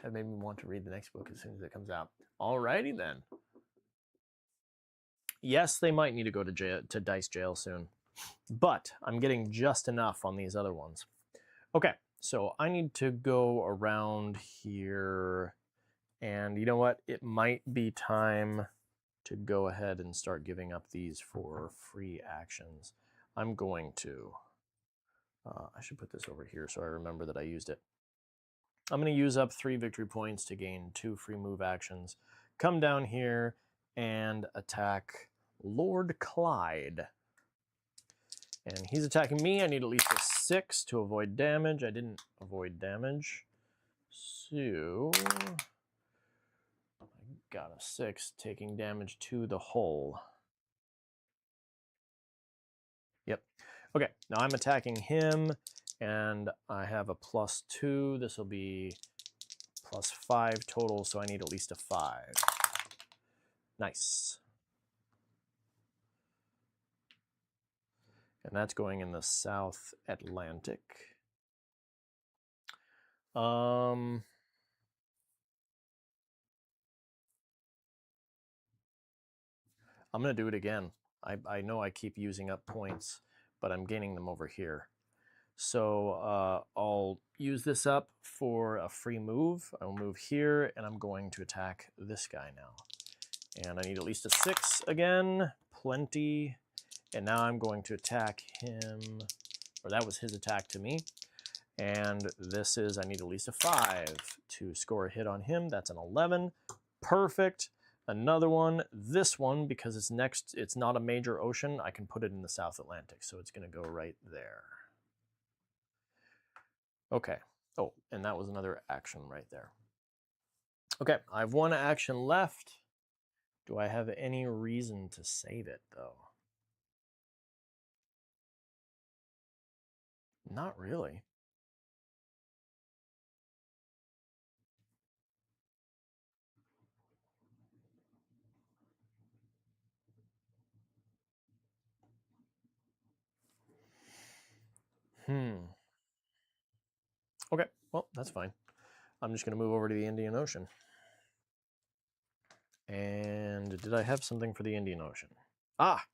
have made me want to read the next book as soon as it comes out. Alrighty then. Yes, they might need to go to jail, to dice jail soon, but I'm getting just enough on these other ones. Okay, so I need to go around here, and you know what? It might be time to go ahead and start giving up these for free actions. I'm going to. I should put this over here so I remember that I used it. I'm going to use up 3 victory points to gain 2 free move actions. Come down here and attack Lord Clyde. And he's attacking me. I need at least a 6 to avoid damage. I didn't avoid damage. So I got a 6, taking damage to the hull. Yep. Okay, now I'm attacking him, and I have a +2. This will be +5 total, so I need at least a 5. Nice. And that's going in the South Atlantic. I'm going to do it again. I know I keep using up points, but I'm gaining them over here. So I'll use this up for a free move. I'll move here, and I'm going to attack this guy now. And I need at least a 6 again. Plenty. And now I'm going to attack him, or that was his attack to me. And this is, I need at least a 5 to score a hit on him. That's an 11. Perfect. Another one. This one, because it's next, it's not a major ocean, I can put it in the South Atlantic. So it's going to go right there. Okay. Oh, and that was another action right there. Okay, I have one action left. Do I have any reason to save it, though? Not really. Okay, well, that's fine. I'm just going to move over to the Indian Ocean. And did I have something for the Indian Ocean? Ah!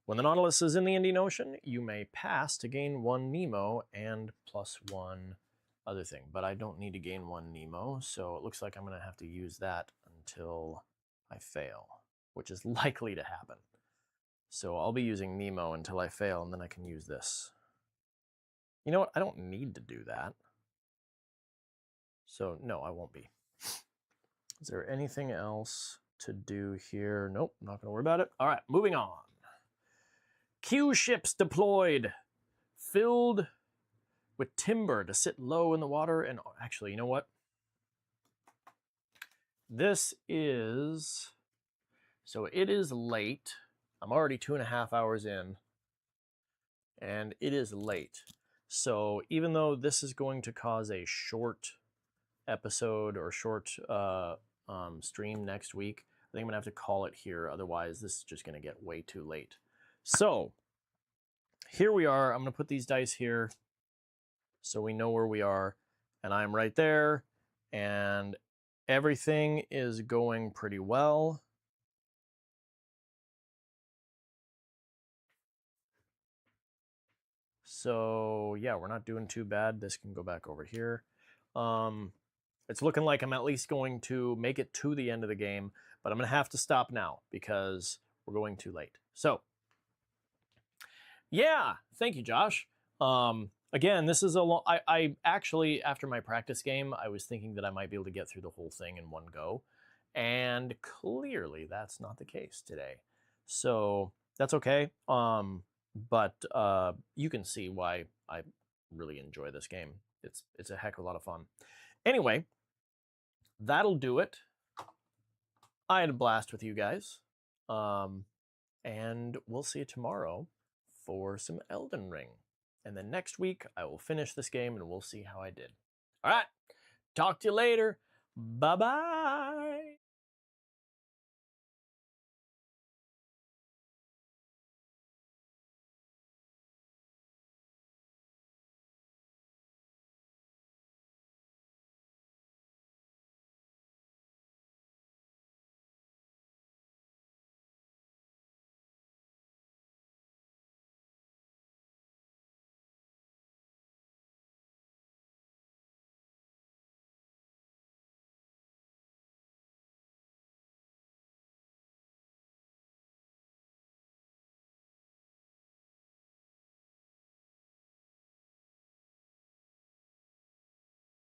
When the Nautilus is in the Indian Ocean, you may pass to gain 1 Nemo and +1 other thing. But I don't need to gain 1 Nemo, so it looks like I'm going to have to use that until I fail, which is likely to happen. So I'll be using Nemo until I fail, and then I can use this. You know what? I don't need to do that. So no, I won't be. Is there anything else to do here? Nope, not going to worry about it. All right, moving on. Q ships deployed, filled with timber to sit low in the water. And actually, you know what? This is, so it is late. I'm already 2.5 hours in, and it is late. So even though this is going to cause a short episode or short stream next week, I think I'm gonna have to call it here. Otherwise, this is just gonna get way too late. So here we are. I'm gonna put these dice here so we know where we are. And I'm right there. And everything is going pretty well. So yeah, we're not doing too bad. This can go back over here. It's looking like I'm at least going to make it to the end of the game, but I'm going to have to stop now because we're going too late. So yeah, thank you, Josh. Again, this is a long, I actually, after my practice game, I was thinking that I might be able to get through the whole thing in one go. And clearly that's not the case today. So that's okay. But you can see why I really enjoy this game. It's a heck of a lot of fun. Anyway, that'll do it. I had a blast with you guys. And we'll see you tomorrow for some Elden Ring. And then next week, I will finish this game and we'll see how I did. All right. Talk to you later. Bye-bye.